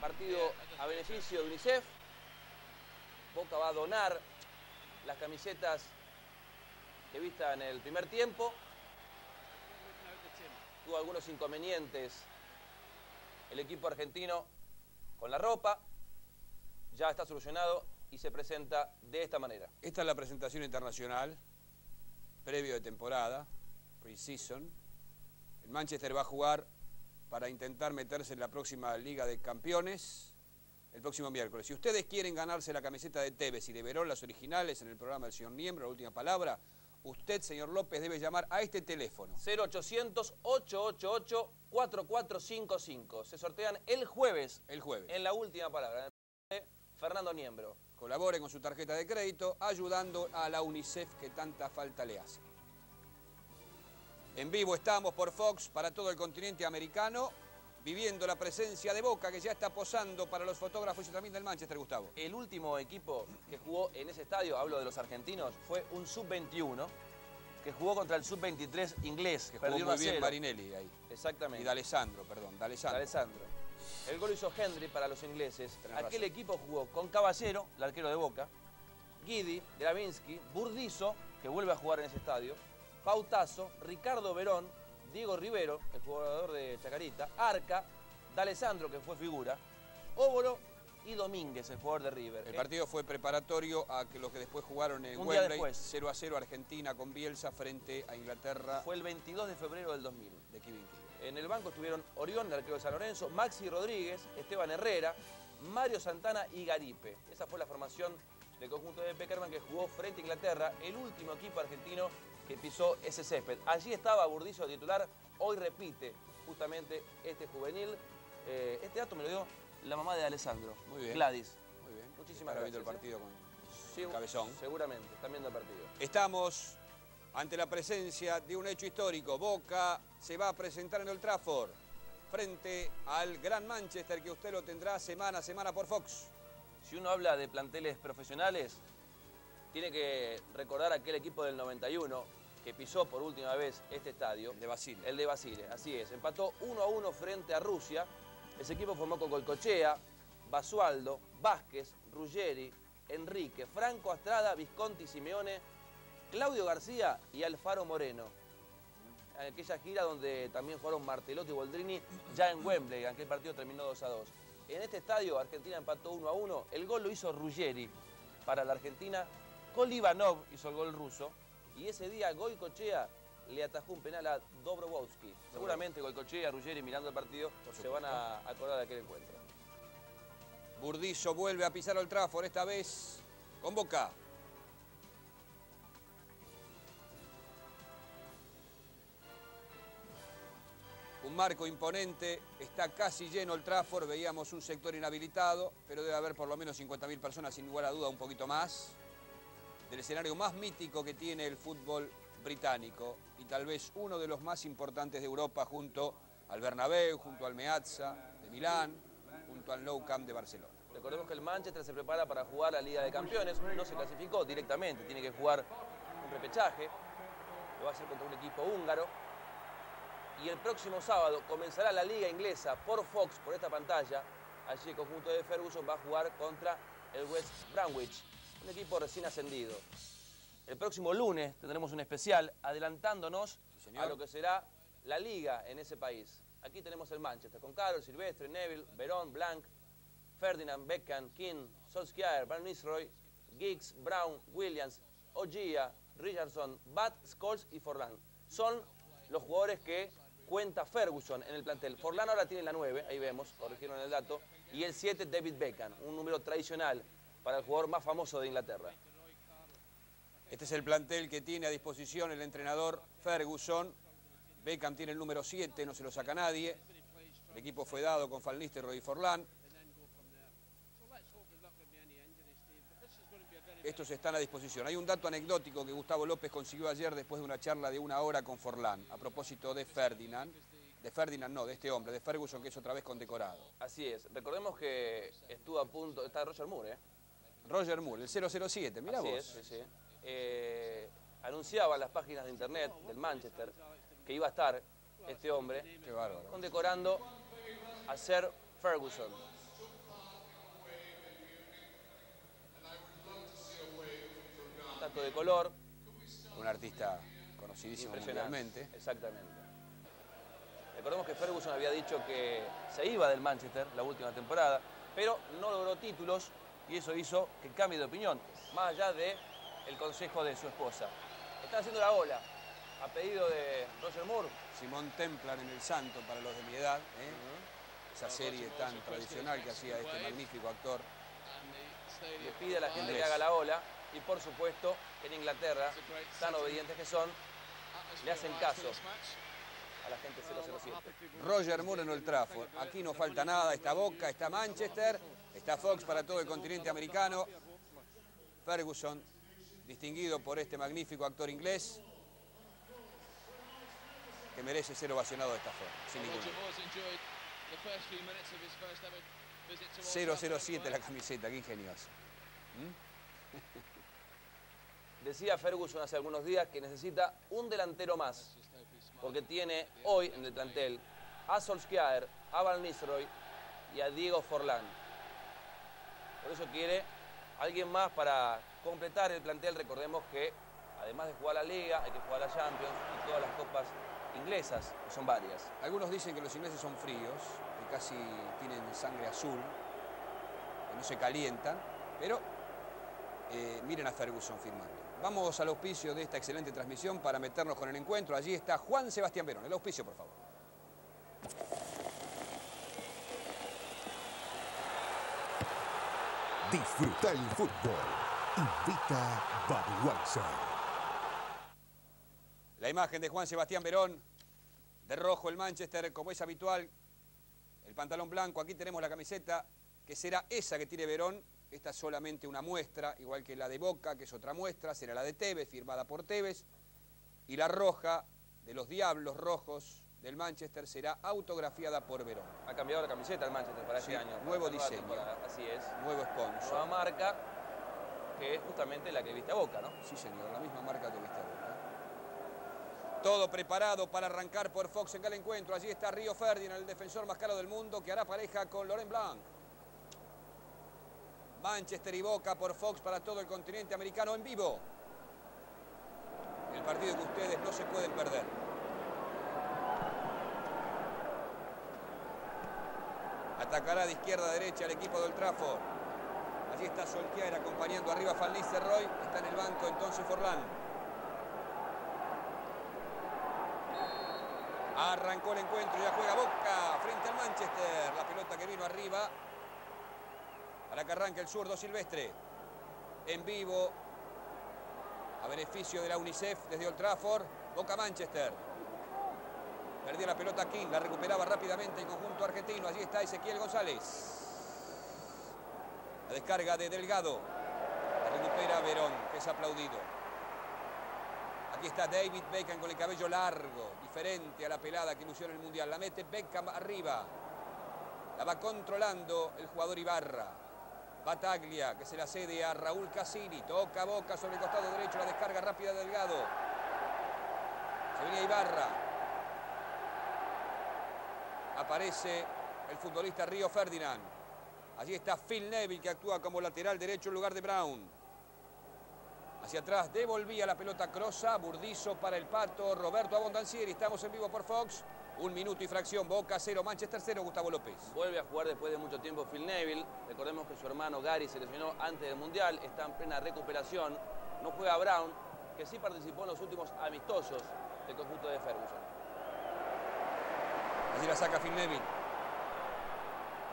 partido a beneficio de UNICEF. Boca va a donar las camisetas que vista en el primer tiempo. Tuvo algunos inconvenientes el equipo argentino con la ropa. Ya está solucionado y se presenta de esta manera. Esta es la presentación internacional, previo de temporada, pre-season. El Manchester va a jugar para intentar meterse en la próxima Liga de Campeones el próximo miércoles. Si ustedes quieren ganarse la camiseta de Tevez y de Verón, las originales, en el programa del señor Niembro, la última palabra, usted, señor López, debe llamar a este teléfono. 0800-888-4455. Se sortean el jueves. En la última palabra. Fernando Niembro. Colabore con su tarjeta de crédito, ayudando a la UNICEF que tanta falta le hace. En vivo estamos por Fox para todo el continente americano, viviendo la presencia de Boca, que ya está posando para los fotógrafos y también del Manchester, Gustavo. El último equipo que jugó en ese estadio, hablo de los argentinos, fue un sub-21 que jugó contra el sub-23 inglés, que perdió muy bien Marinelli ahí. Exactamente. Y D'Alessandro, perdón, D'Alessandro. El gol hizo Hendry para los ingleses. Tenés Aquel razón. equipo jugó con Caballero, el arquero de Boca, Guidi, Gravinsky, Burdizo, que vuelve a jugar en ese estadio, Pautazo, Ricardo Verón, Diego Rivero, el jugador de Chacarita, Arca, D'Alessandro, que fue figura, Óbolo y Domínguez, el jugador de River. El partido fue preparatorio a que los que después jugaron en Un día Wembley, después. 0-0 Argentina con Bielsa frente a Inglaterra. Fue el 22 de febrero del 2000. De Kevin. En el banco estuvieron Orión, el arquero de San Lorenzo, Maxi Rodríguez, Esteban Herrera, Mario Santana y Garipe. Esa fue la formación del conjunto de Peckerman que jugó frente a Inglaterra, el último equipo argentino que pisó ese césped. Allí estaba Burdizo titular, hoy repite justamente este juvenil. Este dato me lo dio la mamá de Alessandro, Muy bien. Gladys. Muy bien. Muchísimas Estará gracias. viendo el partido con Sí, Cabezón. Seguramente, están viendo el partido. Estamos ante la presencia de un hecho histórico. Boca se va a presentar en Old Trafford frente al Gran Manchester, que usted lo tendrá semana a semana por Fox. Si uno habla de planteles profesionales, tiene que recordar aquel equipo del 91 que pisó por última vez este estadio. El de Basile. El de Basile, así es. Empató 1-1 frente a Rusia. Ese equipo formó con Goicoechea, Basualdo, Vázquez, Ruggeri, Enrique, Franco Astrada, Visconti Simeone, Claudio García y Alfaro Moreno. En aquella gira donde también jugaron Martelotto y Boldrini, ya en Wembley. Aquel partido terminó 2-2. En este estadio, Argentina empató 1-1. El gol lo hizo Ruggeri para la Argentina. Kolivanov hizo el gol ruso. Y ese día Goicoechea le atajó un penal a Dobrovolsky. Seguramente Goicoechea y Ruggeri, mirando el partido, se van a acordar de aquel encuentro. Burdizo vuelve a pisar Old Trafford, esta vez con Boca. Un marco imponente, está casi lleno el Trafford, veíamos un sector inhabilitado, pero debe haber por lo menos 50.000 personas, sin lugar a duda, un poquito más. Del escenario más mítico que tiene el fútbol británico y tal vez uno de los más importantes de Europa, junto al Bernabéu, junto al Meazza de Milán, junto al Nou Camp de Barcelona. Recordemos que el Manchester se prepara para jugar la Liga de Campeones, no se clasificó directamente, tiene que jugar un repechaje, lo va a hacer contra un equipo húngaro. Y el próximo sábado comenzará la Liga Inglesa por Fox, por esta pantalla. Allí el conjunto de Ferguson va a jugar contra el West Bromwich, un equipo recién ascendido. El próximo lunes tendremos un especial adelantándonos a lo que será la Liga en ese país. Aquí tenemos el Manchester con Carroll, Silvestre, Neville, Verón, Blanc, Ferdinand, Beckham, King, Solskjaer, Van Nistelrooy, Giggs, Brown, Williams, Ogia, Richardson, Bat, Scholes y Forlán. Son los jugadores que cuenta Ferguson en el plantel. Forlán ahora tiene la 9, ahí vemos, corrigieron el dato, y el 7 David Beckham, un número tradicional para el jugador más famoso de Inglaterra. Este es el plantel que tiene a disposición el entrenador Ferguson. Beckham tiene el número 7, no se lo saca nadie. El equipo fue dado con Van Nistelrooy y Forlán. Estos están a disposición. Hay un dato anecdótico que Gustavo López consiguió ayer después de una charla de 1 hora con Forlán, a propósito de Ferdinand. De este hombre, de Ferguson, que es otra vez condecorado. Así es. Recordemos que estuvo a punto, está Roger Moore, ¿eh? Roger Moore, el 007, mirá Así vos. es, sí, sí. Anunciaba en las páginas de internet del Manchester que iba a estar este hombre Qué bárbaro. condecorando a Sir Ferguson. salto de color. Un artista conocidísimo mundialmente. Exactamente. Recordemos que Ferguson había dicho que se iba del Manchester la última temporada, pero no logró títulos y eso hizo que cambie de opinión, más allá del consejo de su esposa. Están haciendo la ola, a pedido de Roger Moore. Simón Templar en El Santo, para los de mi edad, esa serie tan tradicional que hacía este magnífico actor. Le pide a la gente que haga la ola y por supuesto que en Inglaterra, tan obedientes que son, le hacen caso a la gente 007. Roger Moore en Old Trafford. Aquí no falta nada, está Boca, está Manchester, está Fox para todo el continente americano. Ferguson, distinguido por este magnífico actor inglés, que merece ser ovacionado de esta forma, sin ninguna duda. 007 la camiseta, qué ingeniosa. Decía Ferguson hace algunos días que necesita un delantero más, porque tiene hoy en el plantel a Solskjaer, a Van Nistelrooy y a Diego Forlán. Por eso quiere alguien más para completar el plantel. Recordemos que además de jugar la Liga, hay que jugar la Champions y todas las copas inglesas, que son varias. Algunos dicen que los ingleses son fríos, que casi tienen sangre azul, que no se calientan, pero miren a Ferguson firmando. Vamos al auspicio de esta excelente transmisión para meternos con el encuentro. Allí está Juan Sebastián Verón. El auspicio, por favor. Disfruta el fútbol. Invita Budweiser. La imagen de Juan Sebastián Verón, de rojo el Manchester, como es habitual, el pantalón blanco. Aquí tenemos la camiseta, que será esa que tiene Verón. Esta es solamente una muestra, igual que la de Boca, que es otra muestra, será la de Tevez, firmada por Tevez. Y la roja, de los Diablos Rojos del Manchester, será autografiada por Verón. Ha cambiado la camiseta el Manchester para este año. Nuevo diseño. Así es. Nuevo sponsor. Nueva marca, que es justamente la que viste a Boca, ¿no? Sí, señor, la misma marca que viste a Boca. Todo preparado para arrancar por Fox en el encuentro. Allí está Río Ferdinand, el defensor más caro del mundo, que hará pareja con Laurent Blanc. Manchester y Boca por Fox para todo el continente americano en vivo. El partido que ustedes no se pueden perder. Atacará de izquierda a derecha el equipo de Old Trafford. Allí está Solskjaer acompañando arriba a Van Nistelrooy. Está en el banco entonces Forlán. Arrancó el encuentro, ya juega Boca frente al Manchester. La pelota que vino arriba para que arranque el zurdo Silvestre. En vivo, a beneficio de la UNICEF desde Old Trafford. Boca Manchester. Perdía la pelota King, la recuperaba rápidamente el conjunto argentino. Allí está Ezequiel González. La descarga de Delgado. La recupera Verón, que es aplaudido. Aquí está David Beckham con el cabello largo, diferente a la pelada que ilusiona el Mundial. La mete Beckham arriba. La va controlando el jugador Ibarra. Bataglia, que se la cede a Raúl Cassini. Toca Boca sobre el costado derecho. La descarga rápida de Delgado. Se venía Ibarra. Aparece el futbolista Río Ferdinand. Allí está Phil Neville, que actúa como lateral derecho en lugar de Brown. Hacia atrás devolvía la pelota Crosa. Burdizo para el Pato. Roberto Abondancieri. Estamos en vivo por Fox. 1 minuto y fracción. Boca 0, Manchester 0. Gustavo López. Vuelve a jugar después de mucho tiempo Phil Neville. Recordemos que su hermano Gary se lesionó antes del Mundial. Está en plena recuperación. No juega Brown, que sí participó en los últimos amistosos del conjunto de Ferguson. Allí la saca Phil Neville.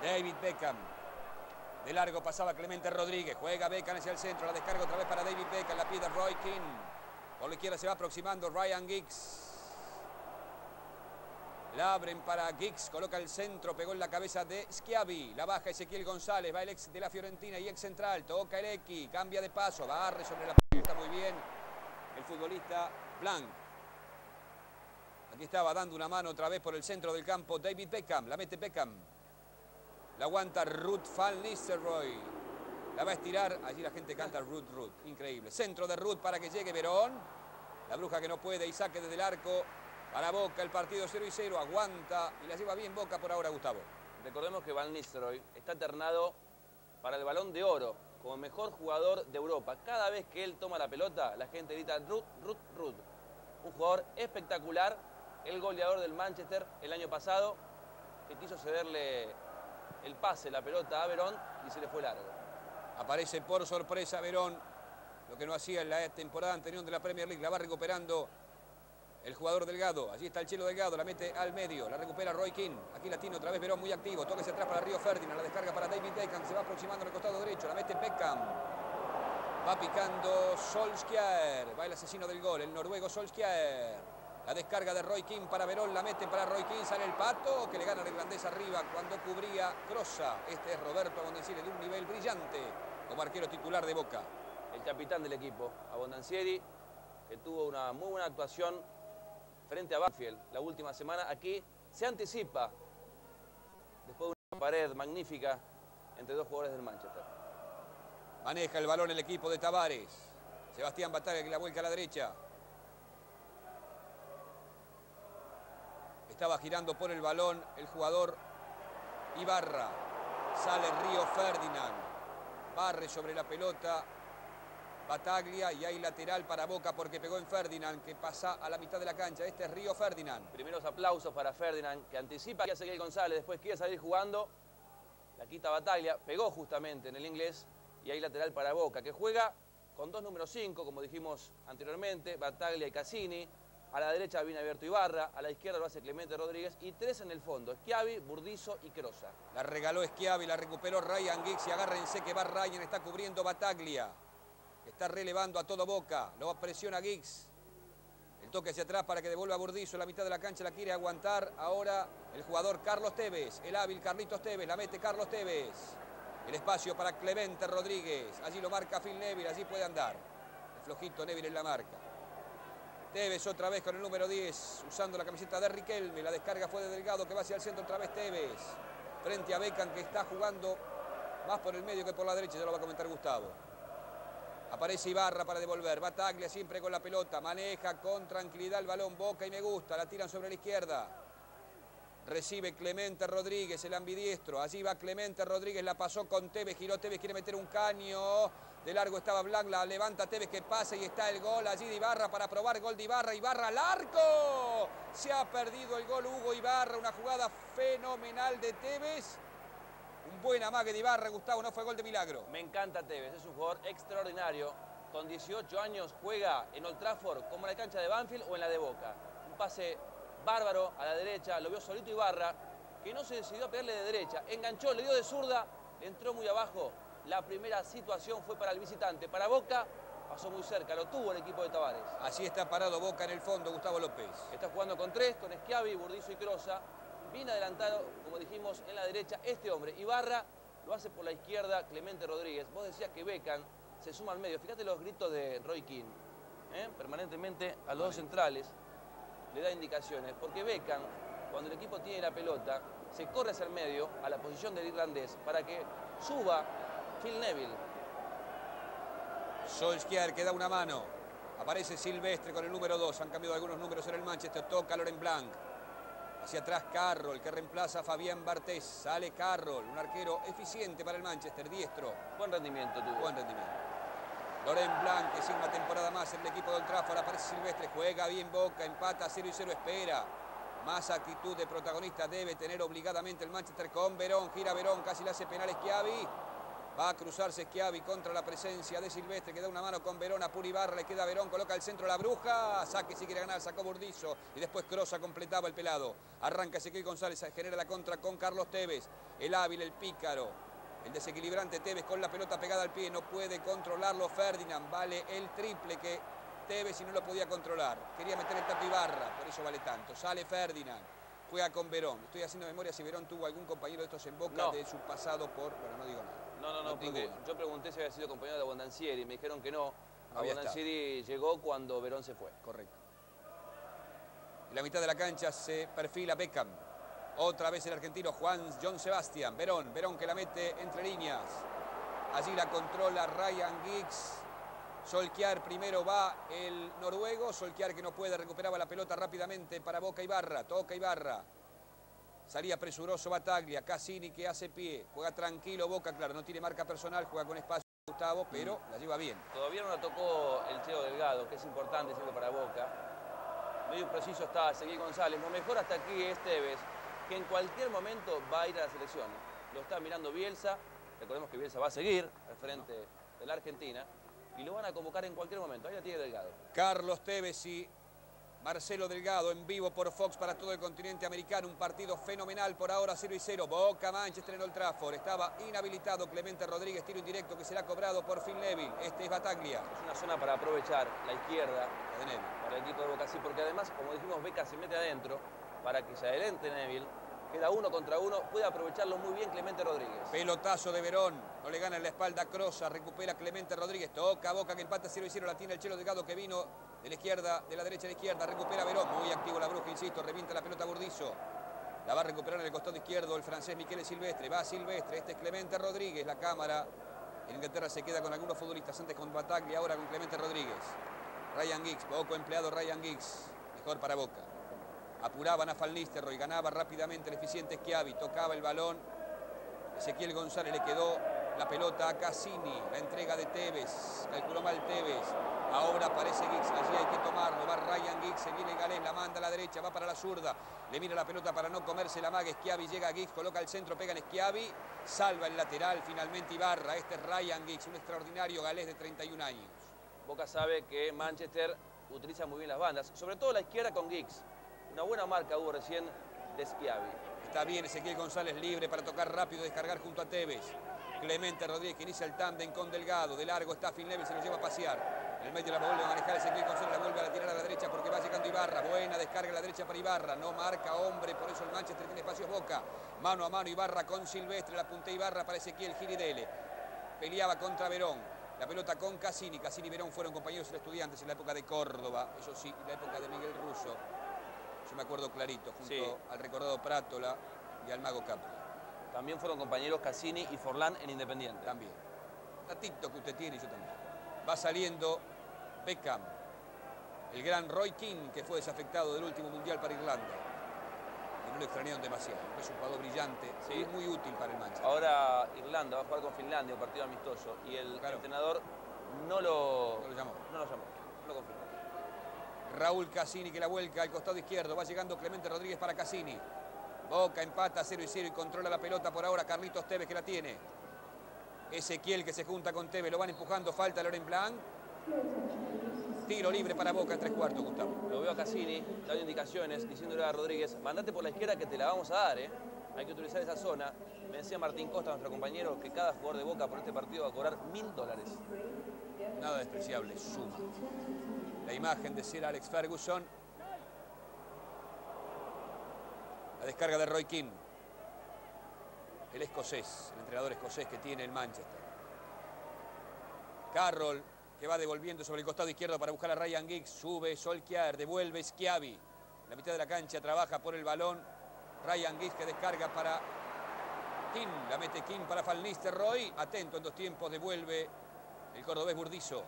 David Beckham. De largo pasaba Clemente Rodríguez. Juega Beckham hacia el centro. La descarga otra vez para David Beckham. La pide Roy Keane. Por la izquierda se va aproximando Ryan Giggs. La abren para Giggs. Coloca el centro. Pegó en la cabeza de Schiavi. La baja Ezequiel González. Va el ex de la Fiorentina y ex central. Toca el X. Cambia de paso. Barre sobre la pelota. Muy bien. El futbolista Blanc. Aquí estaba dando una mano otra vez por el centro del campo David Beckham. La mete Beckham. La aguanta Ruud van Nistelrooy. La va a estirar. Allí la gente canta Ruud. Increíble. Centro de Ruud para que llegue Verón. La bruja que no puede y saque desde el arco. Para Boca el partido 0-0. Aguanta y la lleva bien Boca por ahora, Gustavo. Recordemos que Van Nistelrooy está ternado para el Balón de Oro como mejor jugador de Europa. Cada vez que él toma la pelota, la gente grita Ruud, Ruud, Ruud. Un jugador espectacular, el goleador del Manchester el año pasado, que quiso cederle el pase, la pelota a Verón y se le fue largo. Aparece por sorpresa Verón, lo que no hacía en la temporada anterior de la Premier League. La va recuperando el jugador Delgado. Allí está el Chelo Delgado, la mete al medio, la recupera Roy Keane. Aquí la tiene otra vez Verón, muy activo. Toca hacia atrás para Río Ferdinand, la descarga para David Beckham, se va aproximando en el costado derecho, la mete Beckham. Va picando Solskjaer, va el asesino del gol, el noruego Solskjaer. La descarga de Roy Keane para Verón, la mete para Roy Keane, sale el Pato, que le gana el irlandés arriba cuando cubría Crosa. Este es Roberto Abondanzieri, de un nivel brillante como arquero titular de Boca. El capitán del equipo, Abondanzieri, que tuvo una muy buena actuación frente a Banfield la última semana. Aquí se anticipa, después de una pared magnífica entre dos jugadores del Manchester. Maneja el balón el equipo de Tavares. Sebastián Bataglia, que la vuelca a la derecha. Estaba girando por el balón el jugador Ibarra. Sale Río Ferdinand. Barre sobre la pelota Bataglia y hay lateral para Boca porque pegó en Ferdinand, que pasa a la mitad de la cancha. Este es Río Ferdinand. Primeros aplausos para Ferdinand, que anticipa que hace Ezequiel González, después quiere salir jugando. La quita Bataglia, pegó justamente en el inglés y hay lateral para Boca, que juega con dos números 5, como dijimos anteriormente, Bataglia y Cassini. A la derecha viene abierto Ibarra, a la izquierda lo hace Clemente Rodríguez y tres en el fondo, Schiavi, Burdizo y Crosa. La regaló Schiavi, la recuperó Ryan Giggs y agárrense que va Ryan, está cubriendo Bataglia. Está relevando a todo Boca, lo presiona Giggs. El toque hacia atrás para que devuelva a Burdizo, en la mitad de la cancha la quiere aguantar. Ahora el jugador Carlos Tevez, el hábil Carlitos Tevez, la mete Carlos Tevez. El espacio para Clemente Rodríguez, allí lo marca Phil Neville, allí puede andar. El flojito Neville en la marca. Tevez otra vez con el número 10, usando la camiseta de Riquelme. La descarga fue de Delgado, que va hacia el centro otra vez Tevez. Frente a Beckham, que está jugando más por el medio que por la derecha, ya lo va a comentar Gustavo. Aparece Ibarra para devolver. Bataglia siempre con la pelota. Maneja con tranquilidad el balón Boca y me gusta. La tiran sobre la izquierda. Recibe Clemente Rodríguez, el ambidiestro. Allí va Clemente Rodríguez, la pasó con Tevez. Giró Tevez, quiere meter un caño. De largo estaba Blanc, la levanta Tevez, que pasa y está el gol allí de Ibarra para probar gol de Ibarra. Ibarra al arco. Se ha perdido el gol Hugo Ibarra. Una jugada fenomenal de Tevez. Un buen amague de Ibarra, Gustavo, no fue gol de milagro. Me encanta Tevez, es un jugador extraordinario. Con 18 años juega en Old Trafford como en la cancha de Banfield o en la de Boca. Un pase bárbaro a la derecha, lo vio solito Ibarra, que no se decidió a pegarle de derecha. Enganchó, le dio de zurda, entró muy abajo. La primera situación fue para el visitante. Para Boca pasó muy cerca, lo tuvo el equipo de Tavares. Así está parado Boca en el fondo, Gustavo López. Está jugando con tres, con Schiavi, Burdizo y Crosa. Bien adelantado, como dijimos, en la derecha este hombre. Ibarra lo hace por la izquierda, Clemente Rodríguez. Vos decías que Beckham se suma al medio. Fíjate los gritos de Roy Keane. Permanentemente a los dos centrales le da indicaciones. Porque Beckham, cuando el equipo tiene la pelota, se corre hacia el medio, a la posición del irlandés, para que suba Phil Neville. Solskjaer que da una mano. Aparece Silvestre con el número 2. Han cambiado algunos números en el Manchester. Toca Laurent Blanc. Hacia atrás Carroll, que reemplaza a Fabián Bartés. Sale Carroll, un arquero eficiente para el Manchester, diestro. Buen rendimiento tuvo. Buen rendimiento. Laurent Blanc, que sigue una temporada más en el equipo de Old Trafford. Aparece Silvestre, juega bien Boca, empata 0-0, espera. Más actitud de protagonista debe tener obligadamente el Manchester con Verón. Gira Verón, casi le hace penal Schiavi. Va a cruzarse Schiavi contra la presencia de Silvestre, que da una mano con Verón, apura Ibarra, le queda Verón, coloca el centro la bruja, saque si quiere ganar, sacó Burdizo y después Crosa completaba el pelado. Arranca Ezequiel González, genera la contra con Carlos Tevez, el hábil, el pícaro, el desequilibrante Tevez con la pelota pegada al pie, no puede controlarlo Ferdinand, vale el triple que Tevez y no lo podía controlar. Quería meter el tato Ibarra, por eso vale tanto. Sale Ferdinand, juega con Verón. Estoy haciendo memoria si Verón tuvo algún compañero de estos en Boca de su pasado por... Bueno, no digo nada. No, porque yo pregunté si había sido compañero de Abondanzieri y me dijeron que no. Había Abondanzieri llegó cuando Verón se fue. Correcto. En la mitad de la cancha se perfila Beckham. Otra vez el argentino John Sebastián. Verón que la mete entre líneas. Allí la controla Ryan Giggs. Solskjaer primero va el noruego. Solskjaer que no puede, recuperaba la pelota rápidamente para Boca Ibarra. Toca Ibarra. Salía presuroso Bataglia, Cassini que hace pie, juega tranquilo Boca, claro, no tiene marca personal, juega con espacio. Gustavo, pero la lleva bien. Todavía no la tocó el Cheo Delgado, que es importante siempre para Boca. Medio preciso está Ezequiel González. Lo mejor hasta aquí es Tevez, que en cualquier momento va a ir a la selección. Lo está mirando Bielsa. Recordemos que Bielsa va a seguir al frente de la Argentina. Y lo van a convocar en cualquier momento. Ahí la tiene Delgado. Carlos Tevez y Marcelo Delgado en vivo por Fox para todo el continente americano. Un partido fenomenal por ahora, 0-0. Boca Manchester en Old Trafford. Estaba inhabilitado Clemente Rodríguez, tiro indirecto que será cobrado por Phil Neville. Este es Bataglia. Es una zona para aprovechar la izquierda de Neville para el equipo de Boca. Sí, porque además, como dijimos, Beca se mete adentro para que se adelante Neville. Queda 1 contra 1, puede aprovecharlo muy bien Clemente Rodríguez. Pelotazo de Verón, no le gana en la espalda Crosa, recupera Clemente Rodríguez, toca Boca que empata 0-0, la tiene el Chelo Delgado que vino de la izquierda, de la derecha a la izquierda, recupera Verón, muy activo la Bruja, insisto, revienta la pelota Burdizo. La va a recuperar en el costado izquierdo el francés Michele Silvestre, va Silvestre, este es Clemente Rodríguez, la cámara. En Inglaterra se queda con algunos futbolistas, antes con Bataglia, ahora con Clemente Rodríguez. Ryan Giggs, poco empleado Ryan Giggs, mejor para Boca. Apuraban a Van Nistelrooy, ganaba rápidamente el eficiente Schiavi, tocaba el balón. Ezequiel González le quedó la pelota a Cassini, la entrega de Tevez, calculó mal Tevez. Ahora aparece Giggs, allí hay que tomarlo, va Ryan Giggs, se viene Galés, la manda a la derecha, va para la zurda, le mira la pelota para no comerse la maga, Schiavi llega a Giggs, coloca el centro, pega en Schiavi, salva el lateral, finalmente Ibarra, este es Ryan Giggs, un extraordinario galés de 31 años. Boca sabe que Manchester utiliza muy bien las bandas, sobre todo la izquierda con Giggs. Una buena marca hubo recién de Schiavi. Está bien Ezequiel González libre para tocar rápido, descargar junto a Tevez. Clemente Rodríguez que inicia el tándem con Delgado. De largo está Phil Neville, se lo lleva a pasear. En el medio la vuelve a manejar Ezequiel González, la vuelve a tirar a la derecha porque va llegando Ibarra. Buena descarga a la derecha para Ibarra. No marca hombre, por eso el Manchester tiene espacios Boca. Mano a mano Ibarra con Silvestre. La punta Ibarra para Ezequiel Giridele. Peleaba contra Verón. La pelota con Cassini. Cassini y Verón fueron compañeros de Estudiantes en la época de Córdoba. Eso sí, en la época de Miguel Russo. Yo me acuerdo clarito, junto al recordado Prátola y al Mago Capri. También fueron compañeros Cassini y Forlán en Independiente. También. Datito que usted tiene y yo también. Va saliendo Beckham. El gran Roy Keane, que fue desafectado del último Mundial para Irlanda. Y no lo extrañaron demasiado. Es un jugador brillante y muy útil para el Manchester. Ahora Irlanda va a jugar con Finlandia, un partido amistoso. Y el entrenador no lo llamó. No lo confirmó. Raúl Cassini que la vuelca al costado izquierdo. Va llegando Clemente Rodríguez para Cassini. Boca empata 0-0 y controla la pelota por ahora Carlitos Tevez que la tiene. Ezequiel que se junta con Tevez. Lo van empujando. Falta Laurent Blanc. Tiro libre para Boca en 3/4, Gustavo. Lo veo a Cassini dando indicaciones, diciéndole a Rodríguez, mandate por la izquierda que te la vamos a dar, ¿eh? Hay que utilizar esa zona. Me decía Martín Costa, nuestro compañero, que cada jugador de Boca por este partido va a cobrar $1000. Nada despreciable, suma. La imagen de Sir Alex Ferguson. La descarga de Roy Keane. El escocés, el entrenador escocés que tiene el Manchester. Carroll que va devolviendo sobre el costado izquierdo para buscar a Ryan Giggs. Sube Solskjaer, devuelve Schiavi. La mitad de la cancha trabaja por el balón. Ryan Giggs que descarga para Keane. La mete Keane para Van Nistelrooy. Atento en 2 tiempos, devuelve el cordobés Burdizo.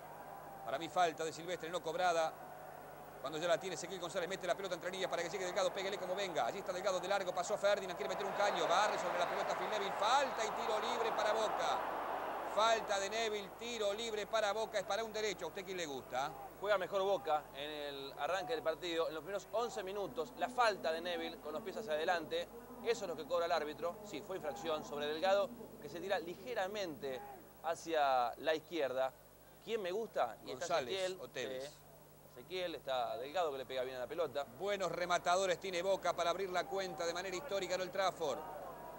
Para mí falta de Silvestre, no cobrada. Cuando ya la tiene Ezequiel González, mete la pelota entre líneas para que llegue Delgado, pégale como venga. Allí está Delgado de largo, pasó a Ferdinand, quiere meter un caño, barre sobre la pelota Phil Neville, falta y tiro libre para Boca. Falta de Neville, tiro libre para Boca, es para un derecho. ¿A usted quién le gusta? Juega mejor Boca en el arranque del partido, en los primeros 11 minutos, la falta de Neville con los pies hacia adelante, eso es lo que cobra el árbitro. Sí, fue infracción sobre Delgado, que se tira ligeramente hacia la izquierda. ¿Quién me gusta? Y González está Ezequiel, o Tevez. Ezequiel, está Delgado que le pega bien a la pelota. Buenos rematadores tiene Boca para abrir la cuenta de manera histórica en Old Trafford.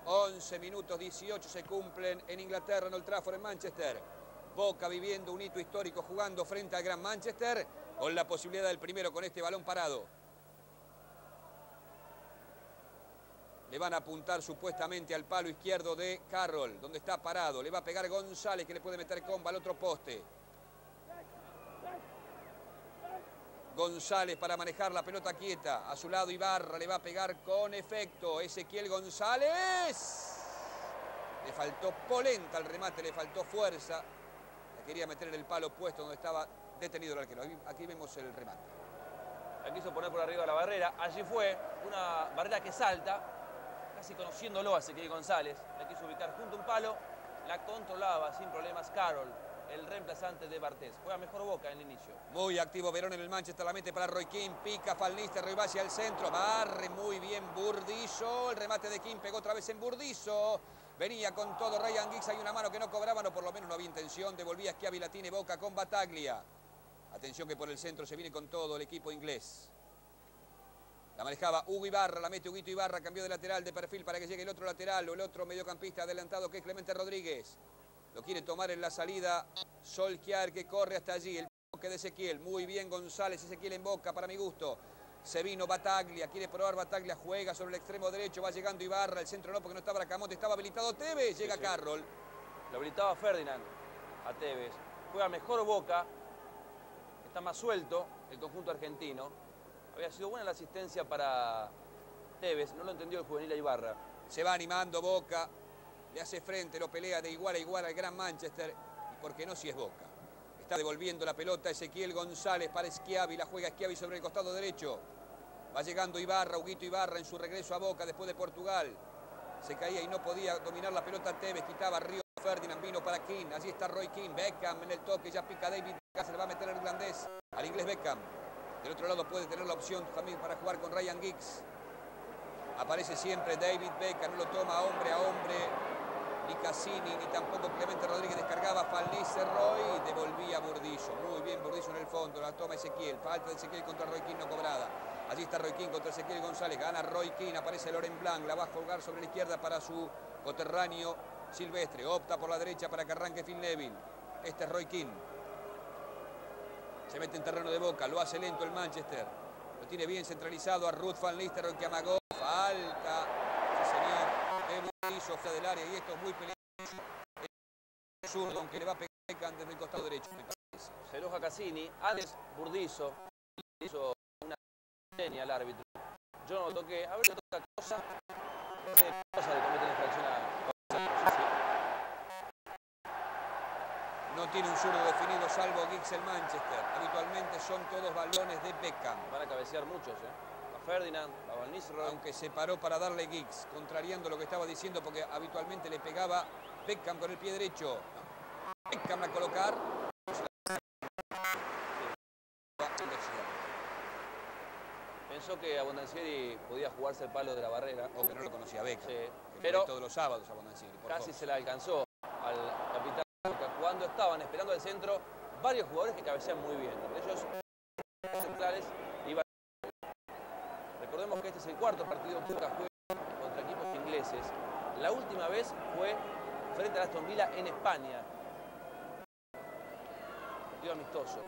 11 minutos 18 se cumplen en Inglaterra, en Old Trafford, en Manchester. Boca viviendo un hito histórico, jugando frente al Gran Manchester, con la posibilidad del primero con este balón parado. Le van a apuntar supuestamente al palo izquierdo de Carroll, donde está parado. Le va a pegar González, que le puede meter comba al otro poste. González para manejar la pelota quieta. A su lado Ibarra, le va a pegar con efecto. Ezequiel González. Le faltó polenta al remate, le faltó fuerza. La quería meter en el palo opuesto donde estaba detenido el arquero. Aquí vemos el remate. La quiso poner por arriba de la barrera. Allí fue una barrera que salta, casi conociéndolo a Ezequiel González. La quiso ubicar junto a un palo la controlaba sin problemas Carroll, el reemplazante de Bartés. Juega mejor Boca en el inicio. Muy activo Verón en el Manchester, la mete para Roy Keane, pica Van Nistelrooy, va hacia el centro, barre muy bien Burdizo, el remate de Keane pegó otra vez en Burdizo, venía con todo Ryan Giggs, hay una mano que no cobraban o por lo menos no había intención, devolvía Schiavi, la tiene Boca con Battaglia. Atención que por el centro se viene con todo el equipo inglés. La manejaba Hugo Ibarra, la mete Huguito Ibarra, cambió de lateral, de perfil para que llegue el otro lateral o el otro mediocampista adelantado que es Clemente Rodríguez. Lo quiere tomar en la salida Solskjaer que corre hasta allí, el toque de Ezequiel, muy bien González, Ezequiel en Boca para mi gusto. Se vino Battaglia, quiere probar Battaglia, juega sobre el extremo derecho, va llegando Ibarra, el centro no porque no estaba Bracamonte, estaba habilitado Tevez, llega Carroll. Lo habilitaba Ferdinand a Tevez, juega mejor Boca, está más suelto el conjunto argentino. Había sido buena la asistencia para Tevez, no lo entendió el juvenil a Ibarra. Se va animando Boca, le hace frente, lo pelea de igual a igual al Gran Manchester. Y por qué no si es Boca. Está devolviendo la pelota Ezequiel González para Schiavi, la juega Schiavi sobre el costado derecho. Va llegando Ibarra, Huguito Ibarra en su regreso a Boca después de Portugal. Se caía y no podía dominar la pelota Tevez, quitaba Río Ferdinand, vino para Keane, allí está Roy Keane, Beckham en el toque, ya pica David Beckham, se le va a meter el irlandés, al inglés Beckham. Del otro lado puede tener la opción también para jugar con Ryan Giggs. Aparece siempre David Beckham, no lo toma hombre a hombre, ni Cassini, ni tampoco Clemente Rodríguez, descargaba Van Nistelrooy, devolvía Burdizo. Muy bien Burdizo en el fondo, la toma Ezequiel, falta de Ezequiel contra Roy Keane no cobrada. Allí está Roy Keane contra Ezequiel González, gana Roy Keane, aparece Laurent Blanc, la va a colgar sobre la izquierda para su coterráneo Silvestre, opta por la derecha para que arranque Phil Neville. Este es Roy Keane. Se mete en terreno de Boca, lo hace lento el Manchester. Lo tiene bien centralizado a Ruud Van Nistelrooy que amagó. Falta, sí señor, de Burdizo fuera del área y esto es muy peligroso. El zurdo, aunque le va a pegar Beckham desde el costado derecho, me parece. Se enoja Cassini, antes Burdizo hizo una seña al árbitro. Yo no toqué, a ver, yo toca cosa de cometer infracción a No tiene un zurdo definido salvo Giggs el Manchester. Habitualmente son todos balones de Beckham. Van a cabecear muchos, a Ferdinand, a Van Nistelrooy. Aunque se paró para darle Giggs, contrariando lo que estaba diciendo porque habitualmente le pegaba Beckham con el pie derecho. Beckham a colocar. Pensó que Abondancieri podía jugarse el palo de la barrera. O que no lo conocía Beckham. Sí, pero todos los sábados Abondancieri. Casi se la alcanzó al capitán cuando estaban esperando el centro varios jugadores que cabecean muy bien. Entre ellos centrales y recordemos que este es el cuarto partido que Boca juega contra equipos ingleses. La última vez fue frente a Aston Villa en España. Partido amistoso.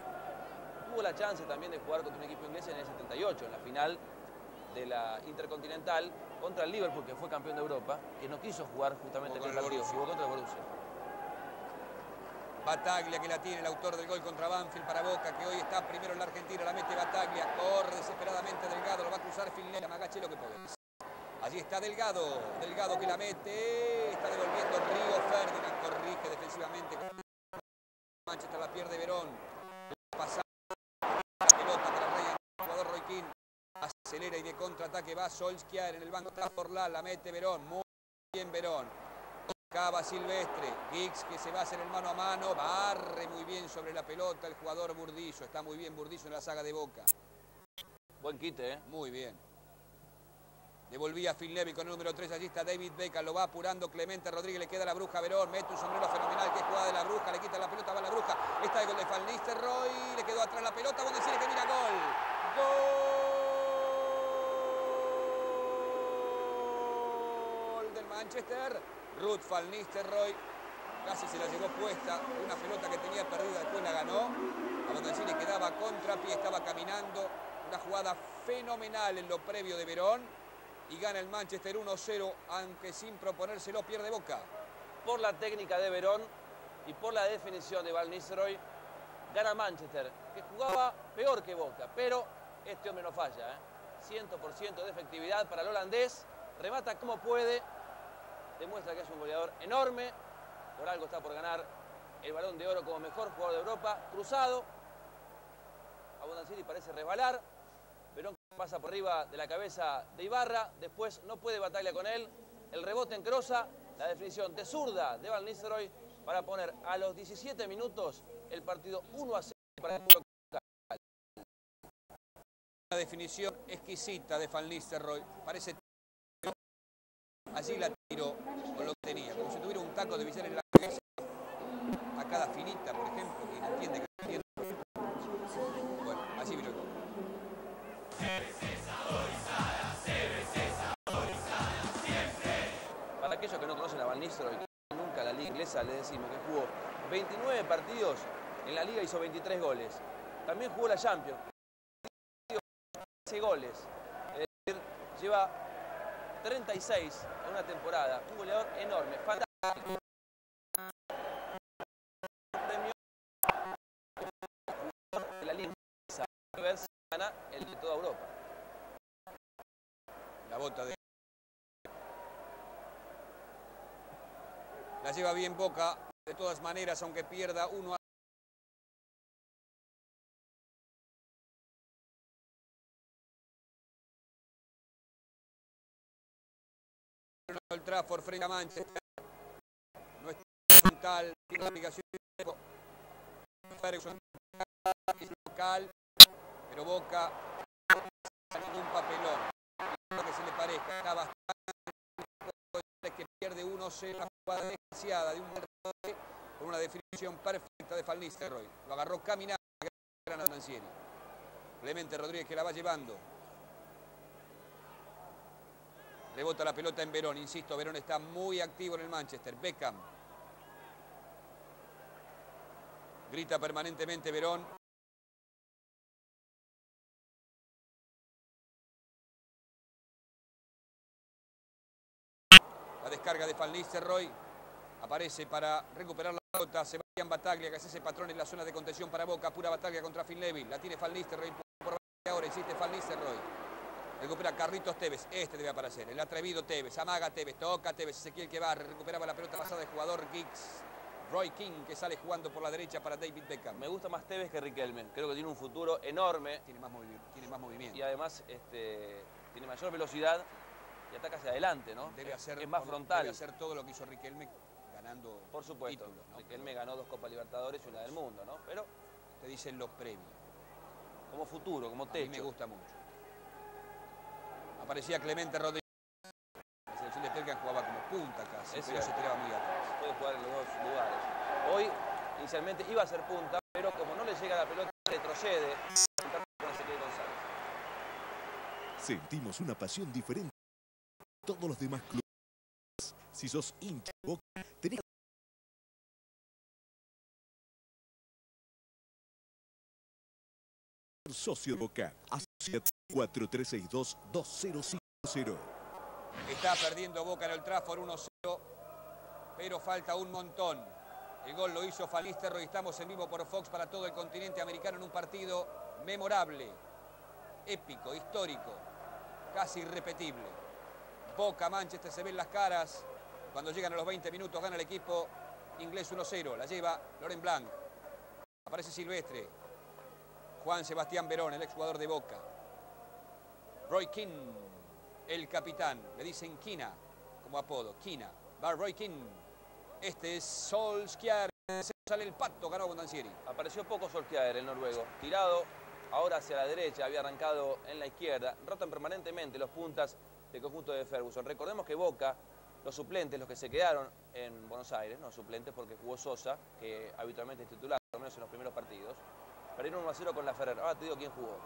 Tuvo la chance también de jugar contra un equipo inglés en el 78, en la final de la Intercontinental contra el Liverpool, que fue campeón de Europa, que no quiso jugar justamente en el partido, jugó contra el Borussia. Battaglia que la tiene, el autor del gol contra Banfield para Boca, que hoy está primero en la Argentina, la mete Battaglia, corre desesperadamente Delgado, lo va a cruzar Phil Neville, agache lo que podés. Allí está Delgado, Delgado que la mete, está devolviendo Río Ferdinand, corrige defensivamente. Manchester la pierde Verón, pasa la pelota para Ryan, el jugador Roy Keane, acelera y de contraataque va Solskjaer en el banco, está por la mete Verón, muy bien Verón. Cava Silvestre, Giggs que se va a hacer el mano a mano, barre muy bien sobre la pelota el jugador Burdizo, está muy bien Burdizo en la saga de Boca. Buen quite, Muy bien. Devolvía a Phil Neville con el número 3, allí está David Beckham, lo va apurando Clemente Rodríguez, le queda la Bruja Verón, mete un sombrero fenomenal que es jugada de la Bruja, le quita la pelota, va la Bruja, está el gol de Van Nistelrooy, le quedó atrás la pelota, vamos a decir que mira gol del Manchester. Ruud Van Nistelrooy casi se la llevó puesta, una pelota que tenía perdida, después la ganó. Abondancieri quedaba contrapié, estaba caminando, una jugada fenomenal en lo previo de Verón y gana el Manchester 1-0, aunque sin proponérselo pierde Boca. Por la técnica de Verón y por la definición de Van Nistelrooy, gana Manchester, que jugaba peor que Boca, pero este hombre no falla, 100% de efectividad para el holandés, remata como puede, demuestra que es un goleador enorme, por algo está por ganar el Balón de Oro como mejor jugador de Europa, cruzado, Abondancieri parece resbalar, Verón pasa por arriba de la cabeza de Ibarra, después no puede Battaglia con él, el rebote en Crosa La definición de zurda de Van Nistelrooy para poner a los 17 minutos el partido 1-0 para el local. Una definición exquisita de Van Nistelrooy. Parece allí la tiró con lo que tenía, como si tuviera un taco de billar en la cabeza. A cada finita, por ejemplo, que no entiende que no entiende. Bueno, así vino el gol. Para aquellos que no conocen a Van Nistelrooy, nunca la liga inglesa, les decimos que jugó 29 partidos, en la liga hizo 23 goles. También jugó la Champions, 13 goles, es decir, lleva 36 en una temporada, un goleador enorme, fantástico. Premio de la liga inglesa, a ver si gana el de toda Europa. La bota de... La lleva bien Boca, de todas maneras, aunque pierda 1-0. El Trafford frente a Manchester. No es frontal, tiene la obligación de Ferguson es local, pero Boca no un papelón. Lo que se le parezca, está bastante que pierde 1-0 la jugada desgraciada de un rebote con una definición perfecta de Van Nistelrooy. Lo agarró caminando a Nanzieri. Clemente Rodríguez que la va llevando. Rebota la pelota en Verón, insisto, Verón está muy activo en el Manchester. Beckham. Grita permanentemente Verón. La descarga de Van Nistelrooy. Aparece para recuperar la pelota Sebastián Battaglia, que es ese patrón en la zona de contención para Boca. Pura Battaglia contra Finleville. La tiene Van Nistelrooy por ahora. Insiste Van Nistelrooy. Recupera Carlitos Tevez, este debe aparecer, el atrevido Tevez, amaga Tevez, toca Tevez, Ezequiel que barre, recuperaba la pelota pasada del jugador Giggs. Roy King que sale jugando por la derecha para David Beckham. Me gusta más Tevez que Riquelme, creo que tiene un futuro enorme. Tiene más movimiento. Y además tiene mayor velocidad y ataca hacia adelante, ¿no? Es más frontal. Debe hacer todo lo que hizo Riquelme ganando por supuesto, títulos, ¿no? Riquelme ganó 2 Copas Libertadores y una del mundo, ¿no? Pero te dicen los premios. Como futuro, como techo. A mí me gusta mucho. Aparecía Clemente Rodríguez. La selección de Pelgan jugaba como punta casi, pero se tiraba muy atrás. Puede jugar en los dos lugares. Hoy, inicialmente, iba a ser punta, pero como no le llega la pelota, retrocede. Con Ezequiel González. Sentimos una pasión diferente a todos los demás clubes. Si sos hincha de Boca, tenés socio de Boca. Asociate 4362-2050. Está perdiendo Boca en el Trafford 1-0, pero falta un montón. El gol lo hizo Van Nistelrooy. Estamos en vivo por Fox para todo el continente americano en un partido memorable, épico, histórico, casi irrepetible. Boca, Manchester se ven las caras. Cuando llegan a los 20 minutos gana el equipo inglés 1-0. La lleva Laurent Blanc. Aparece Silvestre. Juan Sebastián Verón, el exjugador de Boca. Roy Keane, el capitán. Le dicen Kina como apodo. Kina. Va Roy Keane. Este es Solskjaer. Se sale el pato, ganó Bondancieri. Apareció poco Solskjaer, el noruego. Tirado ahora hacia la derecha, había arrancado en la izquierda. Rotan permanentemente los puntas del conjunto de Ferguson. Recordemos que Boca, los suplentes, los que se quedaron en Buenos Aires, no suplentes porque jugó Sosa, que habitualmente es titular, por lo menos en los primeros partidos, perdieron 1-0 con la Ferrer. Ahora te digo quién jugó.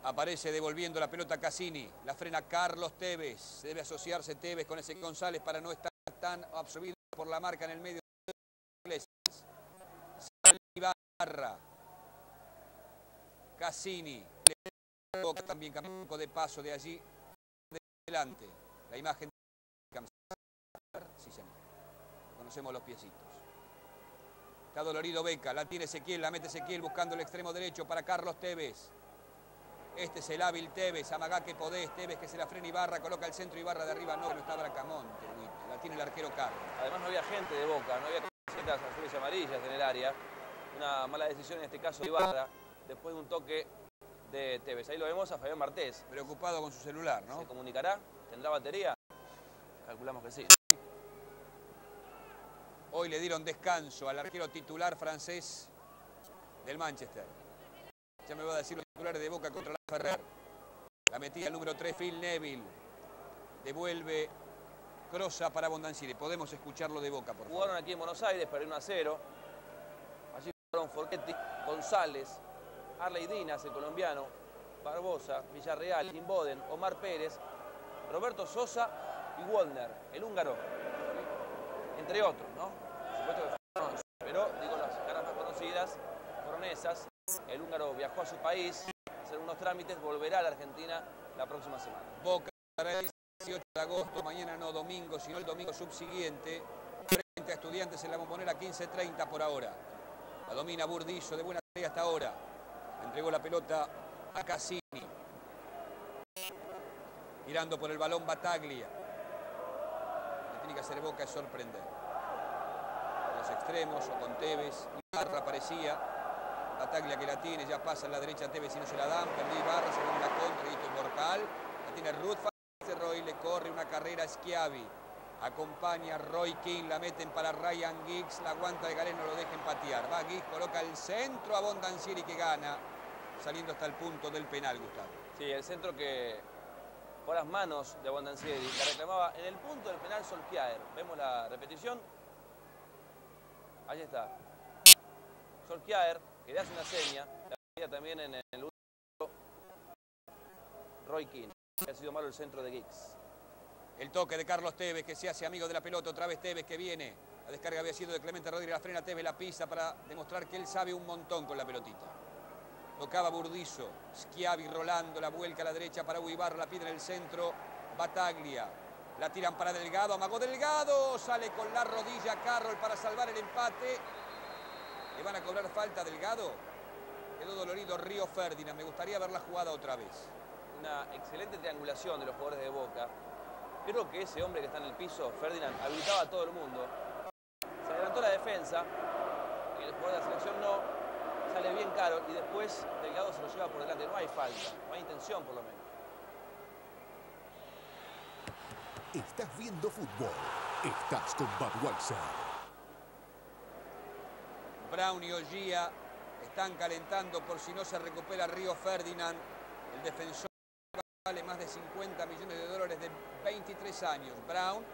Aparece devolviendo la pelota Cassini. La frena Carlos Tevez. Debe asociarse Tevez con ese González para no estar tan absorbido por la marca en el medio de Iglesias. Ibarra. Cassini. Boca también campo de paso de allí. Adelante. La imagen de sí, señor. Conocemos los piecitos. Está dolorido Beca, la tiene Ezequiel, la mete Ezequiel buscando el extremo derecho para Carlos Tevez. Este es el hábil Tevez, amagá que podés, Tevez que se la frena Ibarra, coloca el centro Ibarra de arriba, no está Bracamonte, la tiene el arquero Carlos. Además no había gente de Boca, no había camisetas azules y amarillas en el área. Una mala decisión en este caso de Ibarra, después de un toque de Tevez. Ahí lo vemos a Fabián Martés. Preocupado con su celular, ¿no? ¿Se comunicará? ¿Tendrá batería? Calculamos que sí. Hoy le dieron descanso al arquero titular francés del Manchester. Ya me va a decir los titulares de Boca contra la Ferrer. La metida el número 3, Phil Neville. Devuelve Crosa para Bondancieri. Podemos escucharlo de Boca, por favor. Jugaron aquí en Buenos Aires, perdieron 1-0. Allí jugaron Forchetti, González, Arley Dinas, el colombiano, Barbosa, Villarreal, Imboden, Omar Pérez, Roberto Sosa y Waldner, el húngaro. Entre otros, ¿no? Por supuesto que fueron 11, pero digo, las caras más conocidas fueron esas. El húngaro viajó a su país, a hacer unos trámites, volverá a la Argentina la próxima semana. Boca el 18 de agosto, mañana no domingo, sino el domingo subsiguiente, frente a Estudiantes en la Bombonera, 15:30 por ahora. La domina Burdizo, de buena tarea hasta ahora. Entregó la pelota a Cassini. Mirando por el balón Bataglia. Lo que tiene que hacer Boca es sorprender. En los extremos o con Tevez. Ibarra aparecía. Bataglia que la tiene, ya pasa en la derecha Tevez y no se la dan. Perdió Ibarra, se viene la contra y esto es mortal. La tiene Ruth. Roy le corre una carrera a Schiavi. Acompaña a Roy King, la meten para Ryan Giggs, la aguanta de Galeno, lo deja empatear. Va Giggs, coloca el centro a Bondancieri que gana, saliendo hasta el punto del penal, Gustavo. Sí, el centro que por las manos de Bondancieri, la reclamaba en el punto del penal Solskjaer. Vemos la repetición. Ahí está. Solskjaer, que le hace una seña, la veía también en el último Roy King. Ha sido malo el centro de Giggs. El toque de Carlos Tevez, que se hace amigo de la pelota. Otra vez Tevez que viene. La descarga había sido de Clemente Rodríguez. La frena Tevez, la pisa para demostrar que él sabe un montón con la pelotita. Tocaba Burdizo. Schiavi rolando. La vuelca a la derecha para Ibarra. La pide en el centro. Bataglia. La tiran para Delgado. Amagó Delgado. Sale con la rodilla Carroll para salvar el empate. ¿Le van a cobrar falta a Delgado? Quedó dolorido Río Ferdinand. Me gustaría ver la jugada otra vez. Una excelente triangulación de los jugadores de Boca. Creo que ese hombre que está en el piso, Ferdinand, habilitaba a todo el mundo. Se adelantó la defensa, y el jugador de la selección no. Sale bien Caro y después Delgado se lo lleva por delante. No hay falta, no hay intención por lo menos. Estás viendo fútbol. Estás con Budweiser. Brown y Ollía están calentando por si no se recupera Río Ferdinand. El defensor vale más de 50 millones de dólares de 23 años. Brown,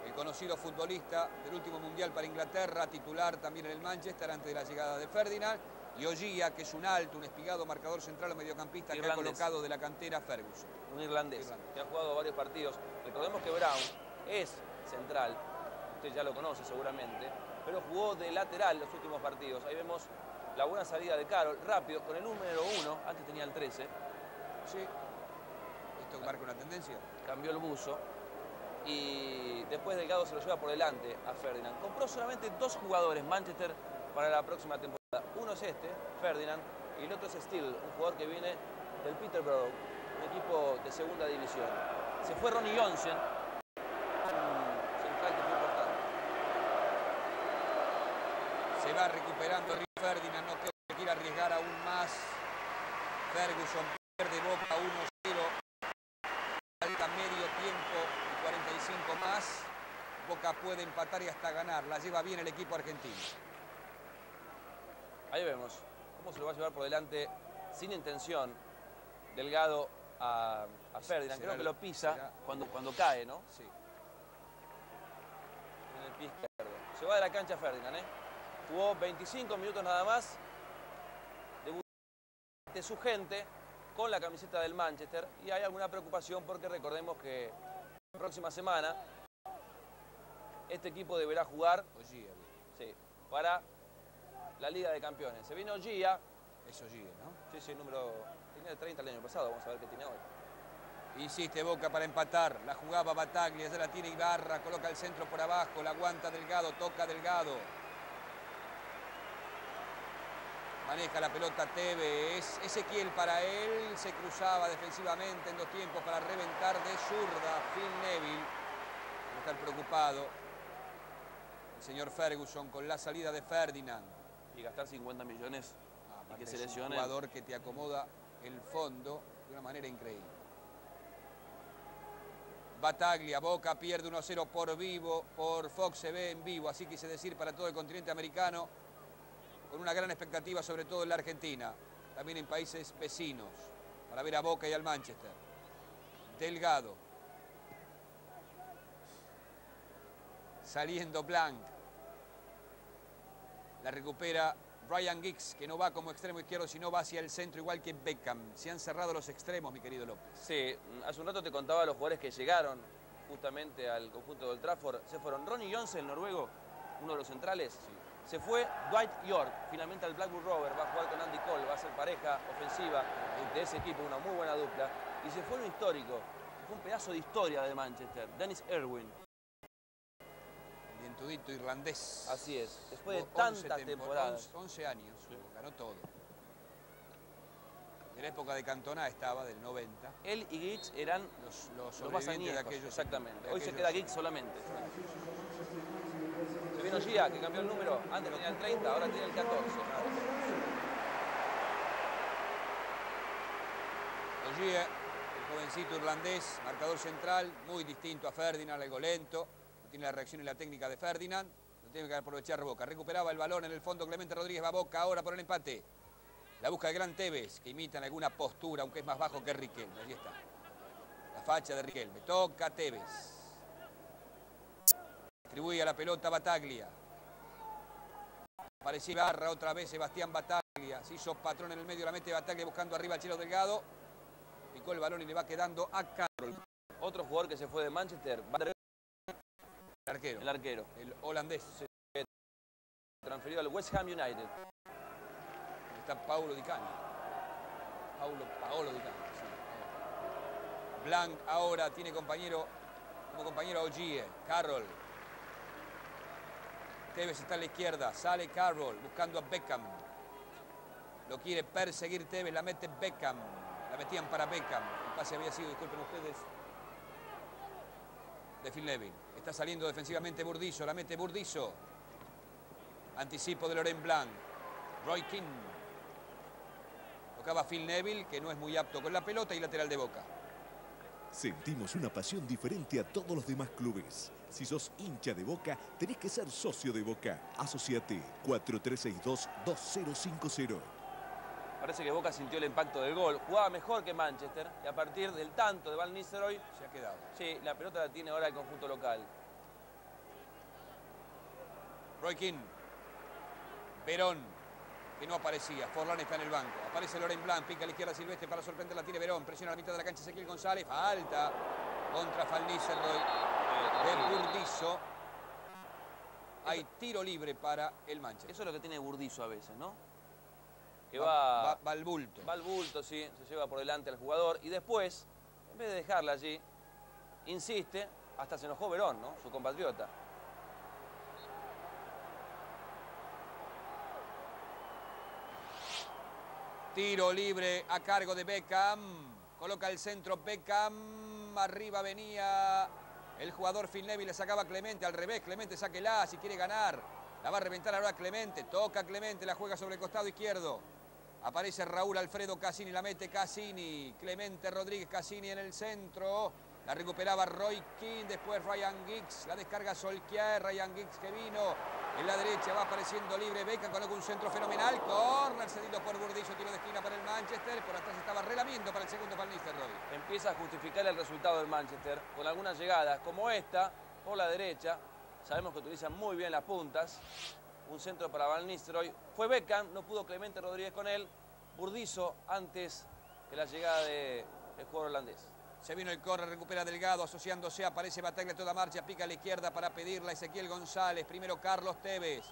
el conocido futbolista del último mundial para Inglaterra, titular también en el Manchester antes de la llegada de Ferdinand. Y Ollía, que es un alto, un espigado marcador central o mediocampista que ha colocado de la cantera Ferguson. Un irlandés que ha jugado varios partidos. Recordemos que Brown es central, usted ya lo conoce seguramente, pero jugó de lateral los últimos partidos. Ahí vemos la buena salida de Carroll, rápido, con el número 1, antes tenía el 13. Sí. ¿Esto marca una tendencia? Cambió el buzo y después Delgado se lo lleva por delante a Ferdinand. Compró solamente 2 jugadores Manchester para la próxima temporada. Uno es este, Ferdinand, y el otro es Steele, un jugador que viene del Peterborough, un equipo de segunda división. Se fue Ronnie Johnson, un central que fue importante. Se va recuperando Río Ferdinand, no creo que quiera arriesgar aún más. Ferguson pierde Boca 1-0. Falta medio tiempo y 45 más. Boca puede empatar y hasta ganar. La lleva bien el equipo argentino. Ahí vemos cómo se lo va a llevar por delante sin intención Delgado a Ferdinand. Creo que lo pisa cuando cae, ¿no? Sí. En el pie izquierdo. Se va de la cancha Ferdinand, ¿eh? Jugó 25 minutos nada más. De su gente con la camiseta del Manchester y hay alguna preocupación porque recordemos que la próxima semana este equipo deberá jugar para la Liga de Campeones. Se viene Ollía. Es Ollía, ¿no? Sí, número... Tenía 30 el año pasado, vamos a ver qué tiene hoy. Insiste Boca para empatar, la jugaba Bataglia, ya la tiene Ibarra, coloca el centro por abajo, la aguanta Delgado, toca Delgado. Maneja la pelota Tevez, Ezequiel para él, se cruzaba defensivamente en 2 tiempos para reventar de zurda. Phil Neville, debe estar preocupado el señor Ferguson con la salida de Ferdinand. Y gastar 50 millones y que se lesione. Un jugador que te acomoda el fondo de una manera increíble. Battaglia, Boca pierde 1-0 por Fox TV en vivo, así quise decir para todo el continente americano, con una gran expectativa sobre todo en la Argentina, también en países vecinos, para ver a Boca y al Manchester. Delgado. Saliendo Blanc. La recupera Ryan Giggs, que no va como extremo izquierdo, sino va hacia el centro, igual que Beckham. Se han cerrado los extremos, mi querido López. Sí, hace un rato te contaba los jugadores que llegaron justamente al conjunto de Old Trafford. Se fueron Ronny Johnsen, el noruego, uno de los centrales. Sí. Se fue Dwight York, finalmente al Blackburn Rovers, va a jugar con Andy Cole, va a ser pareja ofensiva de ese equipo, una muy buena dupla. Y se fue un histórico, fue un pedazo de historia de Manchester, Dennis Irwin. Dientudito irlandés. Así es, después de tantas temporadas. 11 años, sí. Ganó todo. De la época de Cantona estaba, del 90. Él y Giggs eran los más añejos, de aquellos. Exactamente, hoy se queda Giggs solamente. Se vino Gia, que cambió el número, antes tenía el 30, ahora tiene el 14. Ogier, el jovencito irlandés, marcador central, muy distinto a Ferdinand, algo lento. Tiene la reacción y la técnica de Ferdinand, lo tiene que aprovechar Boca. Recuperaba el balón en el fondo Clemente Rodríguez, va a Boca ahora por el empate. La busca el gran Tevez, que imita en alguna postura, aunque es más bajo que Riquelme. Allí está. La facha de Riquelme. Toca Tevez. Distribuye la pelota Battaglia. Apareció Ibarra otra vez, Sebastián Battaglia. Se hizo patrón en el medio, la mete Battaglia buscando arriba al Chelo Delgado. Picó el balón y le va quedando a Carroll. Otro jugador que se fue de Manchester, el arquero. El holandés. Transferido al West Ham United. Está Paolo Di Canio. Paolo Di Canio. Sí. Blanc ahora tiene como compañero a Ogier. Carroll. Tevez está a la izquierda. Sale Carroll buscando a Beckham. Lo quiere perseguir Tevez. La mete Beckham. La metían para Beckham. El pase había sido, disculpen ustedes, de Phil Neville. Está saliendo defensivamente Burdizo. La mete Burdizo. Anticipo de Laurent Blanc. Roy Keane. Tocaba Phil Neville, que no es muy apto con la pelota, y lateral de Boca. Sentimos una pasión diferente a todos los demás clubes. Si sos hincha de Boca, tenés que ser socio de Boca. Asociate 4362-2050. Parece que Boca sintió el impacto del gol. Jugaba mejor que Manchester y a partir del tanto de Van Nistelrooy se ha quedado. Sí, la pelota la tiene ahora el conjunto local. Roy Keane. Verón, que no aparecía. Forlán está en el banco. Aparece Laurent Blanc, pica a la izquierda Silvestre para sorprenderla. Tiene Verón, presiona a la mitad de la cancha Ezequiel González. Falta contra Van Nistelrooy de Burdizo. Hay tiro libre para el Manchester. Eso es lo que tiene Burdizo a veces, ¿no? Que va al bulto. Va al bulto, sí. Se lleva por delante al jugador. Y después, en vez de dejarla allí, insiste. Hasta se enojó Verón, ¿no? Su compatriota. Tiro libre a cargo de Beckham. Coloca el centro Beckham. Arriba venía el jugador Phil Neville. Le sacaba a Clemente. Al revés, Clemente sáquela si quiere ganar. La va a reventar ahora Clemente. Toca Clemente. La juega sobre el costado izquierdo. Aparece Raúl Alfredo Cassini. La mete Cassini. Clemente Rodríguez Cassini en el centro. La recuperaba Roy Keane. Después Ryan Giggs. La descarga Solskjaer. Ryan Giggs que vino. En la derecha va apareciendo libre Beckham, coloca un centro fenomenal. Corner cedido por Burdizo, tiro de esquina para el Manchester. Por atrás estaba relamiendo para el segundo Van Nistelrooy. Empieza a justificar el resultado del Manchester con algunas llegadas como esta por la derecha. Sabemos que utilizan muy bien las puntas. Un centro para Van Nistelrooy. Fue Beckham, no pudo Clemente Rodríguez con él. Burdizo antes que la llegada del jugador holandés. Se vino el córner, recupera Delgado, asociándose, aparece Battaglia a toda marcha, pica a la izquierda para pedirla Ezequiel González. Primero Carlos Tevez.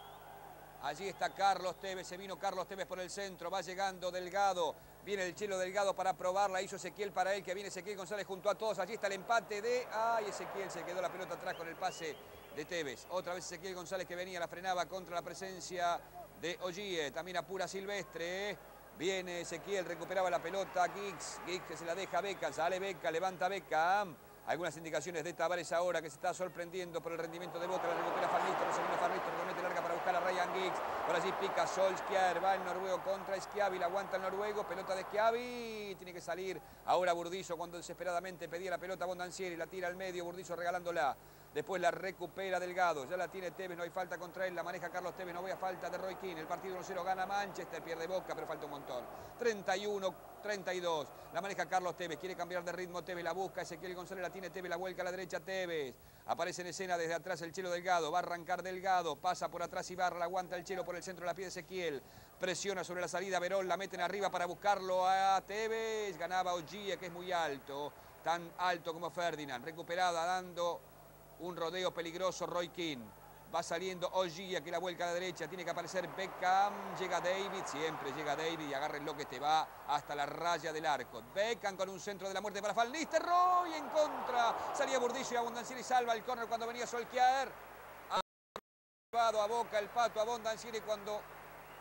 Allí está Carlos Tevez, se vino Carlos Tevez por el centro, va llegando Delgado. Viene el Chelo Delgado para probarla, hizo Ezequiel para él, que viene Ezequiel González junto a todos. Allí está el empate de... ¡Ay! Ezequiel se quedó la pelota atrás con el pase de Tevez. Otra vez Ezequiel González que venía, la frenaba contra la presencia de Ogier. También apura Silvestre. Viene Ezequiel, recuperaba la pelota, Giggs que se la deja a Beckham, sale Beckham, levanta Beckham. Algunas indicaciones de Tavares ahora que se está sorprendiendo por el rendimiento de Boca, la recupera Van Nistelrooy, se viene Van Nistelrooy, mete larga para buscar a Ryan Giggs. Por allí pica Solskjaer, va el noruego contra Schiavi, la aguanta el noruego, pelota de Schiavi, tiene que salir ahora Burdizo cuando desesperadamente pedía la pelota a Bondancieri, la tira al medio, Burdizo regalándola. Después la recupera Delgado, ya la tiene Tevez, no hay falta contra él, la maneja Carlos Tevez, no voy a falta de Roy Keane. El partido 1-0 gana Manchester, pierde Boca, pero falta un montón. 31-32, la maneja Carlos Tevez, quiere cambiar de ritmo Tevez, la busca Ezequiel González, la tiene Tevez, la vuelca a la derecha Tevez. Aparece en escena desde atrás el Chelo Delgado, va a arrancar Delgado, pasa por atrás Ibarra, la aguanta el Chelo por el centro de la pie de Ezequiel. Presiona sobre la salida Verón, la meten arriba para buscarlo a Tevez. Ganaba Ollía, que es muy alto, tan alto como Ferdinand. Recuperada, dando un rodeo peligroso Roy Keane. Va saliendo Ollía, que la vuelca a la derecha. Tiene que aparecer Beckham. Llega David, siempre llega David y agárrenlo que te va hasta la raya del arco. Beckham con un centro de la muerte para Van Nistelrooy en contra. Salía Burdizo y Bondancieri salva el córner cuando venía Solskjaer. Ha llevado a Boca el pato a Bondancieri cuando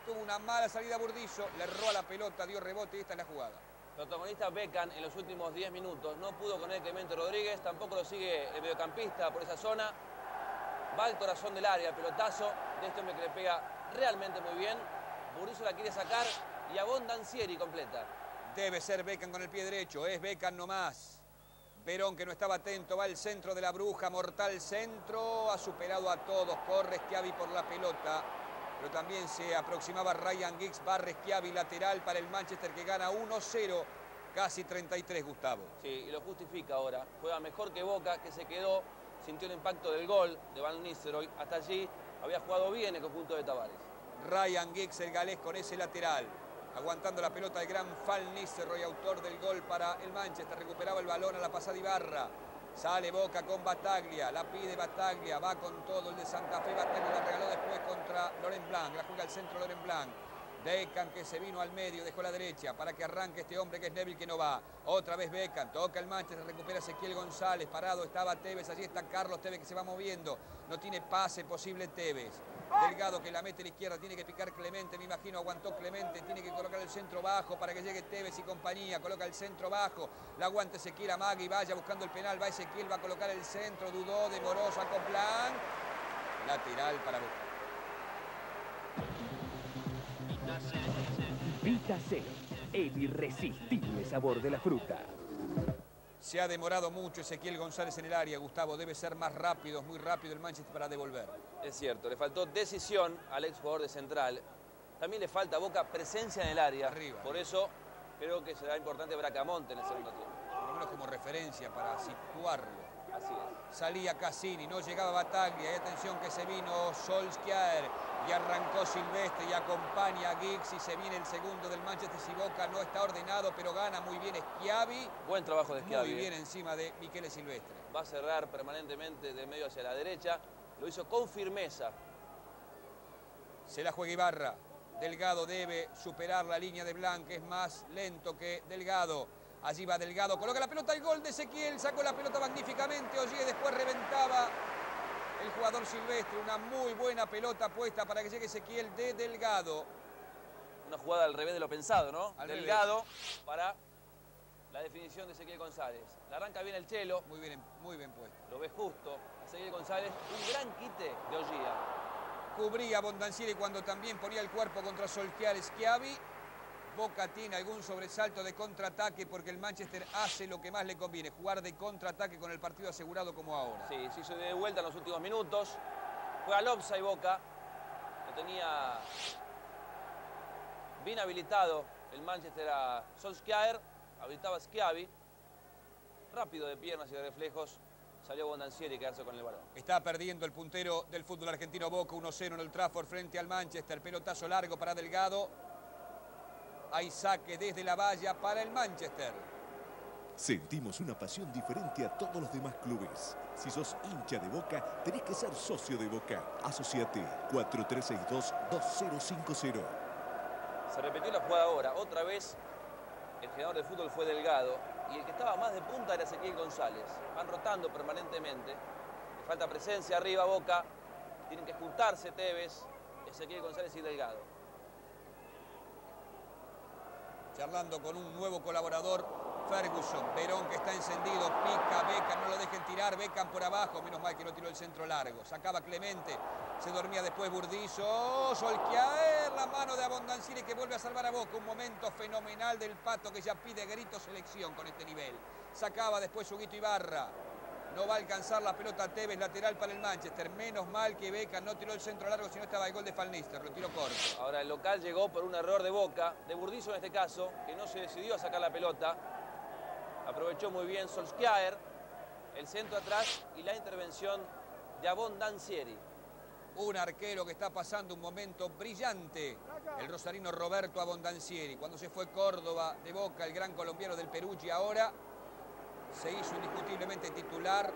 tuvo una mala salida Burdizo. Le erró a la pelota, dio rebote y esta es la jugada. Protagonista Beckham en los últimos 10 minutos. No pudo con él Clemente Rodríguez, tampoco lo sigue el mediocampista por esa zona. Va al corazón del área, el pelotazo de este hombre que le pega realmente muy bien. Burdizo la quiere sacar y a Bondancieri completa. Debe ser Beckham con el pie derecho, es Beckham nomás. Verón, que no estaba atento, va al centro de la bruja, mortal centro, ha superado a todos, corre Schiavi por la pelota. Pero también se aproximaba Ryan Giggs, barre Schiavi lateral para el Manchester que gana 1-0, casi 33, Gustavo. Sí, y lo justifica ahora. Juega mejor que Boca, que se quedó, sintió el impacto del gol de Van Nistelrooy. Hasta allí había jugado bien el conjunto de Tavares. Ryan Giggs, el galés, con ese lateral. Aguantando la pelota el gran Van Nistelrooy, autor del gol para el Manchester. Recuperaba el balón a la pasada Ibarra. Sale Boca con Battaglia, la pide Battaglia, va con todo el de Santa Fe. Battaglia la regaló después contra Laurent Blanc, la juega al centro Laurent Blanc. Beckham que se vino al medio, dejó la derecha para que arranque este hombre que es Neville que no va. Otra vez Beckham, toca el Manchester, recupera Ezequiel González, parado estaba Tevez, allí está Carlos Tevez que se va moviendo. No tiene pase posible Tevez. Delgado que la mete a la izquierda, tiene que picar Clemente, me imagino, aguantó Clemente, tiene que colocar el centro bajo para que llegue Tevez y compañía, coloca el centro bajo, la aguanta Ezequiel Amagui, vaya buscando el penal, va Ezequiel, va a colocar el centro, dudó, demoró, sacó Blanc, lateral para Boca. Vitacé, el irresistible sabor de la fruta. Se ha demorado mucho Ezequiel González en el área, Gustavo, debe ser más rápido, muy rápido el Manchester para devolver. Es cierto, le faltó decisión al ex jugador de Central. También le falta a Boca presencia en el área. Arriba. Por eso creo que será importante Bracamonte en el segundo tiempo. Por lo menos como referencia para situarlo. Así es. Salía Cassini, no llegaba Battaglia, y atención que se vino Solskjaer y arrancó Silvestre y acompaña a Giggs y se viene el segundo del Manchester. Si Boca no está ordenado, pero gana muy bien Schiavi. Buen trabajo de Schiavi. Muy bien encima de Michele Silvestre. Va a cerrar permanentemente de medio hacia la derecha. Lo hizo con firmeza. Se la juega Ibarra. Delgado debe superar la línea de Blanc, que es más lento que Delgado. Allí va Delgado, coloca la pelota, el gol de Ezequiel, sacó la pelota magníficamente, Ollé después reventaba el jugador Silvestre, una muy buena pelota puesta para que llegue Ezequiel de Delgado. Una jugada al revés de lo pensado, ¿no? Al Delgado para la definición de Ezequiel González. La arranca bien el Chelo. Muy bien puesto. Lo ve justo. Ezequiel González, un gran quite de Ollía. Cubría Bondancieri cuando también ponía el cuerpo contra Solskjaer Schiavi. Boca tiene algún sobresalto de contraataque porque el Manchester hace lo que más le conviene, jugar de contraataque con el partido asegurado como ahora. Sí, se hizo de vuelta en los últimos minutos. Juega Lopsa y Boca. Lo tenía bien habilitado el Manchester a Solskjaer. Habilitaba a Schiavi. Rápido de piernas y de reflejos. Salió Bondancieri a quedarse con el balón. Está perdiendo el puntero del fútbol argentino Boca 1-0 en el Trafford frente al Manchester. Pelotazo largo para Delgado. Hay saque desde la valla para el Manchester. Sentimos una pasión diferente a todos los demás clubes. Si sos hincha de Boca, tenés que ser socio de Boca. Asociate 4362-2050. Se repitió la jugada ahora. Otra vez el generador de fútbol fue Delgado. Y el que estaba más de punta era Ezequiel González. Van rotando permanentemente. Le falta presencia arriba Boca. Tienen que juntarse Tevez, Ezequiel González y Delgado. Charlando con un nuevo colaborador, Ferguson. Verón que está encendido, pica Beckham, no lo dejen tirar. Beckham por abajo, menos mal que no tiró el centro largo. Sacaba Clemente, se dormía después Burdizo. Solskjaer, la mano de Abondancieri que vuelve a salvar a Boca. Un momento fenomenal del Pato que ya pide grito selección con este nivel. Sacaba después Huguito Ibarra. No va a alcanzar la pelota Tevez, lateral para el Manchester. Menos mal que Beckham no tiró el centro largo, sino estaba el gol de Van Nistelrooy, lo tiró corto. Ahora el local llegó por un error de Boca, de Burdizo en este caso, que no se decidió a sacar la pelota. Aprovechó muy bien Solskjaer, el centro atrás y la intervención de Abondancieri. Un arquero que está pasando un momento brillante, el rosarino Roberto Abondancieri. Cuando se fue Córdoba de Boca, el gran colombiano del Perugia, ahora se hizo indiscutiblemente titular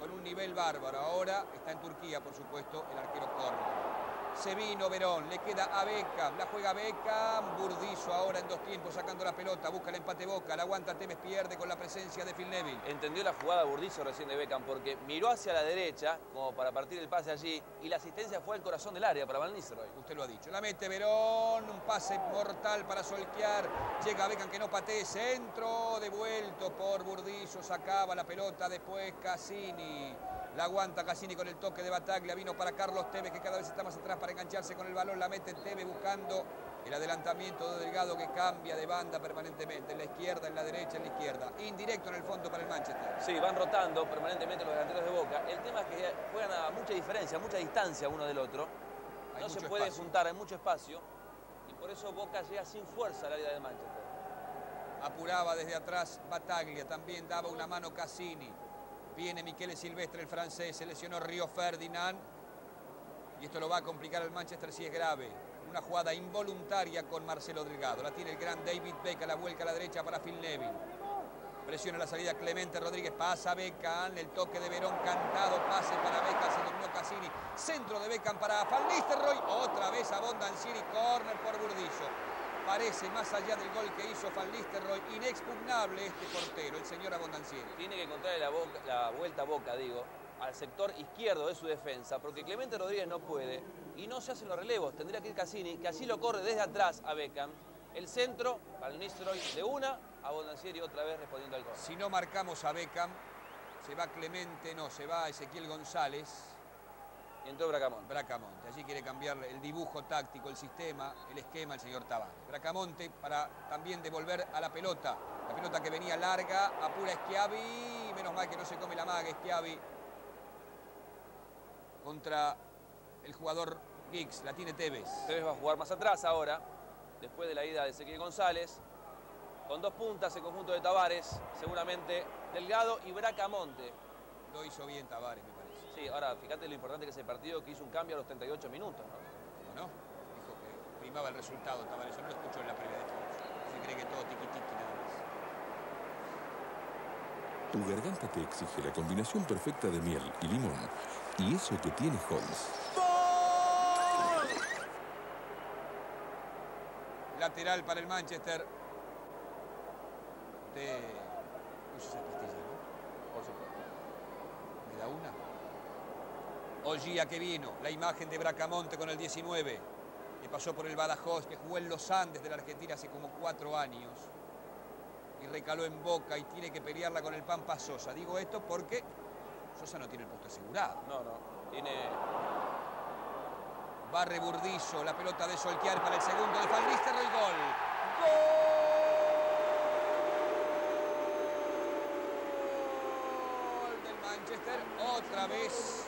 con un nivel bárbaro. Ahora está en Turquía, por supuesto, el arquero Córdoba. Se vino Verón, le queda a Beckham, la juega Beckham, Burdizo ahora en dos tiempos sacando la pelota, busca el empate Boca, la aguanta Tevez, pierde con la presencia de Phil Neville. Entendió la jugada Burdizo recién de Beckham porque miró hacia la derecha como para partir el pase allí y la asistencia fue al corazón del área para Van Nistelrooy. Usted lo ha dicho, la mete Verón, un pase mortal para Solskjaer, llega Beckham que no patee, centro, devuelto por Burdizo, sacaba la pelota después Cassini. La aguanta Cassini con el toque de Bataglia, vino para Carlos Tevez que cada vez está más atrás para engancharse con el balón, la mete Tevez buscando el adelantamiento de Delgado que cambia de banda permanentemente, en la izquierda, en la derecha, en la izquierda, indirecto en el fondo para el Manchester. Sí, van rotando permanentemente los delanteros de Boca, el tema es que juegan a mucha diferencia, a mucha distancia uno del otro, no se puede juntar, hay mucho espacio y por eso Boca llega sin fuerza al área del Manchester. Apuraba desde atrás Bataglia, también daba una mano Cassini. Viene Michele Silvestre, el francés, se lesionó Río Ferdinand. Y esto lo va a complicar al Manchester si es grave. Una jugada involuntaria con Marcelo Delgado. La tiene el gran David Beckham, la vuelca a la derecha para Phil Neville. Presiona la salida Clemente Rodríguez, pasa Beckham, el toque de Verón cantado, pase para Beckham, se durmió Cassini. Centro de Beckham para Van Nistelrooy, otra vez Abondancieri, córner por Burdizo. Parece, más allá del gol que hizo Van Nistelrooy, inexpugnable este portero, el señor Abondancieri. Tiene que encontrarle la vuelta a Boca, digo, al sector izquierdo de su defensa, porque Clemente Rodríguez no puede y no se hacen los relevos. Tendría que ir Cassini, que así lo corre desde atrás a Beckham. El centro, Van Nistelrooy de una, Abondancieri otra vez respondiendo al gol. Si no marcamos a Beckham, se va Clemente, no, se va Ezequiel González. Y entró Bracamonte. Bracamonte, allí quiere cambiar el dibujo táctico, el sistema, el esquema, el señor Tavares. Bracamonte para también devolver a la pelota que venía larga, apura Schiavi, menos mal que no se come la maga Schiavi contra el jugador Giggs, la tiene Tevez. Tevez va a jugar más atrás ahora, después de la ida de Ezequiel González, con dos puntas el conjunto de Tavares, seguramente Delgado y Bracamonte. Lo hizo bien Tavares, me parece. Sí, ahora fíjate lo importante que es el partido, que hizo un cambio a los 38 minutos, ¿no? ¿Cómo no? Dijo que primaba el resultado Tavares, yo no lo escucho en la previa de fútbol. Se cree que todo tiqui-tiqui nada más. Tu garganta te exige la combinación perfecta de miel y limón. Y eso que tiene Halls. Lateral para el Manchester. Usted usa esa pastilla, ¿no? Por supuesto. ¿Me da una? Ollía que vino, la imagen de Bracamonte con el 19, que pasó por el Badajoz, que jugó en los Andes de la Argentina hace como 4 años. Y recaló en Boca y tiene que pelearla con el Pampa Sosa. Digo esto porque Sosa no tiene el puesto asegurado. No, tiene... Barre Burdizo, la pelota de Solskjaer para el segundo de Van Nistelrooy, gol. Gol del Manchester, otra vez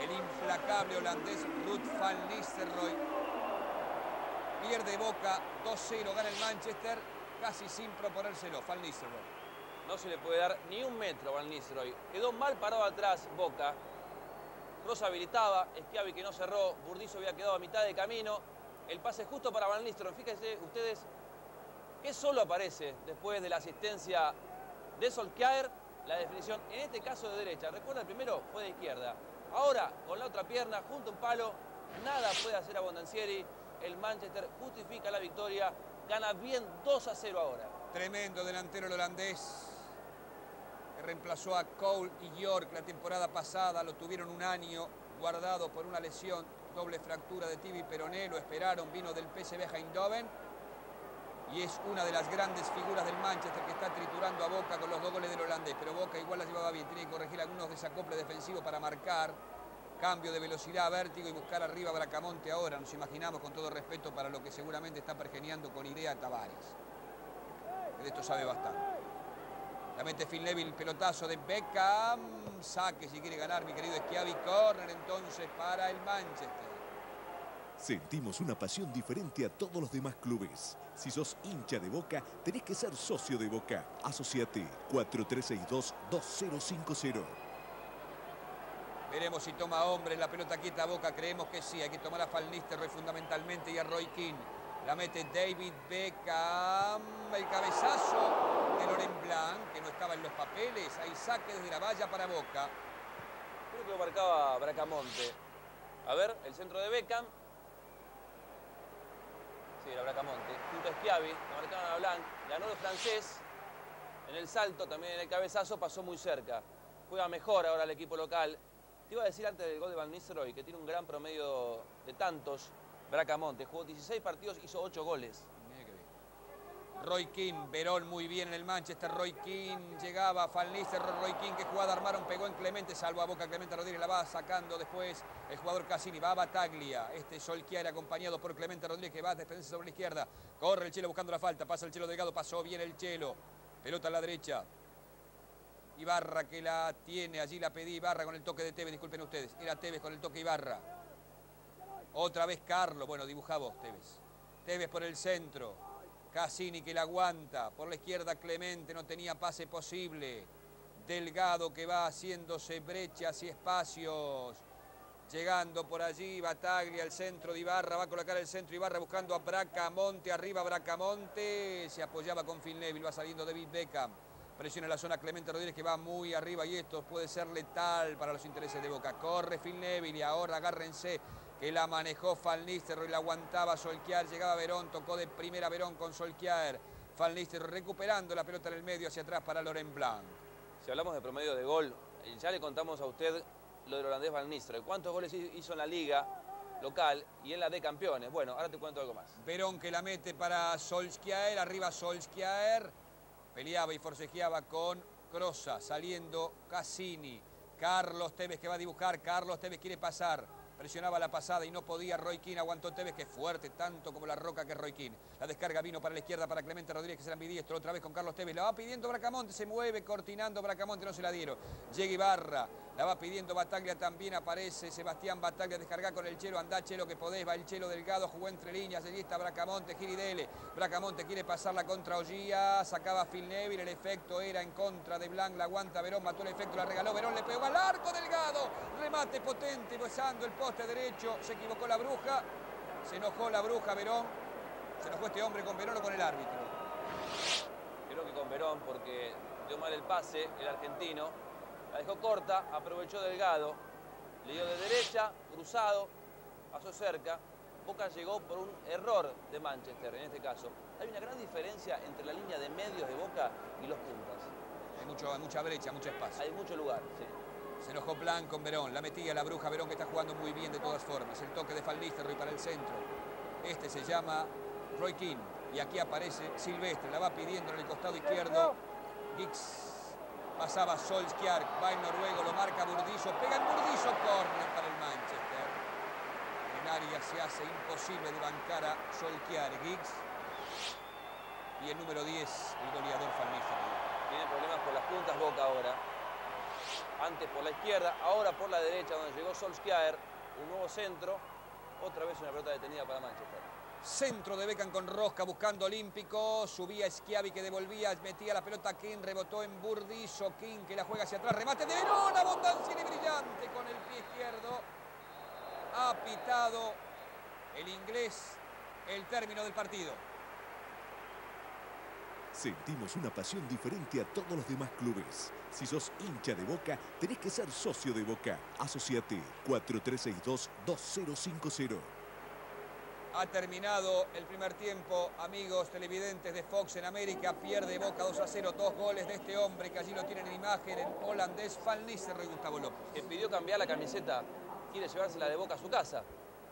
el implacable holandés Ruud van Nistelrooy. Pierde Boca, 2-0, gana el Manchester, casi sin proponérselo, Van Nistelrooy. No se le puede dar ni un metro a Van Nistelrooy. Quedó mal parado atrás Boca. Rosa habilitaba, Schiavi que no cerró, Burdizo había quedado a mitad de camino. El pase justo para Van Nistelrooy. Fíjense ustedes que solo aparece después de la asistencia de Solskjaer, la definición, en este caso de derecha. Recuerda, el primero fue de izquierda. Ahora, con la otra pierna, junto a un palo, nada puede hacer Abondancieri. El Manchester justifica la victoria, gana bien 2-0 ahora. Tremendo delantero el holandés, que reemplazó a Cole y York la temporada pasada. Lo tuvieron un año guardado por una lesión, doble fractura de tibia y peroné. Lo esperaron, vino del PSV Eindhoven y es una de las grandes figuras del Manchester que está triturando a Boca con los 2 goles del holandés. Pero Boca igual la llevaba bien, tiene que corregir algunos desacoples defensivos para marcar. Cambio de velocidad, vértigo y buscar arriba a Bracamonte ahora. Nos imaginamos, con todo respeto, para lo que seguramente está pergeniando con idea Tavares. Que de esto sabe bastante. La mete Phil Neville, pelotazo de Beckham. Saque si quiere ganar, mi querido Schiavi. Corner entonces para el Manchester. Sentimos una pasión diferente a todos los demás clubes. Si sos hincha de Boca, tenés que ser socio de Boca. Asociate 4362-2050. Veremos si toma hombre la pelota quieta a Boca. Creemos que sí. Hay que tomar a Van Nistelrooy fundamentalmente y a Roy Keane. La mete David Beckham. El cabezazo de Laurent Blanc, que no estaba en los papeles. Hay saque desde la valla para Boca. Creo que lo marcaba Bracamonte. A ver, el centro de Beckham. Sí, era Bracamonte. Junto a Schiavi, lo marcaron a Blanc. Ganó el francés. En el salto, también en el cabezazo, pasó muy cerca. Juega mejor ahora el equipo local. Te iba a decir antes del gol de Van Nistelrooy que tiene un gran promedio de tantos. Bracamonte jugó 16 partidos, hizo 8 goles. Roy Keane, Verón muy bien en el Manchester. Roy Keane llegaba, Van Nistelrooy, Roy Keane, que jugada armaron, pegó en Clemente, salvo a Boca. Clemente Rodríguez la va sacando después el jugador Cassini, va a Bataglia. Solskjaer acompañado por Clemente Rodríguez, que va a defenderse sobre la izquierda. Corre el Chelo buscando la falta, pasa el Chelo Delgado, pasó bien el Chelo. Pelota a la derecha. Ibarra que la tiene, allí la pedí Ibarra con el toque de Tevez, disculpen ustedes. Era Tevez con el toque Ibarra. Otra vez Carlos, bueno, dibuja vos, Tevez. Tevez por el centro. Cassini que la aguanta. Por la izquierda Clemente, no tenía pase posible. Delgado que va haciéndose brechas y espacios. Llegando por allí, Bataglia, el centro de Ibarra. Va a colocar el centro Ibarra buscando a Bracamonte. Arriba Bracamonte. Se apoyaba con Phil Neville. Va saliendo David Beckham. Presiona la zona Clemente Rodríguez que va muy arriba y esto puede ser letal para los intereses de Boca. Corre Phil Neville y ahora agárrense que la manejó Van Nistelrooy, la aguantaba Solskjaer, llegaba Verón, tocó de primera Verón con Solskjaer. Van Nistelrooy recuperando la pelota en el medio hacia atrás para Laurent Blanc. Si hablamos de promedio de gol, ya le contamos a usted lo del holandés Van Nistelrooy. ¿Cuántos goles hizo en la liga local y en la de campeones? Bueno, ahora te cuento algo más. Verón que la mete para Solskjaer, arriba Solskjaer. Peleaba y forcejeaba con Crosa, saliendo Cassini. Carlos Tevez que va a dibujar, Carlos Tevez quiere pasar. Presionaba la pasada y no podía Roy Keane, aguantó Tevez, que es fuerte, tanto como la roca que es Roy Keane. La descarga vino para la izquierda para Clemente Rodríguez, que será ambidiestro, otra vez con Carlos Tevez. La va pidiendo Bracamonte, se mueve cortinando Bracamonte, no se la dieron. Llega Ibarra, la va pidiendo Bataglia, también aparece Sebastián Bataglia, descarga con el Chelo, andá Chelo que podés, va el Chelo Delgado, jugó entre líneas, allí está Bracamonte, Giridele. Bracamonte quiere pasarla contra Ollía, sacaba Phil Neville, el efecto era en contra de Blanc, la aguanta Verón, mató el efecto, la regaló Verón, le pegó al arco Delgado, remate potente, besando el poste derecho, se equivocó la bruja, se enojó la bruja Verón, se enojó este hombre con Verón o con el árbitro. Creo que con Verón porque dio mal el pase, el argentino, la dejó corta, aprovechó Delgado, le dio de derecha, cruzado, pasó cerca. Boca llegó por un error de Manchester en este caso. Hay una gran diferencia entre la línea de medios de Boca y los puntas. Hay mucha brecha, mucho espacio. Hay mucho lugar, sí. Se enojó Blanc con Verón, la metía la bruja Verón que está jugando muy bien de todas formas. El toque de Van Nistelrooy para el centro. Este se llama Roy Keane y aquí aparece Silvestre, la va pidiendo en el costado izquierdo. Giggs pasaba Solskjaer, va el noruego, lo marca Burdizo, pega en Burdizo, córner para el Manchester. En área se hace imposible de bancar a Solskjaer, Giggs. Y el número 10, el goleador Van Nistelrooy. Tiene problemas por las puntas Boca ahora. Antes por la izquierda, ahora por la derecha, donde llegó Solskjaer. Un nuevo centro. Otra vez una pelota detenida para Manchester. Centro de Beckham con Rosca buscando Olímpico. Subía Schiavi que devolvía, metía la pelota Keane, rebotó en Burdizo. Keane que la juega hacia atrás. Remate de Verón, abundancia y brillante con el pie izquierdo. Ha pitado el inglés el término del partido. Sentimos una pasión diferente a todos los demás clubes. Si sos hincha de Boca, tenés que ser socio de Boca. Asociate 4362-2050. Ha terminado el primer tiempo, amigos televidentes de Fox en América. Pierde Boca 2-0, 2 goles de este hombre que allí lo tienen en imagen, el holandés Van Nistelrooy, Gustavo López. Que pidió cambiar la camiseta, quiere llevársela de Boca a su casa.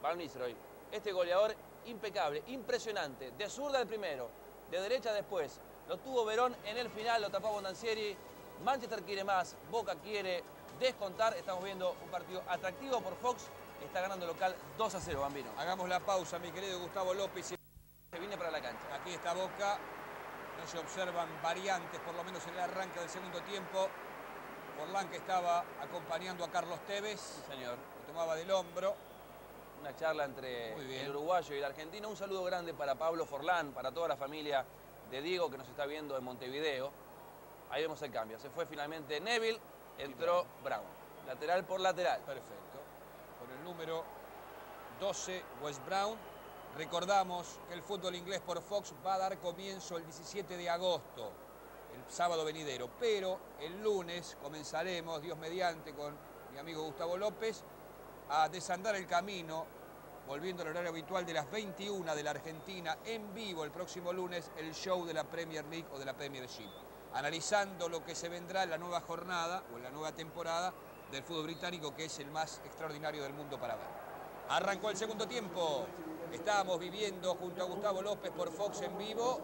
Van Nistelrooy, este goleador impecable, impresionante, de zurda el primero. de derecha después. Lo tuvo Verón en el final, lo tapó Bondancieri. Manchester quiere más, Boca quiere descontar. Estamos viendo un partido atractivo por Fox. Está ganando local 2-0, Bambino. Hagamos la pausa, mi querido Gustavo López. Se viene para la cancha. Aquí está Boca. No se observan variantes, por lo menos en el arranque del segundo tiempo. Forlán, que estaba acompañando a Carlos Tevez. Sí, señor. Lo tomaba del hombro. Una charla entre el uruguayo y el argentino. Un saludo grande para Pablo Forlán, para toda la familia de Diego que nos está viendo en Montevideo. Ahí vemos el cambio. Se fue finalmente Neville, entró Brown. Lateral por lateral. Perfecto. Con el número 12, Wes Brown. Recordamos que el fútbol inglés por Fox va a dar comienzo el 17 de agosto, el sábado venidero. Pero el lunes comenzaremos, Dios mediante, con mi amigo Gustavo López, a desandar el camino, volviendo al horario habitual de las 21 de la Argentina, en vivo el próximo lunes, el show de la Premier League o de la Premiership, analizando lo que se vendrá en la nueva jornada o en la nueva temporada del fútbol británico, que es el más extraordinario del mundo para ver. Arrancó el segundo tiempo. Estábamos viviendo junto a Gustavo López por Fox en vivo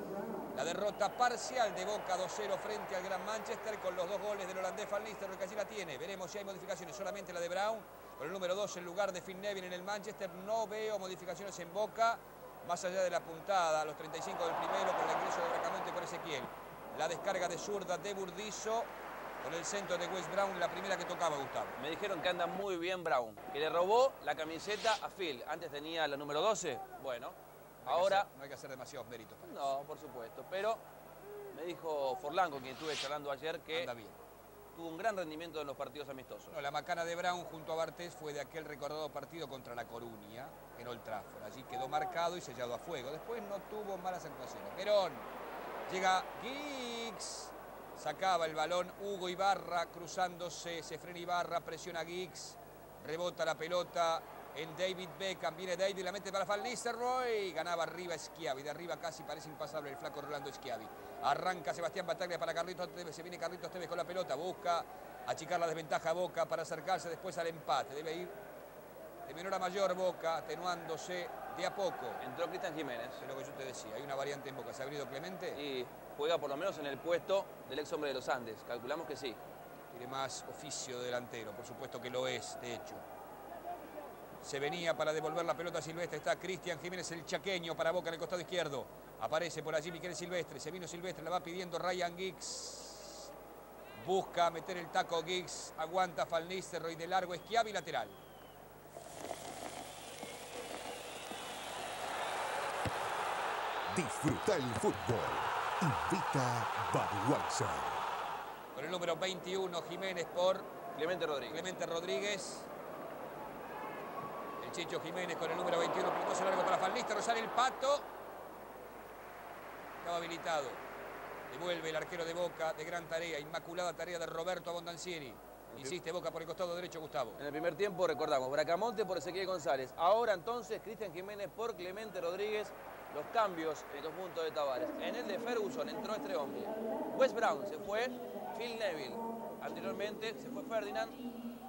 la derrota parcial de Boca 2-0 frente al Gran Manchester, con los 2 goles del holandés Van Nistelrooy, que allí la tiene. Veremos si hay modificaciones, solamente la de Brown, con el número 2 en lugar de Phil Neville en el Manchester. No veo modificaciones en Boca, más allá de la puntada a los 35 del primero, con el ingreso de Bracamonte por Ezequiel. La descarga de zurda de Burdizo, con el centro de Wes Brown, la primera que tocaba, Gustavo. Me dijeron que anda muy bien Brown, que le robó la camiseta a Phil. Antes tenía la número 12. Bueno, ahora... No hay que hacer demasiados méritos para eso. No, por supuesto. Pero me dijo Forlán, con quien estuve charlando ayer, que anda bien. Tuvo un gran rendimiento en los partidos amistosos. No, la macana de Brown junto a Bartés fue de aquel recordado partido contra La Coruña en Old Trafford. Allí quedó marcado y sellado a fuego. Después no tuvo malas actuaciones. Verón. Llega Giggs. Sacaba el balón Hugo Ibarra, cruzándose, se frena Ibarra, presiona Giggs, rebota la pelota en David Beckham, viene David, la mete para Van Nistelrooy, ganaba arriba Schiavi, de arriba casi parece impasable el flaco Rolando Schiavi. Arranca Sebastián Bataglia para Carlitos Tevez, se viene Carlitos Tevez con la pelota, busca achicar la desventaja a Boca para acercarse después al empate, debe ir de menor a mayor Boca, atenuándose de a poco. Entró Cristian Jiménez. Es lo que yo te decía, hay una variante en Boca, ¿se ha abrido Clemente? Y juega por lo menos en el puesto del ex hombre de los Andes, calculamos que sí. Tiene más oficio de delantero, por supuesto que lo es, de hecho. Se venía para devolver la pelota a Silvestre, está Cristian Jiménez, el chaqueño, para Boca en el costado izquierdo. Aparece por allí Miquel Silvestre, se vino Silvestre, la va pidiendo Ryan Giggs. Busca meter el taco Giggs, aguanta Van Nistelrooy de largo, Schiavi lateral. Disfruta el fútbol. Invita Budweiser. Con el número 21, Jiménez por Clemente Rodríguez. Clemente Rodríguez. El Chicho Jiménez con el número 21, pilotazo largo para Van Nistelrooy, sale el Pato. Estaba habilitado. Devuelve el arquero de Boca, de gran tarea, inmaculada tarea de Roberto Abondancieri. Insiste Boca por el costado derecho, Gustavo. En el primer tiempo recordamos, Bracamonte por Ezequiel González. Ahora entonces Cristian Jiménez por Clemente Rodríguez. Los cambios en el conjunto de Tavares. En el de Ferguson entró este hombre. Wes Brown se fue, Phil Neville. Anteriormente se fue Ferdinand,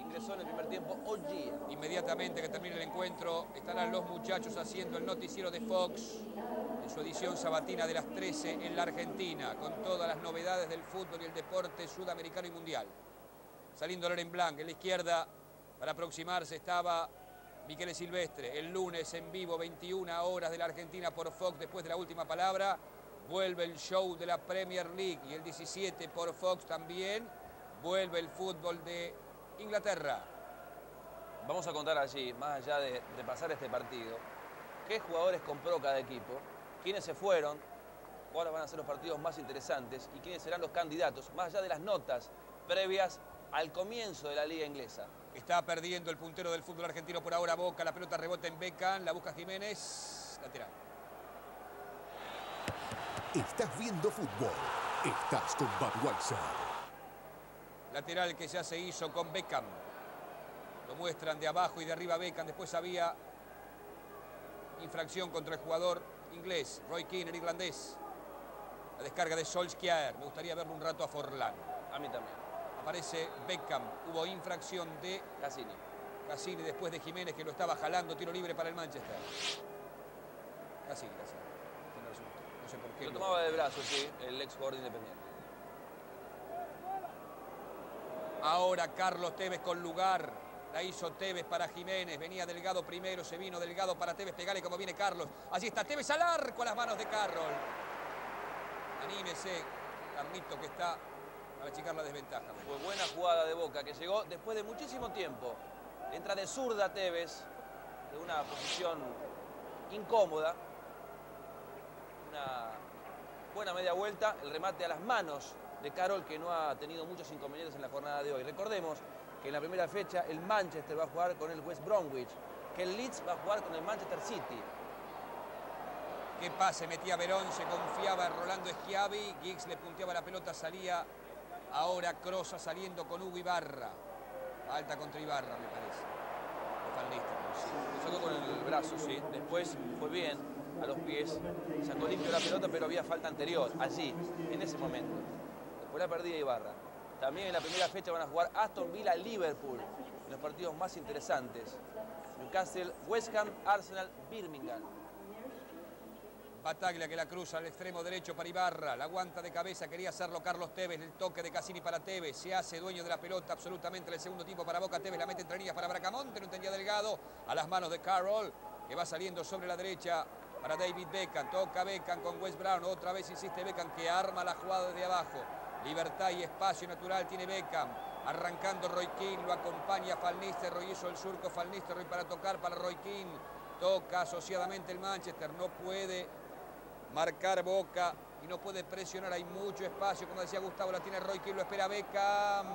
ingresó en el primer tiempo Ollía. Inmediatamente que termine el encuentro estarán los muchachos haciendo el noticiero de Fox en su edición sabatina de las 13 en la Argentina, con todas las novedades del fútbol y el deporte sudamericano y mundial. Saliendo Laurent Blanc, en la izquierda para aproximarse estaba Miquel Silvestre. El lunes en vivo, 21 horas de la Argentina por Fox, después de la última palabra. Vuelve el show de la Premier League y el 17 por Fox también. Vuelve el fútbol de Inglaterra. Vamos a contar allí, más allá de pasar este partido, qué jugadores compró cada equipo, quiénes se fueron, cuáles van a ser los partidos más interesantes y quiénes serán los candidatos, más allá de las notas previas al comienzo de la liga inglesa. Está perdiendo el puntero del fútbol argentino por ahora Boca. La pelota rebota en Beckham, la busca Jiménez. Lateral. Estás viendo fútbol. Estás con Budweiser. Lateral que ya se hizo con Beckham. Lo muestran de abajo y de arriba Beckham. Después había infracción contra el jugador inglés, Roy Keane, el irlandés. La descarga de Solskjaer. Me gustaría verlo un rato a Forlán. A mí también. Aparece Beckham, hubo infracción de Cassini después de Jiménez, que lo estaba jalando, tiro libre para el Manchester. Cassini. No sé por qué. Lo tomaba de brazo, sí, el ex jugador de Independiente. Ahora Carlos Tevez con lugar. La hizo Tevez para Jiménez. Venía Delgado primero, se vino Delgado para Tevez. Pegale como viene Carlos. Allí está Tevez al arco a las manos de Carroll. Anímese, Carlito, que está para achicar la desventaja. Fue buena jugada de Boca que llegó después de muchísimo tiempo. Entra de zurda Tevez, de una posición incómoda. Una buena media vuelta. El remate a las manos de Carroll, que no ha tenido muchos inconvenientes en la jornada de hoy. Recordemos que en la primera fecha el Manchester va a jugar con el West Bromwich, que el Leeds va a jugar con el Manchester City. Qué pase, metía Verón, se confiaba Rolando Schiavi, Giggs le punteaba la pelota, salía ahora Crosa saliendo con Hugo Ibarra. Alta contra Ibarra, me parece. Lo sacó con el brazo, sí. Después fue bien a los pies, sacó limpio la pelota, pero había falta anterior, allí, en ese momento. Después la perdía Ibarra. También en la primera fecha van a jugar Aston Villa-Liverpool, en los partidos más interesantes. Newcastle, West Ham, Arsenal, Birmingham. Bataglia que la cruza al extremo derecho para Ibarra, la aguanta de cabeza, quería hacerlo Carlos Tevez, el toque de Cassini para Tevez, se hace dueño de la pelota absolutamente en el segundo tiempo para Boca. Tevez la mete entre líneas para Bracamonte, no entendía Delgado, a las manos de Carroll, que va saliendo sobre la derecha para David Beckham, toca Beckham con Wes Brown, otra vez insiste Beckham que arma la jugada desde abajo, libertad y espacio natural tiene Beckham, arrancando Roy Keane, lo acompaña Van Nistelrooy, hizo el surco Van Nistelrooy para tocar para Roy Keane, toca asociadamente el Manchester, no puede marcar Boca y no puede presionar, hay mucho espacio, como decía Gustavo, la tiene Roy Keane, lo espera Beckham,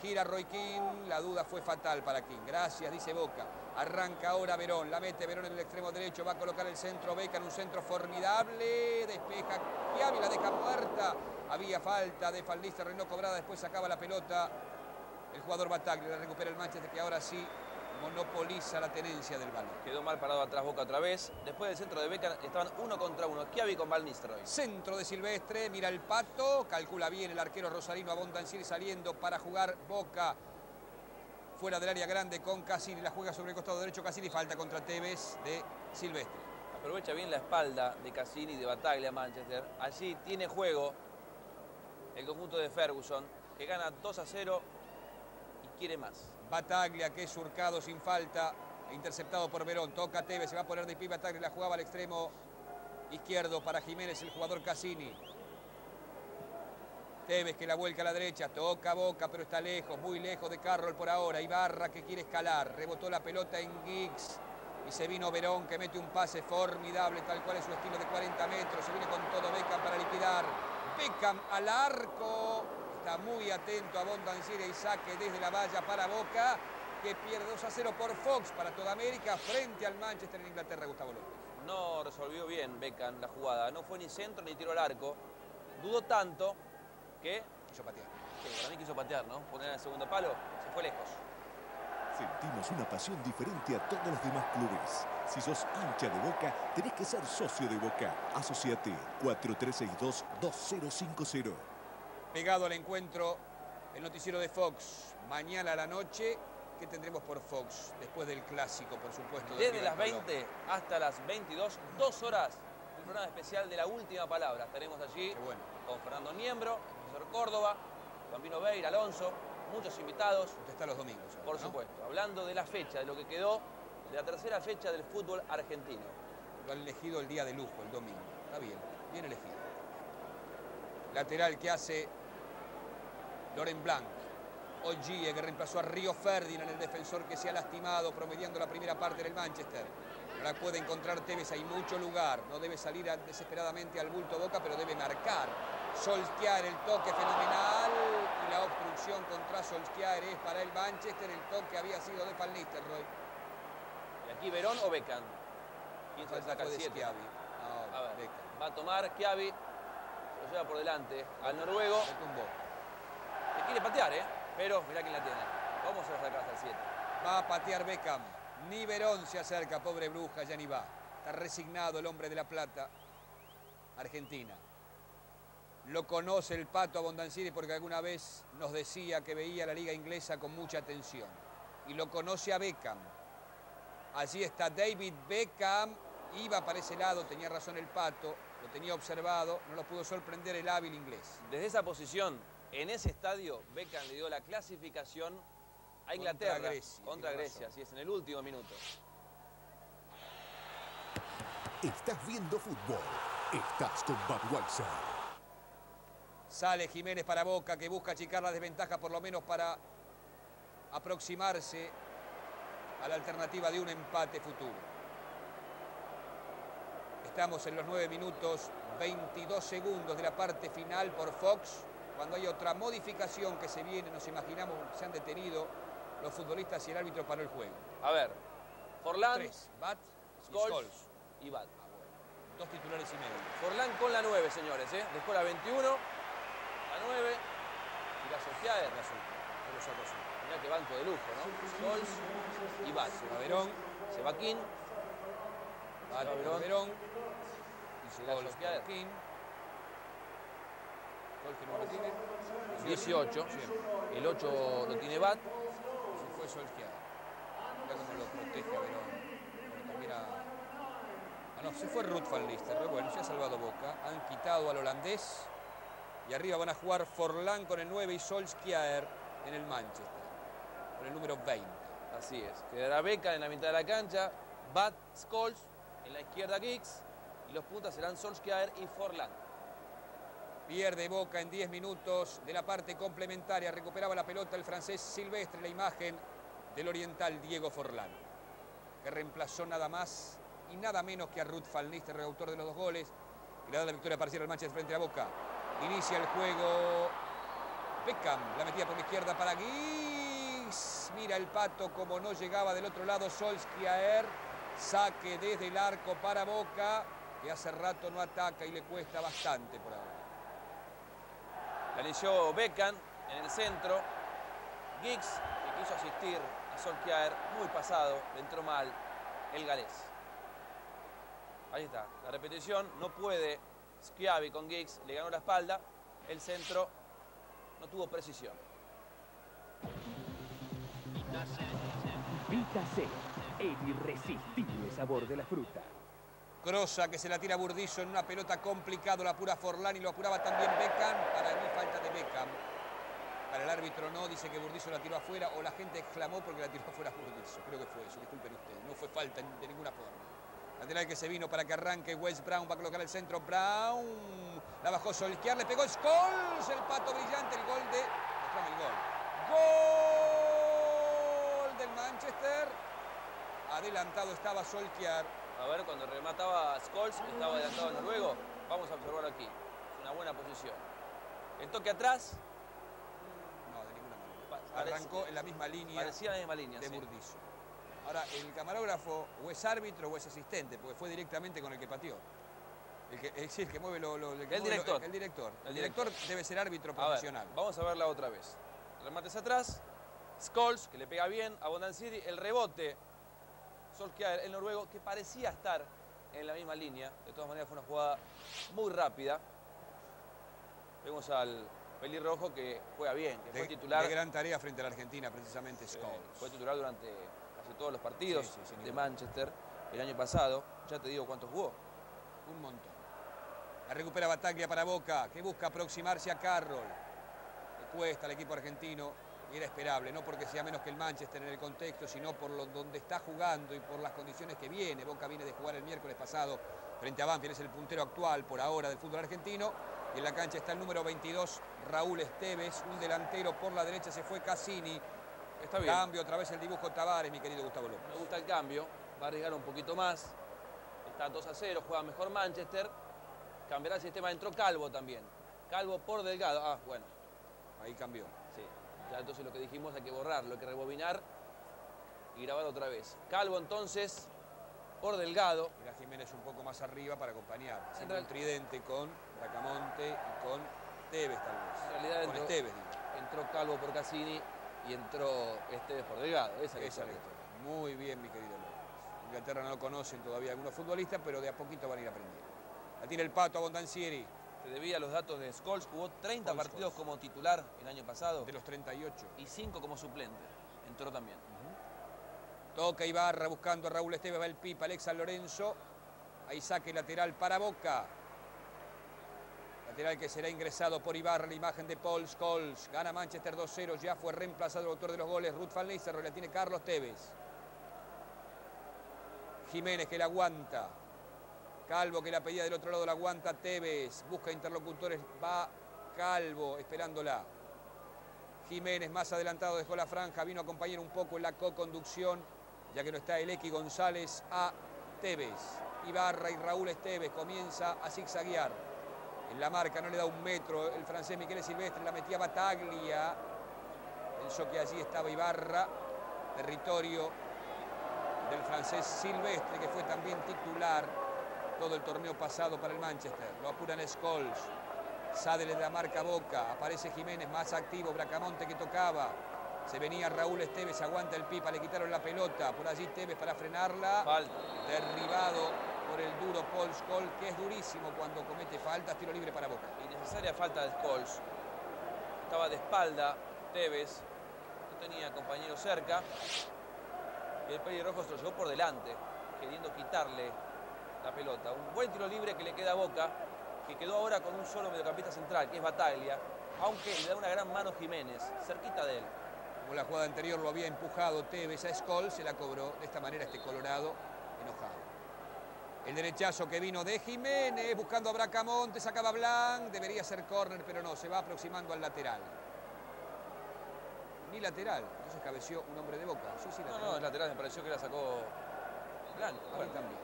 gira Roy Keane, la duda fue fatal para Keane, gracias, dice Boca, arranca ahora Verón, la mete Verón en el extremo derecho, va a colocar el centro Beckham, un centro formidable, despeja Schiavi, la deja muerta, había falta de Van Nistelrooy no cobrada, después sacaba la pelota el jugador Bataglia, la recupera el Manchester que ahora sí monopoliza la tenencia del balón. Quedó mal parado atrás Boca otra vez. Después del centro de Beckham estaban 1 contra 1. Schiavi con Van Nistelrooy. Centro de Silvestre, mira el pato, calcula bien el arquero rosarino Abondancieri saliendo para jugar Boca. Fuera del área grande con Cassini, la juega sobre el costado derecho Cassini, falta contra Tevez de Silvestre. Aprovecha bien la espalda de Cassini y de Bataglia Manchester. Allí tiene juego el conjunto de Ferguson, que gana 2-0 y quiere más. Bataglia que es surcado sin falta, interceptado por Verón, toca Tevez, se va a poner de pie Bataglia, la jugaba al extremo izquierdo para Jiménez, el jugador Cassini. Tevez que la vuelca a la derecha, toca Boca, pero está lejos, muy lejos de Carroll por ahora. Ibarra que quiere escalar, rebotó la pelota en Giggs y se vino Verón que mete un pase formidable, tal cual es su estilo de 40 metros. Se viene con todo Beckham para liquidar. Beckham al arco. Está muy atento a Abondancieri y saque desde la valla para Boca, que pierde 2-0 por Fox para toda América frente al Manchester en Inglaterra, Gustavo López. No resolvió bien Beckham la jugada, no fue ni centro ni tiro al arco. Dudó tanto que... Quiso patear. Sí, para mí quiso patear, ¿no? Poner en el segundo palo, se fue lejos. Sentimos una pasión diferente a todos los demás clubes. Si sos hincha de Boca, tenés que ser socio de Boca. Asociate 4362-2050. Pegado al encuentro, el noticiero de Fox. Mañana a la noche, ¿qué tendremos por Fox? Después del clásico, por supuesto. Desde las 20 hasta las 22, 2 horas, un programa especial de La Última Palabra. Estaremos allí con Fernando Niembro, el profesor Córdoba, Bambino Beira, Alonso, muchos invitados. Usted está los domingos. Por supuesto, hablando de la fecha, de lo que quedó de la tercera fecha del fútbol argentino. Lo han elegido el día de lujo, el domingo. Está bien, bien elegido. Lateral que hace Laurent Blanc. Ogie que reemplazó a Río Ferdinand, el defensor que se ha lastimado promediando la primera parte del Manchester. La puede encontrar Tevez, hay mucho lugar. No debe salir desesperadamente al bulto Boca, pero debe marcar. Solskjaer, el toque fenomenal. Y la obstrucción contra Solskjaer es para el Manchester. El toque había sido de Van Nistelrooy. ¿Y aquí Verón o Beckham? ¿Quién se saca el 7? A ver, va a tomar Schiavi. Se lo lleva por delante al noruego. Que quiere patear, pero mirá quién la tiene. ¿Cómo se lo saca hasta el 7? Va a patear Beckham. Ni Verón se acerca, pobre Bruja, ya ni va. Está resignado el hombre de La Plata. Argentina. Lo conoce el Pato Abondancieri porque alguna vez nos decía que veía la liga inglesa con mucha atención. Y lo conoce a Beckham. Allí está David Beckham Iba para ese lado, tenía razón el Pato, lo tenía observado, no lo pudo sorprender el hábil inglés. Desde esa posición, en ese estadio, Beckham le dio la clasificación a Inglaterra contra Grecia, así es, en el último minuto. Estás viendo fútbol. Estás con Budweiser. Sale Jiménez para Boca, que busca achicar la desventaja por lo menos para aproximarse a la alternativa de un empate futuro. Estamos en los 9 minutos 22 segundos de la parte final por Fox. Cuando hay otra modificación que se viene, nos imaginamos que se han detenido los futbolistas y el árbitro paró el juego. A ver, Forlán, 3, Bat y Scholes Scholes. y Bat. Dos titulares y medio. Forlán con la 9, señores, ¿eh? Dejó la 21, la 9 y la Solskjaer. Mirá qué banco de lujo, ¿no? Scholes y Bat. Se va Verón, Se va King, Bat va por Verón. Y la Scholes Solskjaer. por King. Scholes que no lo tiene. 18. Siempre. El 8 lo tiene Bat. Se fue Solskjaer. Mirá cómo lo protege a Verón. Porque también no, se fue Ruud van Nistelrooy. Bueno, se ha salvado Boca. Han quitado al holandés. Y arriba van a jugar Forlán con el 9 y Solskjaer en el Manchester. Con el número 20. Así es. Quedará Beckham en la mitad de la cancha. Bat, Scholes. En la izquierda Giggs. Y los puntas serán Solskjaer y Forlán. Pierde Boca en 10 minutos de la parte complementaria. Recuperaba la pelota el francés Silvestre. La imagen del oriental Diego Forlán, que reemplazó nada más y nada menos que a Ruud van Nistelrooy, autor de los 2 goles, y le da la victoria parcial al Manchester frente a Boca. Inicia el juego Beckham, la metida por la izquierda para Giggs. Mira el Pato como no llegaba del otro lado Solskjaer. Saque desde el arco para Boca, que hace rato no ataca y le cuesta bastante por ahora. La inició Beckham en el centro. Giggs, que quiso asistir a Solskjaer, muy pasado, le entró mal el galés. Ahí está, la repetición, no puede Schiavi con Giggs, le ganó la espalda, el centro no tuvo precisión. Vita C, el irresistible sabor de la fruta. Crosa que se la tira a Burdizo en una pelota complicado, la apura Forlán y lo apuraba también Beckham. Para mí falta de Beckham. Para el árbitro no, dice que Burdizo la tiró afuera o la gente exclamó porque la tiró afuera Burdizo. Creo que fue eso, disculpen ustedes, no fue falta de ninguna forma. Lateral que se vino para que arranque Wes Brown, va a colocar el centro, Brown, la bajó Solskjaer, le pegó Scholes, el Pato brillante, el gol de... Mostrame el gol. Gol del Manchester. Adelantado estaba Solskjaer. A ver, cuando remataba Scholes, estaba adelantado el noruego. Vamos a observarlo aquí. Es una buena posición. El toque atrás. No, de ninguna manera. Arrancó en la misma línea. Parecía la misma línea, de sí. Burdizo. Ahora, el camarógrafo o es árbitro o es asistente, porque fue directamente con el que pateó. Es el que mueve El director. El director debe ser árbitro profesional. Ver, vamos a verla otra vez. Remates atrás. Scholes, que le pega bien a Bondancieri. El rebote. Solskjaer, el noruego, que parecía estar en la misma línea. De todas maneras, fue una jugada muy rápida. Vemos al pelirrojo que juega bien, que fue titular. De gran tarea frente a la Argentina, precisamente Scholes. Fue titular durante casi todos los partidos Sí, de Manchester el año pasado. Ya te digo cuánto jugó. Un montón. La recupera Bataglia para Boca, que busca aproximarse a Carroll. Le cuesta al equipo argentino. Y era esperable, no porque sea menos que el Manchester en el contexto, sino por donde está jugando y por las condiciones que viene. Boca viene de jugar el miércoles pasado frente a Banfield, es el puntero actual por ahora del fútbol argentino. Y en la cancha está el número 22, Raúl Esteves, un delantero por la derecha, se fue Cassini. Está bien. Cambio otra vez el dibujo Tavares, mi querido Gustavo López. Me gusta el cambio, va a arriesgar un poquito más. Está 2-0, juega mejor Manchester. Cambiará el sistema, entró Calvo también. Calvo por Delgado, bueno. Ahí cambió. Sí. Ya entonces lo que dijimos hay que borrarlo, hay que rebobinar y grabar otra vez. Calvo entonces por Delgado. Era Jiménez un poco más arriba para acompañar. Siempre un tridente con Bracamonte y con Tevez tal vez. En realidad con Esteves, digo. Entró Calvo por Cassini y entró Esteves por Delgado. Esa es la historia. Muy bien, mi querido López. Inglaterra no lo conocen todavía algunos futbolistas, pero de a poquito van a ir aprendiendo. La tiene el Pato a Bondancieri. Te debía los datos de Scholes, jugó 30 partidos como titular el año pasado. De los 38. Y 5 como suplente. Entró también. Toca Ibarra buscando a Raúl Esteves, va el Pipa, Alex San Lorenzo. Hay saque lateral para Boca. Lateral que será ingresado por Ibarra, la imagen de Paul Scholes. Gana Manchester 2-0, ya fue reemplazado el autor de los goles, Ruud van Nistelrooy, la tiene Carlos Tevez. Jiménez que la aguanta. Calvo que la pedía del otro lado, la aguanta Tevez. Busca interlocutores, va Calvo esperándola. Jiménez más adelantado dejó la franja, vino a acompañar un poco en la co-conducción, ya que no está el X González a Tevez. Ibarra y Raúl Esteves comienza a zigzaguear. En la marca no le da un metro el francés Michele Silvestre, la metía Bataglia. Pensó que allí estaba Ibarra, territorio del francés Silvestre, que fue también titular todo el torneo pasado para el Manchester. Lo apuran Scholes. Sale de la marca Boca, aparece Jiménez más activo, Bracamonte que tocaba, se venía Raúl Esteves, aguanta el Pipa, le quitaron la pelota, por allí Tevez para frenarla, Falta. Derribado por el duro Paul Scholes, que es durísimo cuando comete faltas, tiro libre para Boca. Innecesaria falta de Scholes, estaba de espalda Tevez, no tenía compañero cerca, y el pelirrojo se lo llevó por delante, queriendo quitarle la pelota. Un buen tiro libre que le queda a Boca, que quedó ahora con un solo mediocampista central, que es Bataglia, aunque le da una gran mano Jiménez, cerquita de él. Como la jugada anterior lo había empujado Tevez a Scholes, se la cobró de esta manera este Colorado, enojado. El derechazo que vino de Jiménez, buscando a Bracamonte, sacaba Blanc, debería ser córner, pero no, se va aproximando al lateral. Ni lateral, entonces cabeció un hombre de Boca. Sí, lateral. No, es lateral, me pareció que la sacó Blanc. A mí también.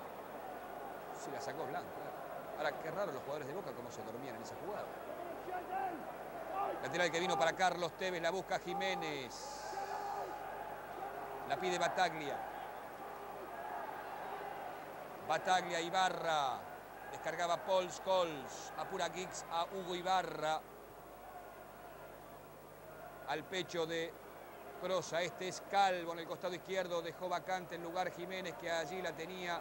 Sí, la sacó Blanc, claro. Ahora, qué raro los jugadores de Boca cómo se dormían en esa jugada. Lateral que vino para Carlos Tevez, la busca Jiménez. La pide Bataglia. Bataglia, Ibarra. Descargaba Paul Scholes. Apura Giggs a Hugo Ibarra. Al pecho de Crosa. Este es Calvo en el costado izquierdo. Dejó vacante el lugar Jiménez, que allí la tenía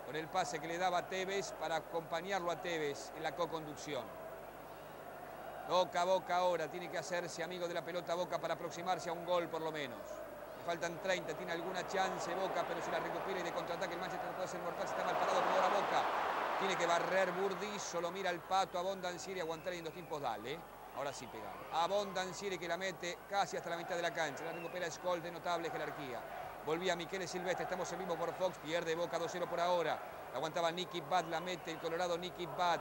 con el pase que le daba Tevez para acompañarlo a Tevez en la co-conducción. Toca Boca ahora, tiene que hacerse amigo de la pelota Boca para aproximarse a un gol por lo menos. Le faltan 30, tiene alguna chance Boca, pero si la recupera y de contraataque el Manchester puede ser mortal, se está mal parado, pero ahora Boca tiene que barrer Burdizo, lo mira el Pato, Abondancieri, aguantar y en 2 tiempos dale. Ahora sí pegar. Abondancieri que la mete casi hasta la mitad de la cancha, la recupera Scholes de notable jerarquía. Volvía Michele Silvestre, estamos en vivo por Fox, pierde Boca 2-0 por ahora. La aguantaba Nicky Butt, la mete el Colorado Nicky Butt.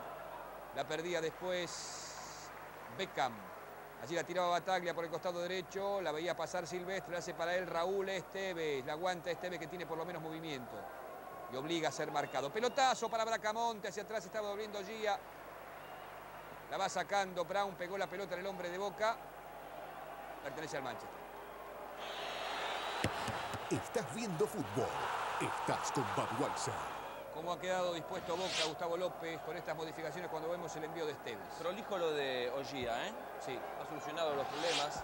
La perdía después Beckham. Allí la tiraba Bataglia por el costado derecho, la veía pasar Silvestre, la hace para él Raúl Esteves. La aguanta Esteves que tiene por lo menos movimiento. Y obliga a ser marcado. Pelotazo para Bracamonte, hacia atrás estaba doblando Gia. La va sacando, Brown pegó la pelota en el hombre de Boca. Pertenece al Manchester. Estás viendo fútbol. Estás con Budweiser. ¿Cómo ha quedado dispuesto Boca, Gustavo López, con estas modificaciones cuando vemos el envío de Esteves? Prolijo lo de Ollía, ¿eh? Sí. Ha solucionado los problemas.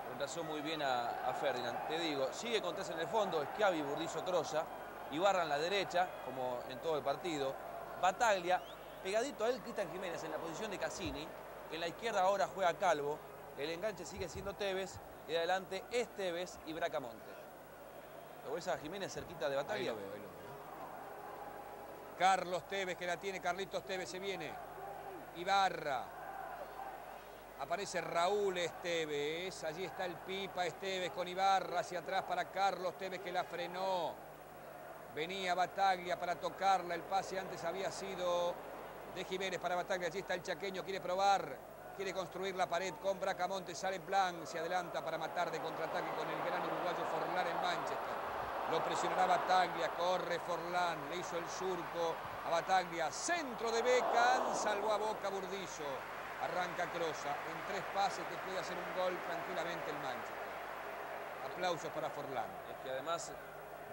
Reemplazó muy bien a Ferdinand. Te digo, sigue con 3 en el fondo, Schiavi, Burdizo, Crosa. Ibarra en la derecha, como en todo el partido. Bataglia, pegadito a él, Cristian Jiménez en la posición de Cassini. En la izquierda ahora juega Calvo. El enganche sigue siendo Tevez. Y adelante es Tevez y Bracamonte. ¿Lo ves a Jiménez cerquita de Bataglia? Ahí lo veo. Carlos Tevez que la tiene, Carlitos Tevez se viene. Ibarra. Aparece Raúl Esteves. Allí está el Pipa Esteves con Ibarra hacia atrás para Carlos Tevez que la frenó. Venía Bataglia para tocarla. El pase antes había sido de Jiménez para Bataglia. Allí está el chaqueño, quiere probar. Quiere construir la pared con Bracamonte. Sale Blanc, se adelanta para matar de contraataque con el gran uruguayo Forlán en Manchester. Lo presionará Bataglia, corre Forlán, le hizo el surco a Bataglia. Centro de Beckham, salvó a Boca Burdizo. Arranca Crosa, en 3 pases que puede hacer un gol tranquilamente el Manchester. Aplausos para Forlán. Es que además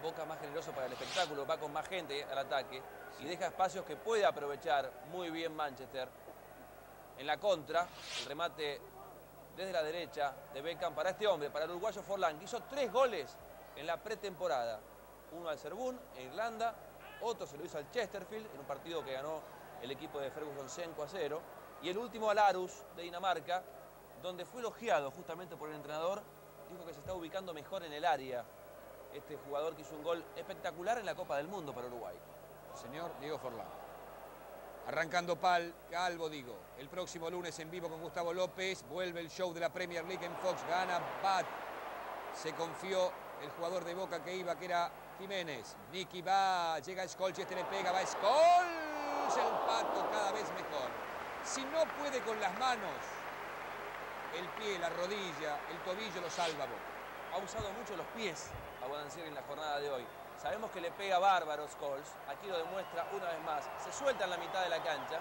Boca más generoso para el espectáculo, va con más gente al ataque y deja espacios que puede aprovechar muy bien Manchester. En la contra, el remate desde la derecha de Beckham para este hombre, para el uruguayo Forlán, que hizo 3 goles en la pretemporada. Uno al Serbún, en Irlanda, otro se lo hizo al Chesterfield, en un partido que ganó el equipo de Ferguson 5-0, y el último al Aarhus de Dinamarca, donde fue elogiado justamente por el entrenador, dijo que se está ubicando mejor en el área, este jugador que hizo un gol espectacular en la Copa del Mundo para Uruguay. señor Diego Forlán. Arrancando Calvo, digo. El próximo lunes en vivo con Gustavo López. Vuelve el show de la Premier League en Fox. Gana Bat. Se confió el jugador de Boca que iba, que era Jiménez. Nicky va, llega Scholes y este le pega, va Scholes. El Pato cada vez mejor. Si no puede con las manos, el pie, la rodilla, el tobillo lo salva Boca. Ha usado mucho los pies a Bondancieri en la jornada de hoy. Sabemos que le pega bárbaro Scholes. Aquí lo demuestra una vez más. Se suelta en la mitad de la cancha.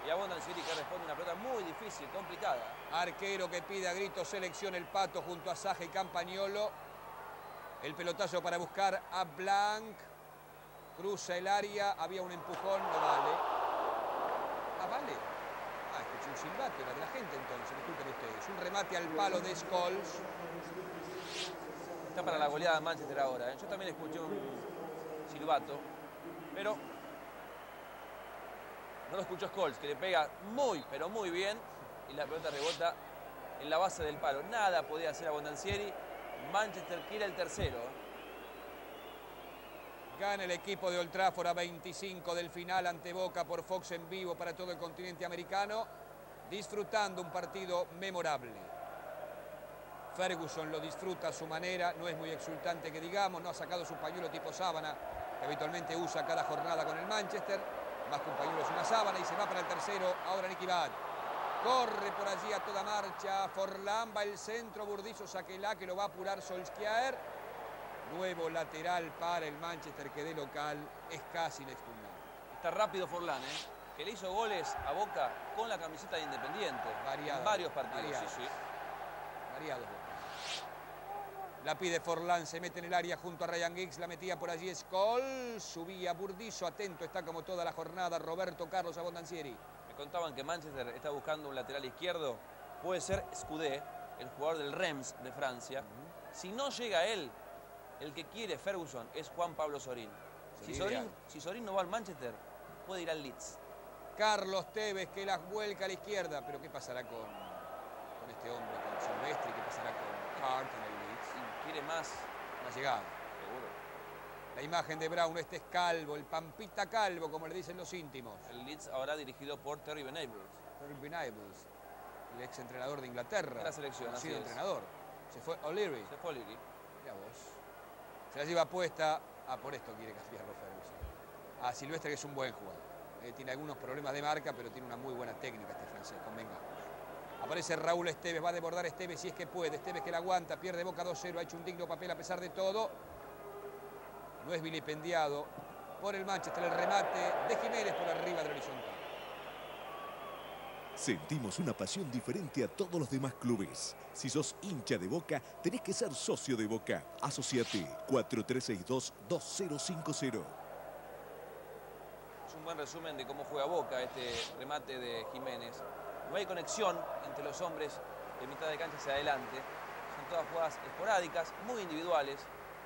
Y a Bondancieri que responde una pelota muy difícil, complicada. Arquero que pide a gritos selección el Pato junto a Saja y Campagnolo. El pelotazo para buscar a Blanc. Cruza el área. Había un empujón. No vale. Ah, vale. Ah, escuché un silbato. Era de la gente entonces. Disculpen ustedes. Un remate al palo de Scholes. Está para la goleada de Manchester ahora. Yo también escuché un silbato. Pero no lo escuchó Scholes, que le pega muy, pero muy bien. Y la pelota rebota en la base del palo. Nada podía hacer a Bondancieri. Manchester quiere el tercero. Gana el equipo de Old Trafford a 25 del final ante Boca por Fox en vivo para todo el continente americano. Disfrutando un partido memorable. Ferguson lo disfruta a su manera, no es muy exultante que digamos, no ha sacado su pañuelo tipo sábana que habitualmente usa cada jornada con el Manchester. Más que un pañuelo es una sábana y se va para el tercero. Ahora Nicky Butt. Corre por allí a toda marcha. Forlán va el centro. Burdizo Saquelá que lo va a apurar Solskjaer. Nuevo lateral para el Manchester que de local es casi inexpugnable. Está rápido Forlán, que le hizo goles a Boca con la camiseta de Independiente. Variados, en varios partidos. variados. Sí, sí. Variados. La pide Forlán, se mete en el área junto a Ryan Giggs, la metía por allí Scholes, subía Burdizo, atento está como toda la jornada Roberto Carlos Abondancieri. Me contaban que Manchester está buscando un lateral izquierdo, puede ser Scudé, el jugador del Reims de Francia. Si no llega él, el que quiere Ferguson es Juan Pablo Sorín. Si Sorín no va al Manchester, puede ir al Leeds. Carlos Tevez que las vuelca a la izquierda, pero ¿qué pasará con este hombre, con Silvestri? ¿Qué pasará con Hart en el Leeds? Quiere más. Una llegada. Seguro. La imagen de Brown, este es Calvo, el Pampita Calvo, como le dicen los íntimos. El Leeds ahora dirigido por Terry Venables. Terry Venables, el ex entrenador de Inglaterra. La selección, ha sido así es. entrenador. Se fue O'Leary. Se fue O'Leary. Mirá vos. Se la lleva puesta. Ah, por esto quiere cambiarlo Ferguson. A Silvestre, que es un buen jugador. Tiene algunos problemas de marca, pero tiene una muy buena técnica este francés, convengamos. Aparece Raúl Esteves, va a desbordar Esteves si es que puede. Esteves que la aguanta, pierde Boca 2-0, ha hecho un digno papel a pesar de todo. No es vilipendiado por el Manchester, el remate de Jiménez por arriba del horizontal. Sentimos una pasión diferente a todos los demás clubes. Si sos hincha de Boca, tenés que ser socio de Boca. Asociate 4362-2050. Es un buen resumen de cómo juega Boca este remate de Jiménez. No hay conexión entre los hombres de mitad de cancha hacia adelante. Son todas jugadas esporádicas, muy individuales.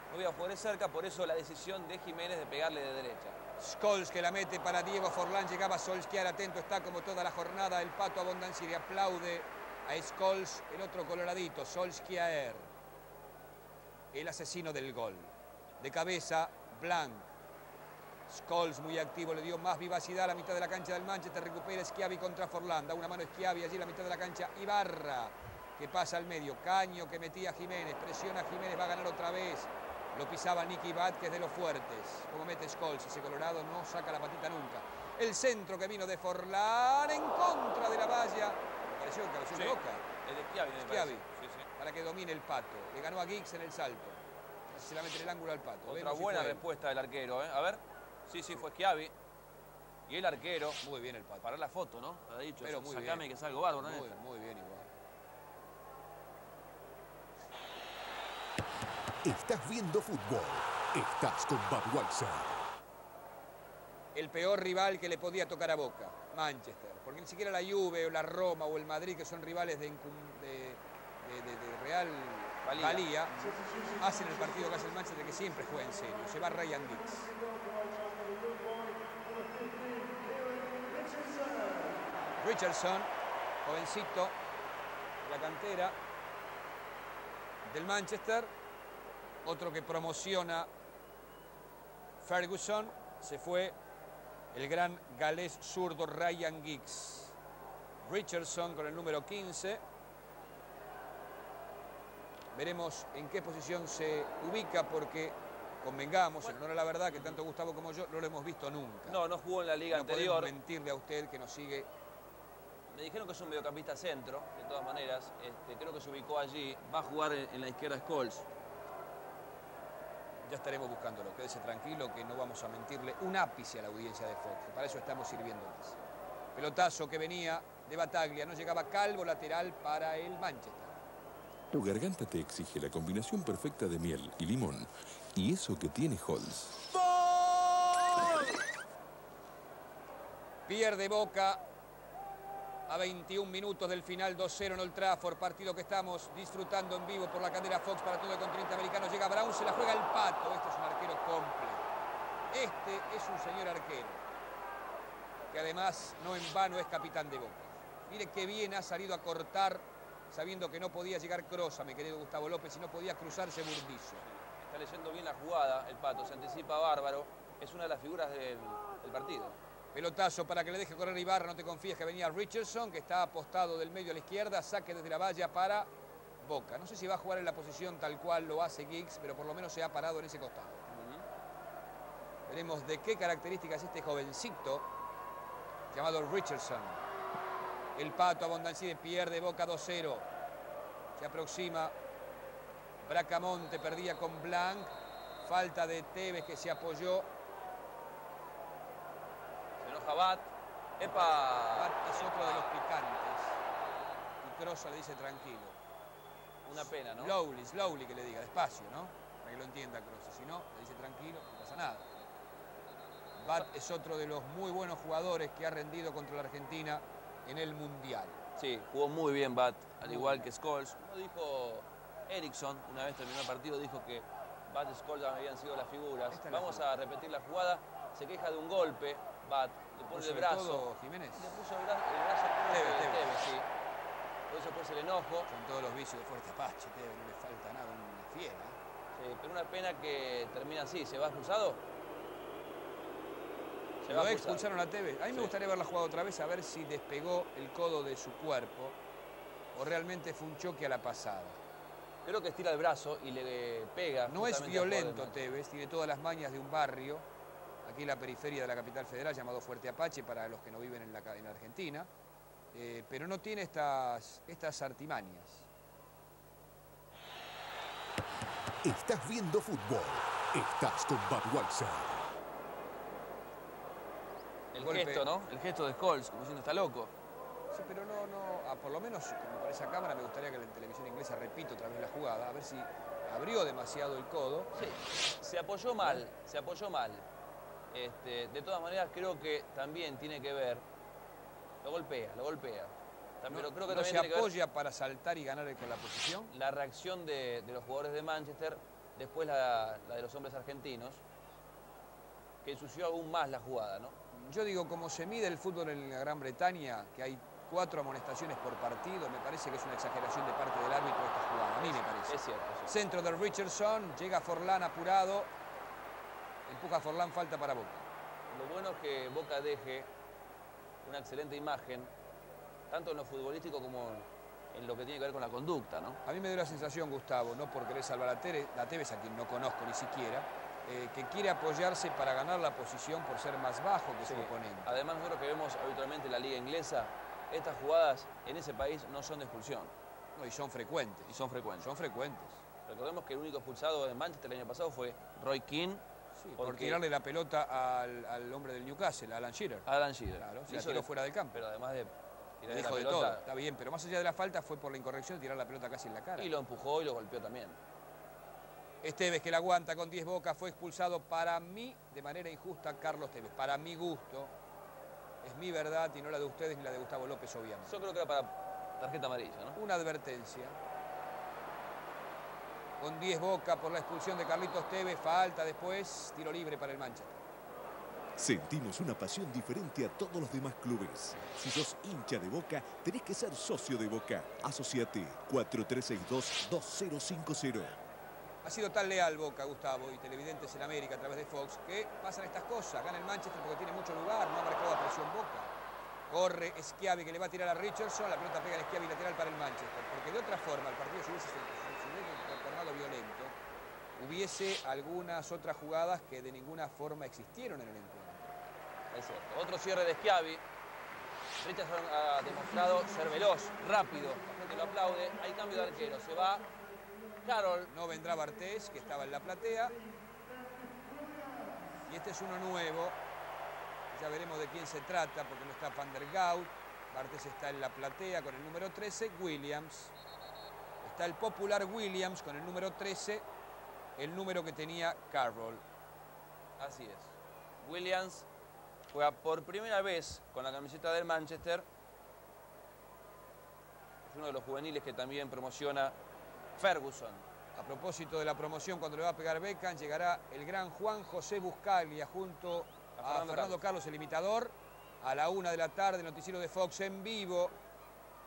No había jugadores cerca, por eso la decisión de Jiménez de pegarle de derecha. Scholes que la mete para Diego Forlán, llegaba Solskjaer, atento está como toda la jornada, el Pato Abondancieri aplaude a Scholes, el otro coloradito, Solskjaer, el asesino del gol. De cabeza, Blanc. Scholes muy activo, le dio más vivacidad a la mitad de la cancha del Manchester, recupera Schiavi contra Forlán, da una mano Schiavi allí en la mitad de la cancha, Ibarra, que pasa al medio, Caño que metía Jiménez, presiona a Jiménez, va a ganar otra vez. Lo pisaba Nicky Butt, que es de los fuertes. Como mete Scholes, ese colorado no saca la patita nunca. El centro que vino de Forlán en contra de la valla. Pareció un cabezón de Boca. El de Schiavi, Schiavi, sí, sí. para que domine el Pato. Le ganó a Giggs en el salto. Se la mete en el ángulo al Pato. Otra Vemos si buena fue él. respuesta del arquero, A ver. Sí, sí, fue Schiavi. Y el arquero. Muy bien el Pato. Para la foto, ¿no? Ha dicho, Pero muy sacame bien. que salgo bárbaro, ¿no? Muy bien igual. Estás viendo fútbol. Estás con Budweiser. El peor rival que le podía tocar a Boca, Manchester. Porque ni siquiera la Juve o la Roma o el Madrid, que son rivales de real valía, hacen el partido que hace el Manchester, que siempre juega en serio. Se va Ryan Giggs. Richardson, jovencito, de la cantera del Manchester. Otro que promociona Ferguson, se fue el gran galés zurdo Ryan Giggs. Richardson con el número 15. Veremos en qué posición se ubica porque, convengamos, en honor a la verdad, que tanto Gustavo como yo no lo hemos visto nunca. No, no jugó en la liga anterior. No podemos mentirle a usted que nos sigue. Me dijeron que es un mediocampista centro, de todas maneras. Creo que se ubicó allí. Va a jugar en la izquierda Scholes. Ya estaremos buscándolo. Quédese tranquilo que no vamos a mentirle un ápice a la audiencia de Fox. Para eso estamos sirviéndoles. Pelotazo que venía de Bataglia. No llegaba Calvo, lateral para el Manchester. Tu garganta te exige la combinación perfecta de miel y limón. Y eso que tiene Halls. Pierde Boca a 21 minutos del final, 2-0 en Old Trafford, partido que estamos disfrutando en vivo por la cadena Fox para todo el continente americano. Llega Brown, se la juega el Pato. Este es un arquero completo. Este es un señor arquero, que además no en vano es capitán de Boca. Mire qué bien ha salido a cortar, sabiendo que no podía llegar Crosa, mi querido Gustavo López, y no podía cruzarse Burdizo. Está leyendo bien la jugada, el Pato, se anticipa bárbaro. Es una de las figuras del partido. Pelotazo para que le deje correr Ibarra, no te confíes que venía Richardson, que está apostado del medio a la izquierda, saque desde la valla para Boca. No sé si va a jugar en la posición tal cual lo hace Giggs, pero por lo menos se ha parado en ese costado. Veremos de qué características este jovencito llamado Richardson. El Pato Abondancieri pierde Boca 2-0. Se aproxima Bracamonte, perdía con Blanc. Falta de Tevez que se apoyó. Bat. ¡Epa! Bat es otro de los picantes. Y Crosa le dice tranquilo. Una pena, ¿no? Slowly que le diga, despacio, ¿no? Para que lo entienda Crosa. Si no, le dice tranquilo, no pasa nada. Bat es otro de los muy buenos jugadores que ha rendido contra la Argentina en el Mundial. Sí, jugó muy bien Bat, al igual que Scholes. Como dijo Eriksson, una vez terminó el partido, dijo que Bat y Scholes habían sido las figuras. Vamos a repetir la jugada. Se queja de un golpe. Bat, le pone el brazo. Todo, Jiménez. Le puso el brazo Tevez, sí. Por eso después el enojo. Son todos los vicios de Fuerte Apache, Tevez, no le falta nada, una fiera. Sí, pero una pena que termina así. ¿Se va expulsado? Lo expulsaron a Tevez. A mí me gustaría verla jugada otra vez, a ver si despegó el codo de su cuerpo o realmente fue un choque a la pasada. Creo que estira el brazo y le pega. No es violento Tevez, tiene todas las mañas de un barrio, aquí en la periferia de la capital federal, llamado Fuerte Apache, para los que no viven en la Argentina, pero no tiene estas artimañas. Estás viendo fútbol. Estás con Budweiser. El gesto, ¿no? El gesto de Scholes, como diciendo, está loco. Sí, pero por lo menos, como por esa cámara, me gustaría que la televisión inglesa repita otra vez la jugada, a ver si abrió demasiado el codo. Sí, se apoyó mal, se apoyó mal. De todas maneras, creo que también tiene que ver, lo golpea. Pero creo que no también se tiene apoya para saltar y ganar con la posición. La reacción de los jugadores de Manchester, después la de los hombres argentinos, que ensució aún más la jugada, ¿no? Yo digo, como se mide el fútbol en la Gran Bretaña, que hay 4 amonestaciones por partido, me parece que es una exageración de parte del árbitro esta jugada, a mí me parece. Es cierto. Centro de Richardson, llega Forlán apurado, empuja Forlán, falta para Boca. Lo bueno es que Boca deje una excelente imagen, tanto en lo futbolístico como en lo que tiene que ver con la conducta, ¿no? A mí me dio la sensación, Gustavo, no por querer salvar a Tevez, a quien no conozco ni siquiera, que quiere apoyarse para ganar la posición por ser más bajo que su oponente. Además, nosotros que vemos habitualmente la liga inglesa, estas jugadas en ese país no son de expulsión. No, y son frecuentes. Son frecuentes. Recordemos que el único expulsado en Manchester el año pasado fue Roy Keane. Sí, por tirarle la pelota al hombre del Newcastle, a Alan Shearer. Alan Shearer. Claro, se la tiró fuera del campo. Pero además de tirarle la Dijo de pelota, todo, está bien, pero más allá de la falta fue por la incorrección de tirar la pelota casi en la cara. y lo empujó y lo golpeó también. Tevez, que la aguanta con 10 Boca, fue expulsado para mí de manera injusta Carlos Tevez. Para mi gusto, es mi verdad y no la de ustedes ni la de Gustavo López, obviamente. Yo creo que era para tarjeta amarilla, ¿no? Una advertencia. Con 10 Boca por la expulsión de Carlitos Tevez, falta después, tiro libre para el Manchester. Sentimos una pasión diferente a todos los demás clubes. Si sos hincha de Boca, tenés que ser socio de Boca. Asociate 4362-2050. Ha sido tan leal Boca, Gustavo, y televidentes en América a través de Fox, que pasan estas cosas. Gana el Manchester porque tiene mucho lugar, no ha marcado a presión Boca. Corre Schiavi, que le va a tirar a Richardson, la pelota pega al Schiavi lateral para el Manchester. Porque de otra forma el partido se hubiese tornado violento, hubiese algunas otras jugadas que de ninguna forma existieron en el encuentro. Es cierto. Otro cierre de Schiavi. Richardson ha demostrado ser veloz, rápido. La gente lo aplaude. Hay cambio de arquero. Se va Carroll. No vendrá Bartés, que estaba en la platea. Y este es uno nuevo. Ya veremos de quién se trata, porque no está Van der Gaut. Bartés está en la platea con el número 13. Williams. Está el popular Williams con el número 13, el número que tenía Carroll. Así es. Williams juega por primera vez con la camiseta del Manchester. Es uno de los juveniles que también promociona Ferguson. A propósito de la promoción, cuando le va a pegar Beckham, llegará el gran Juan José Buscaglia junto a Fernando Carlos, el imitador. A la 1 de la tarde, el noticiero de Fox en vivo.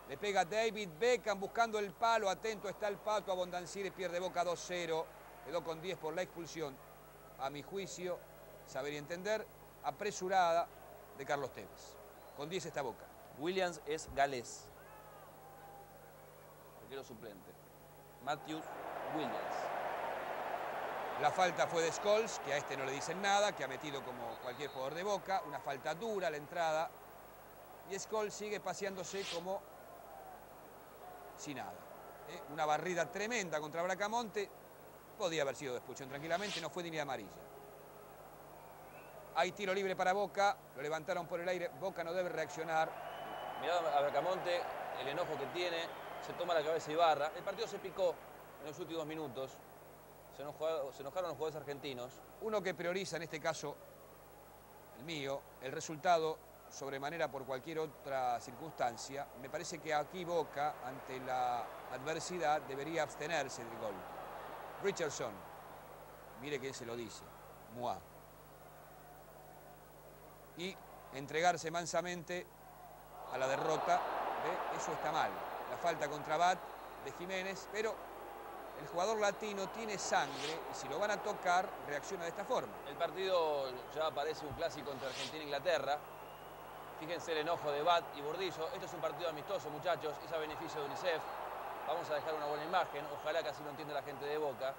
Le pega David Beckham buscando el palo. Atento está el Pato. Abondancieri pierde Boca 2-0. Quedó con 10 por la expulsión. A mi juicio, saber y entender, apresurada de Carlos Tevez. Con 10 está Boca. Williams es galés. Arquero suplente. Matthews Williams. La falta fue de Scholes, que a este no le dicen nada, que ha metido como cualquier jugador de Boca. Una falta dura a la entrada. Y Scholes sigue paseándose como si nada. Una barrida tremenda contra Bracamonte. Podía haber sido de expulsión tranquilamente, no fue ni amarilla. Hay tiro libre para Boca, lo levantaron por el aire. Boca no debe reaccionar. Mirá a Bracamonte, el enojo que tiene, se toma la cabeza Ibarra. El partido se picó en los últimos minutos. Se enojaron los jugadores argentinos. Uno que prioriza, en este caso, el mío, el resultado sobremanera por cualquier otra circunstancia. Me parece que aquí Boca, ante la adversidad, debería abstenerse del gol. Richardson, mire quién se lo dice, Mua. Y entregarse mansamente a la derrota, ¿ve? Eso está mal. La falta contra Bat de Jiménez, pero el jugador latino tiene sangre y si lo van a tocar, reacciona de esta forma. El partido ya parece un clásico entre Argentina e Inglaterra. Fíjense el enojo de Bat y Bordillo. Esto es un partido amistoso, muchachos. Es a beneficio de UNICEF. Vamos a dejar una buena imagen. Ojalá que así lo entienda la gente de Boca.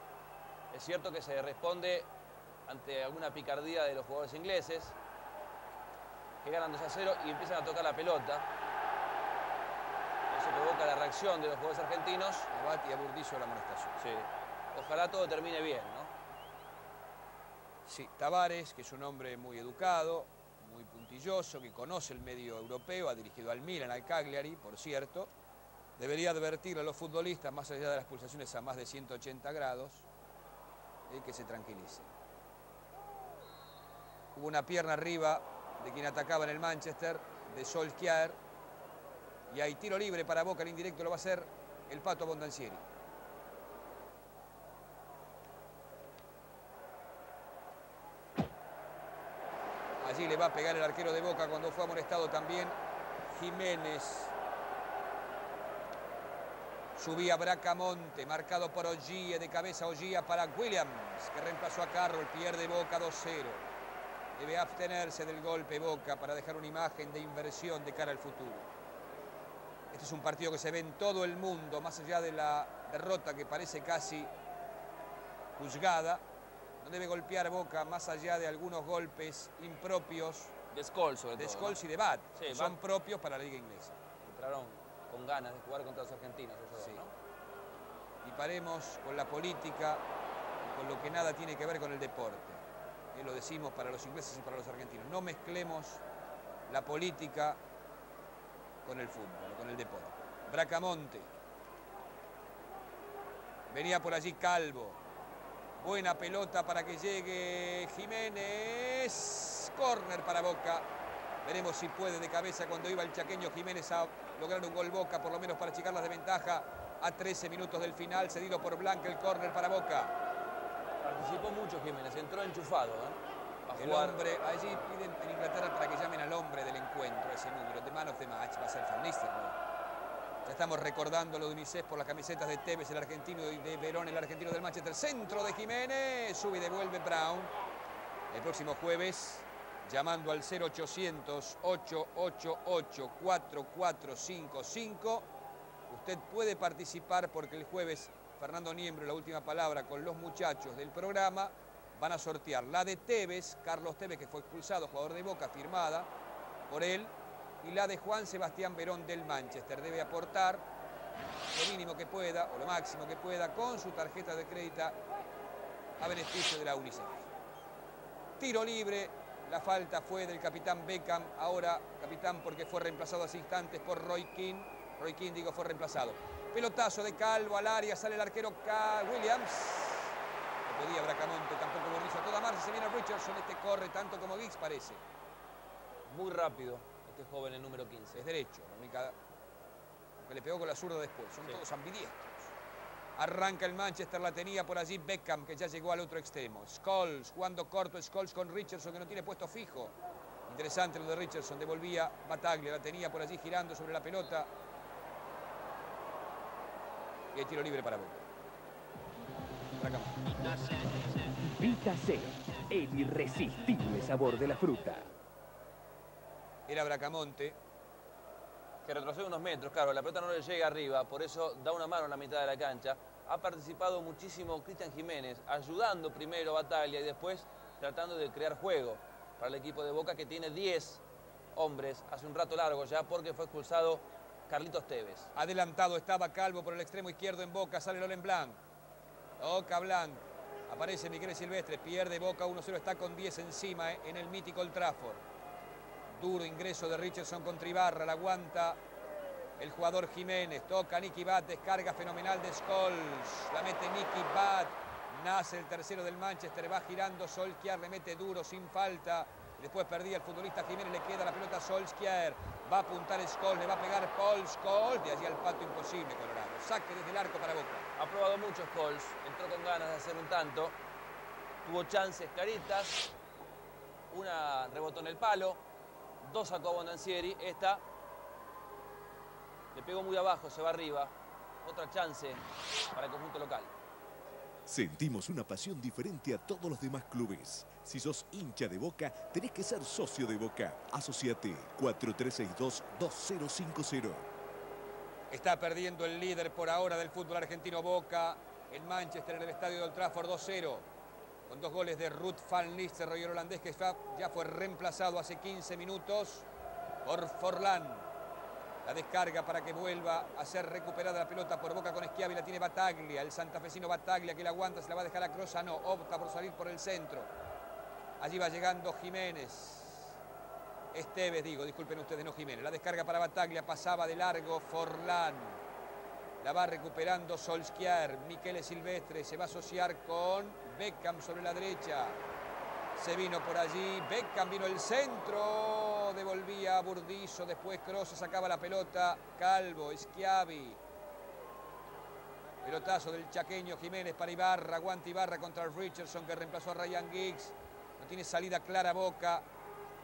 Es cierto que se responde ante alguna picardía de los jugadores ingleses, que ganan 2-0 y empiezan a tocar la pelota. Eso provoca la reacción de los jugadores argentinos. A Bat y a Bordillo la amonestación. Sí. Ojalá todo termine bien, ¿no? Sí, Tavares, que es un hombre muy educado, muy puntilloso, que conoce el medio europeo, ha dirigido al Milan, al Cagliari, por cierto, debería advertir a los futbolistas, más allá de las pulsaciones a más de 180 grados, que se tranquilicen. Hubo una pierna arriba de quien atacaba en el Manchester, de Solskjaer, y hay tiro libre para Boca, el indirecto lo va a hacer el Pato Abondancieri. Allí le va a pegar el arquero de Boca cuando fue amonestado también Jiménez. Subía Bracamonte, marcado por Ollía, de cabeza Ollía para Williams, que reemplazó a Carroll, pierde Boca 2-0. Debe abstenerse del golpe Boca para dejar una imagen de inversión de cara al futuro. Este es un partido que se ve en todo el mundo, más allá de la derrota que parece casi juzgada. No debe golpear Boca más allá de algunos golpes impropios De Scholes, sobre todo. de Scholes, ¿no? y de Bat, Sí, que son propios para la liga inglesa. Entraron con ganas de jugar contra los argentinos ellos Sí. dos, ¿no? Y paremos con la política y con lo que nada tiene que ver con el deporte. Lo decimos para los ingleses y para los argentinos. No mezclemos la política con el fútbol, con el deporte. Bracamonte. Venía por allí Calvo. Buena pelota para que llegue Jiménez. Córner para Boca. Veremos si puede de cabeza cuando iba el chaqueño Jiménez a lograr un gol Boca, por lo menos para achicar la desventaja a 13 minutos del final. Cedido por Blanca el córner para Boca. Participó mucho Jiménez, entró enchufado, ¿eh? A El jugar. hombre, allí piden en Inglaterra para que llamen al hombre del encuentro, ese número, the man of the match, va a ser Van Nistelrooy. Ya estamos recordando lo de UNICEF por las camisetas de Tevez, el argentino, y de Verón, el argentino del Manchester. Centro de Jiménez, sube y devuelve Brown. El próximo jueves, llamando al 0800-888-4455, usted puede participar porque el jueves Fernando Niembro, la última palabra con los muchachos del programa, van a sortear la de Tevez, Carlos Tevez, que fue expulsado, jugador de Boca, firmada por él, y la de Juan Sebastián Verón del Manchester. Debe aportar lo mínimo que pueda, o lo máximo que pueda, con su tarjeta de crédito a beneficio de la UNICEF. Tiro libre, la falta fue del capitán Beckham, ahora capitán porque fue reemplazado hace instantes por Roy Keane. Roy Keane, digo, fue reemplazado. Pelotazo de Calvo al área, sale el arquero Williams. No podía Bracamonte, tampoco Burdizo. A toda marcha se viene Richardson, este corre tanto como Giggs parece. Muy rápido este joven, el número 15. Es derecho, la única que le pegó con la zurda después. Son todos ambidiestros. Arranca el Manchester, la tenía por allí Beckham, que ya llegó al otro extremo. Scholes, jugando corto, Scholes con Richardson, que no tiene puesto fijo. Interesante lo de Richardson, devolvía Battaglia, la tenía por allí girando sobre la pelota. Y hay tiro libre para Boca. Vitacé, el irresistible sabor de la fruta. Era Bracamonte. Que retrocede unos metros, claro, la pelota no le llega arriba, por eso da una mano en la mitad de la cancha. Ha participado muchísimo Cristian Jiménez, ayudando primero a Battaglia y después tratando de crear juego para el equipo de Boca, que tiene 10 hombres hace un rato largo ya, porque fue expulsado Carlitos Tevez. Adelantado estaba Calvo por el extremo izquierdo en Boca, sale Loren Blanc. Toca Blanc, aparece Miguel Silvestre, pierde Boca 1-0, está con 10 encima en el mítico Old Trafford. Duro ingreso de Richardson contra Ibarra, la aguanta el jugador Jiménez, toca Nicky Butt, descarga fenomenal de Scholes, la mete Nicky Butt, nace el tercero del Manchester, va girando Solskjaer, le mete duro, sin falta, después perdía el futbolista Jiménez, le queda la pelota a Solskjaer, va a apuntar Scholes, le va a pegar Paul Scholes, de allí al pato imposible Colorado, saque desde el arco para Boca. Ha probado mucho Scholes, entró con ganas de hacer un tanto, tuvo chances claritas, una rebotó en el palo, 2 sacó a Bondancieri, esta le pegó muy abajo, se va arriba. Otra chance para el conjunto local. Sentimos una pasión diferente a todos los demás clubes. Si sos hincha de Boca, tenés que ser socio de Boca. Asociate 4362-2050. Está perdiendo el líder por ahora del fútbol argentino Boca. El Manchester en el estadio de Old Trafford 2-0. Con 2 goles de Ruud van Nistelrooy, el holandés, que ya fue reemplazado hace 15 minutos por Forlán. La descarga para que vuelva a ser recuperada la pelota por Boca con Schiavi, la tiene Battaglia, el santafesino Battaglia, que la aguanta, se la va a dejar a Kroos, no, opta por salir por el centro. Allí va llegando Jiménez. Tevez, disculpen ustedes, no Jiménez. La descarga para Battaglia, pasaba de largo Forlán. La va recuperando Solskjaer, Michele Silvestre, se va a asociar con Beckham sobre la derecha. Se vino por allí, Beckham vino el centro, devolvía a Burdizo, después Kroos sacaba la pelota, Calvo, Schiavi. Pelotazo del chaqueño Jiménez para Ibarra, aguanta Ibarra contra Richardson, que reemplazó a Ryan Giggs. No tiene salida clara Boca.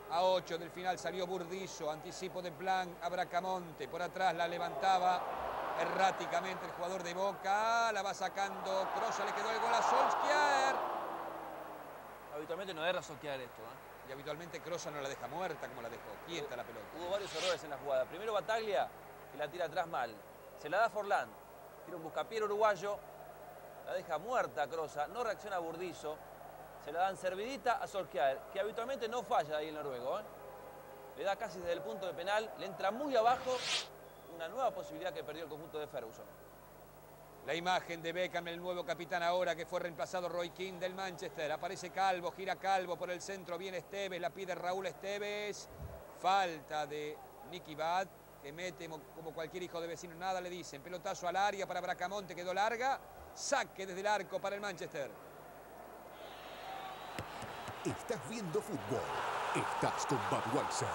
A 8 del final salió Burdizo, anticipo de Blanc a Bracamonte, por atrás la levantaba erráticamente el jugador de Boca, la va sacando Kroos, le quedó el gol a Solskjaer. Habitualmente no erra Solskjaer esto, Y habitualmente Kroos no la deja muerta como la dejó, quieta la pelota. Hubo varios errores en la jugada. Primero Battaglia, que la tira atrás mal. Se la da Forlán, tira un buscapié uruguayo, la deja muerta a Kroos, no reacciona a Burdizo. Se la dan servidita a Solskjaer, que habitualmente no falla ahí el noruego. Le da casi desde el punto de penal, le entra muy abajo, una nueva posibilidad que perdió el conjunto de Ferguson. La imagen de Beckham, el nuevo capitán ahora, que fue reemplazado Roy Keane del Manchester. Aparece Calvo, gira Calvo por el centro, viene Tevez, la pide Raúl Tevez. Falta de Nicky Butt, que mete como cualquier hijo de vecino, nada le dicen. Pelotazo al área para Bracamonte, quedó larga. Saque desde el arco para el Manchester. Estás viendo fútbol. Estás con Budweiser.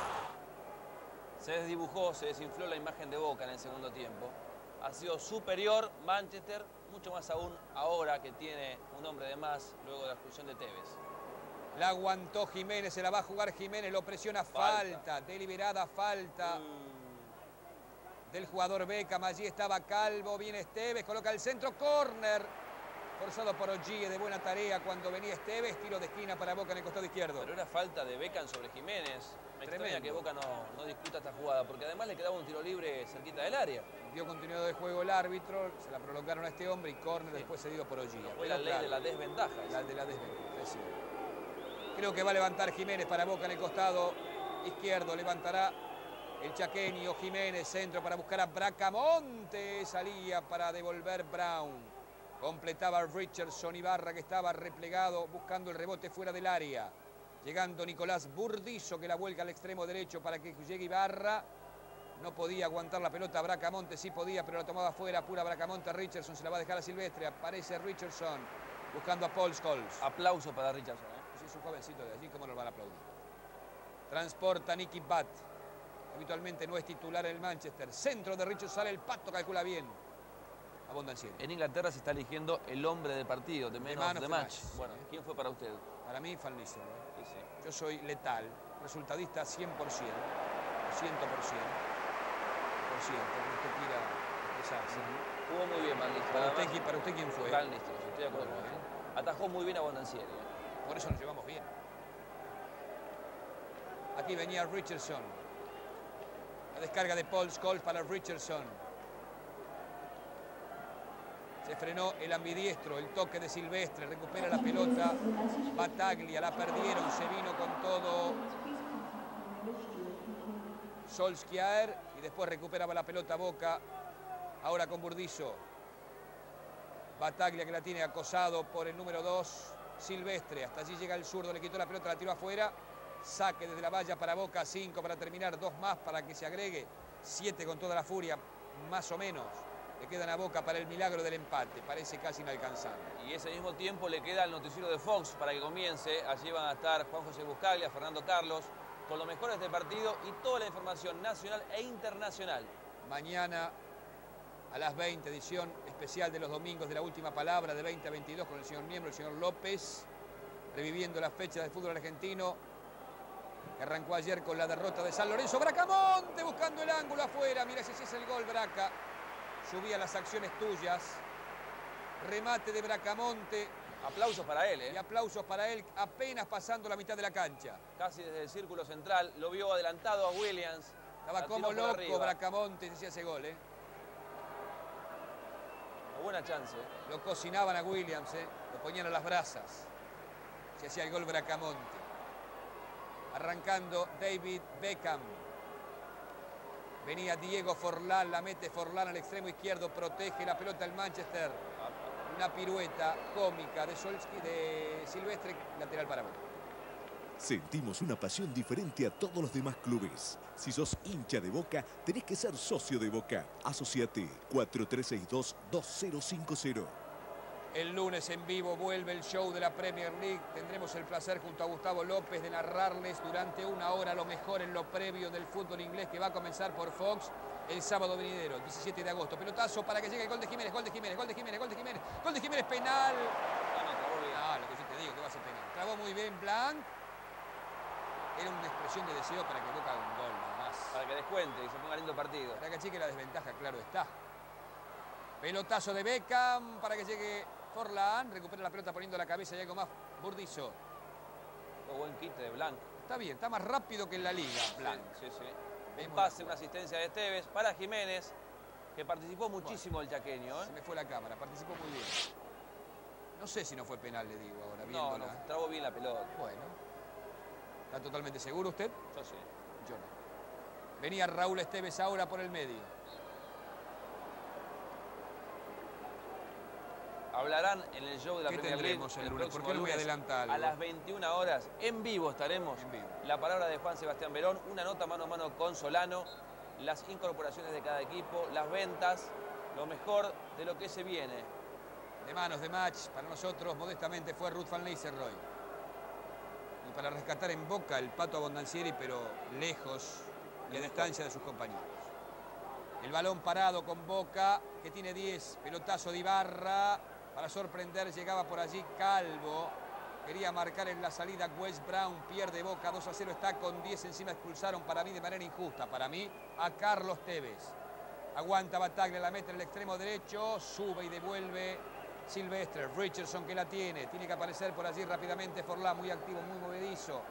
Se desdibujó, se desinfló la imagen de Boca en el segundo tiempo. Ha sido superior Manchester, mucho más aún ahora que tiene un hombre de más luego de la expulsión de Tevez. La aguantó Jiménez, se la va a jugar Jiménez, lo presiona, falta deliberada falta del jugador Beckham. Allí estaba Calvo, viene Esteves, coloca el centro, córner. Forzado por Ogier, de buena tarea cuando venía Esteves, tiro de esquina para Boca en el costado izquierdo. Pero era falta de Beckham sobre Jiménez. Me extraña Tremendo. que Boca no discuta esta jugada, porque además le quedaba un tiro libre cerquita del área. Dio continuidad de juego el árbitro, se la prolongaron a este hombre y córner después cedido por Ogier. Fue la ley de la desventaja. La de la desventaja, sí. Creo que va a levantar Jiménez para Boca en el costado izquierdo. Levantará el chaqueño Jiménez, centro para buscar a Bracamonte. Salía para devolver Brown. Completaba Richardson Ibarra, que estaba replegado buscando el rebote fuera del área. Llegando Nicolás Burdizo, que la vuelca al extremo derecho para que llegue Ibarra. No podía aguantar la pelota Bracamonte, sí podía, pero la tomaba fuera. Pura Bracamonte, Richardson se la va a dejar a Silvestre. Aparece Richardson buscando a Paul Scholes. Aplauso para Richardson. Si es un jovencito de allí, ¿cómo lo van a aplaudir? Transporta Nicky Butt. Habitualmente no es titular en el Manchester. Centro de Richardson, sale el Pato, calcula bien. Abondancieri. En Inglaterra se está eligiendo el hombre del partido, de Man of the Match. Bueno, ¿quién fue para usted? Para mí, Van Nistelrooy. Sí, sí. Yo soy letal, resultadista 100%, 100%, como usted quiera expresarse. Jugó muy bien, Van Nistelrooy. Para usted, ¿quién fue? Van Nistelrooy, estoy de acuerdo con usted. Atajó muy bien a Abondancieri. Por eso nos llevamos bien. Aquí venía Richardson. La descarga de Paul Scholes para Richardson. Se frenó el ambidiestro, el toque de Silvestre, recupera la pelota. Battaglia, la perdieron, se vino con todo Solskjaer y después recuperaba la pelota Boca. Ahora con Burdizo. Battaglia, que la tiene acosado por el número 2, Silvestre. Hasta allí llega el zurdo, le quitó la pelota, la tiró afuera. Saque desde la valla para Boca, 5 para terminar, 2 más para que se agregue. 7 con toda la furia, más o menos. Le quedan a Boca para el milagro del empate. Parece casi inalcanzable. Y ese mismo tiempo le queda el noticiero de Fox para que comience. Allí van a estar Juan José Buscaglia, Fernando Carlos, con lo mejor de este partido y toda la información nacional e internacional. Mañana a las 20, edición especial de los domingos de La Última Palabra, de 20 a 22, con el señor miembro, el señor López, reviviendo las fechas del fútbol argentino, que arrancó ayer con la derrota de San Lorenzo. Bracamonte buscando el ángulo afuera. Mira si es el gol, Braca. Subía las acciones tuyas. Remate de Bracamonte. Aplausos para él, ¿eh? Y aplausos para él, apenas pasando la mitad de la cancha. Casi desde el círculo central. Lo vio adelantado a Williams. Estaba como loco Bracamonte, decía ese gol, ¿eh? Una buena chance. Lo cocinaban a Williams, ¿eh? Lo ponían a las brasas. Se hacía el gol Bracamonte. Arrancando David Beckham. Venía Diego Forlán, la mete Forlán al extremo izquierdo, protege la pelota el Manchester. Una pirueta cómica de Silvestre, lateral para Boca. Sentimos una pasión diferente a todos los demás clubes. Si sos hincha de Boca, tenés que ser socio de Boca. Asociate 4362-2050. El lunes en vivo vuelve el show de la Premier League. Tendremos el placer junto a Gustavo López de narrarles durante una hora lo mejor en lo previo del fútbol inglés, que va a comenzar por Fox el sábado venidero, 17 de agosto. Pelotazo para que llegue el gol de Jiménez, gol de Jiménez, gol de Jiménez, gol de Jiménez, gol de Jiménez, penal. Ah, lo que yo te digo, que va a ser penal. Trabó muy bien Blanc. Era una expresión de deseo para que Boca haga un gol nada más. Para que descuente y se ponga lindo partido. Para que achique la desventaja, claro está. Pelotazo de Beckham para que llegue Forlán. Recupera la pelota poniendo la cabeza y algo más. Burdizo. Qué buen quite de Blanc. Está bien, está más rápido que en la liga, Blanc. Sí, sí. Un pase, una asistencia de Esteves para Jiménez, que participó muchísimo el chaqueño, ¿eh? Se me fue la cámara, participó muy bien. No sé si no fue penal, le digo ahora, viéndola. No, trabó bien la pelota. Bueno. ¿Está totalmente seguro usted? Yo sí. Yo no. Venía Raúl Esteves ahora por el medio. Hablarán en el show de la Premier League el lunes? ¿Por qué no voy a adelantar? A las 21 horas, en vivo estaremos. En vivo. La palabra de Juan Sebastián Verón, una nota mano a mano con Solano, las incorporaciones de cada equipo, las ventas, lo mejor de lo que se viene. De manos de match, para nosotros, modestamente, fue Ruud van Nistelrooy. Y para rescatar en Boca el Pato Abondancieri, pero lejos y a distancia de sus compañeros. El balón parado con Boca, que tiene 10, pelotazo de Ibarra. Para sorprender, llegaba por allí Calvo. Quería marcar en la salida Wes Brown. Pierde Boca, 2-0. Está con 10 encima. Expulsaron para mí de manera injusta. Para mí, a Carlos Tevez. Aguanta Battaglia, la mete en el extremo derecho, sube y devuelve Silvestre. Richardson que la tiene que aparecer por allí rápidamente Forlán, muy activo, muy movedizo,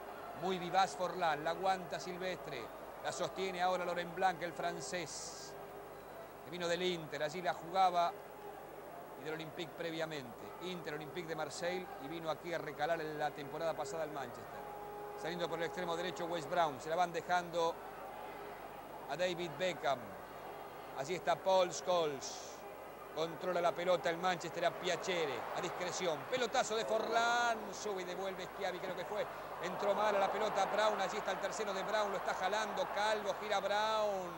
muy vivaz Forlán, la aguanta Silvestre, la sostiene ahora Laurent Blanc, el francés, que vino del Inter, allí la jugaba y del Olympique previamente. Inter, Olympique de Marseille, y vino aquí a recalar en la temporada pasada al Manchester. Saliendo por el extremo derecho Wes Brown, se la van dejando a David Beckham. Allí está Paul Scholes. Controla la pelota el Manchester a Piacere, a discreción. Pelotazo de Forlán, sube y devuelve Schiavi, creo que fue. Entró mal a la pelota Brown, allí está el tercero de Brown, lo está jalando Calvo, gira Brown.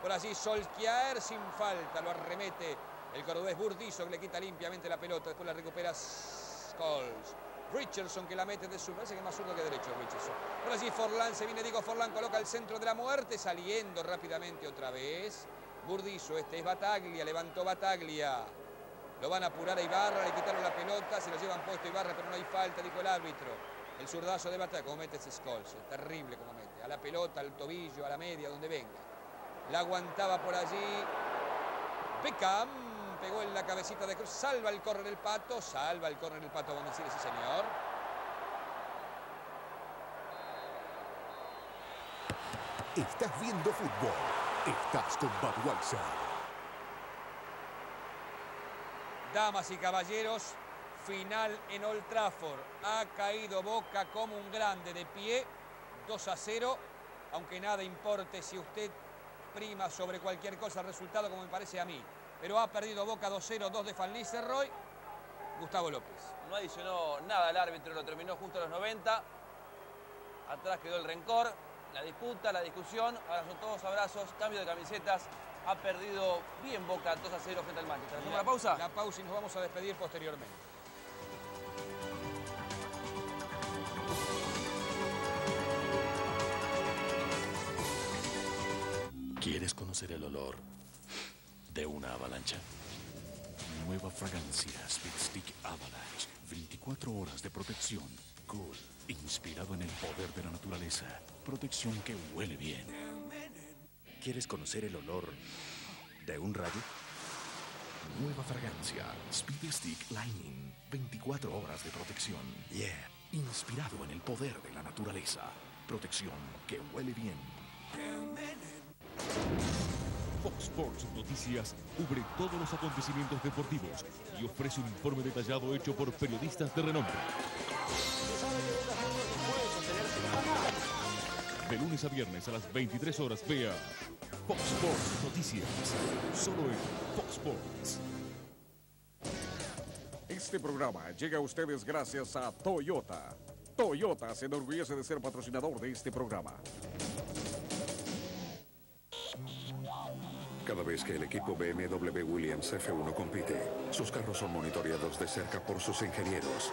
Por allí Solskjaer sin falta, lo arremete el cordobés Burdizo, que le quita limpiamente la pelota, después la recupera Scholes. Richardson que la mete de su, parece que es más zurdo que derecho Richardson. Por allí Forlán, se viene Diego Forlán, coloca el centro de la muerte, saliendo rápidamente otra vez. Burdizo, este es Battaglia, levantó Battaglia. Lo van a apurar a Ibarra, le quitaron la pelota, se lo llevan puesto Ibarra, pero no hay falta, dijo el árbitro. El zurdazo de Battaglia, como mete ese Scholes, es terrible como mete. A la pelota, al tobillo, a la media, donde venga. La aguantaba por allí Beckham, pegó en la cabecita de Cruz, salva el córner el Pato, Bonacieri, sí señor. Estás viendo fútbol. Estás con Budweiser. Damas y caballeros, final en Old Trafford. Ha caído Boca como un grande de pie, 2-0, aunque nada importe si usted prima sobre cualquier cosa el resultado, como me parece a mí. Pero ha perdido Boca 2-0, 2 de Van Nistelrooy. Gustavo López. No adicionó nada el árbitro, lo terminó justo a los 90. Atrás quedó el rencor, la disputa, la discusión. Ahora son todos abrazos, cambio de camisetas. Ha perdido bien Boca 2-0 frente al Manchester. ¿Hacemos la pausa? La pausa y nos vamos a despedir posteriormente. ¿Quieres conocer el olor de una avalancha? Nueva fragancia Speed Stick Avalanche. 24 horas de protección. Cool. Inspirado en el poder de la naturaleza. Protección que huele bien. ¿Quieres conocer el olor de un rayo? Nueva fragancia Speed Stick Lightning. 24 horas de protección. Yeah. Inspirado en el poder de la naturaleza. Protección que huele bien. Fox Sports Noticias cubre todos los acontecimientos deportivos y ofrece un informe detallado hecho por periodistas de renombre. De lunes a viernes a las 23 horas vea Fox Sports Noticias, solo en Fox Sports. Este programa llega a ustedes gracias a Toyota. Toyota se enorgullece de ser patrocinador de este programa. Cada vez que el equipo BMW Williams F1 compite, sus carros son monitoreados de cerca por sus ingenieros.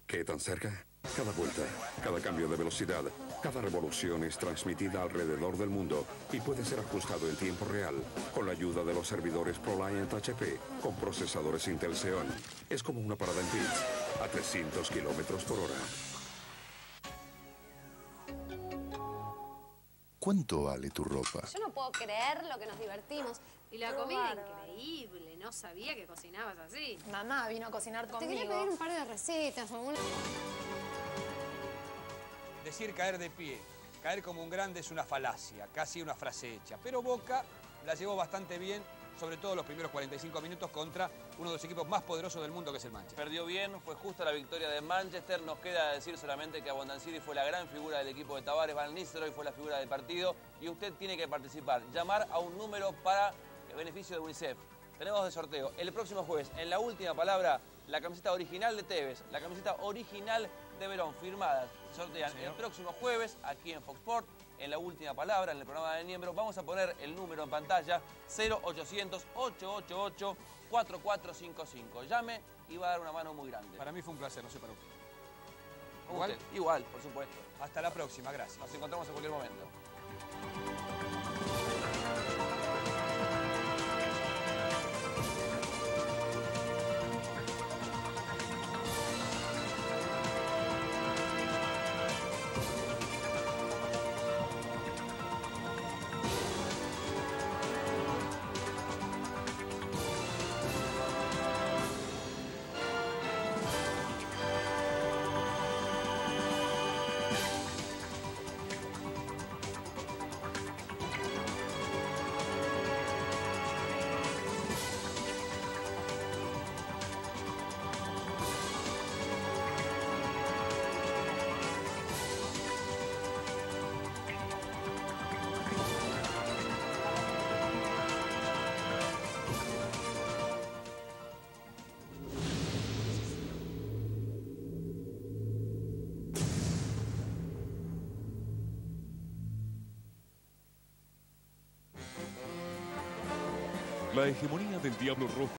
¿Qué tan cerca? Cada vuelta, cada cambio de velocidad, cada revolución es transmitida alrededor del mundo y puede ser ajustado en tiempo real con la ayuda de los servidores ProLiant HP con procesadores Intel Xeon. Es como una parada en pits a 300 kilómetros por hora. ¿Cuánto vale tu ropa? Yo no puedo creer lo que nos divertimos. Y la comida increíble, no sabía que cocinabas así. Mamá vino a cocinar conmigo. Te quería pedir un par de recetas o alguna... Decir caer de pie, caer como un grande es una falacia, casi una frase hecha. Pero Boca la llevó bastante bien, sobre todo los primeros 45 minutos contra uno de los equipos más poderosos del mundo que es el Manchester. Perdió bien, fue justa la victoria de Manchester. Nos queda decir solamente que Bonacieri fue la gran figura del equipo de Tavares, Van Nistelrooy fue la figura del partido y usted tiene que participar, llamar a un número para el beneficio de UNICEF. Tenemos de sorteo el próximo jueves, en la última palabra, la camiseta original de Tevez, la camiseta original de Verón, firmadas. Se sortean el próximo jueves aquí en Fox Sports, en la última palabra, en el programa de miembros. Vamos a poner el número en pantalla, 0800-888-4455. Llame y va a dar una mano muy grande. Para mí fue un placer, no sé para usted. ¿Igual? Igual, por supuesto. Hasta la próxima, gracias. Nos encontramos en cualquier momento. La hegemonía del Diablo Rojo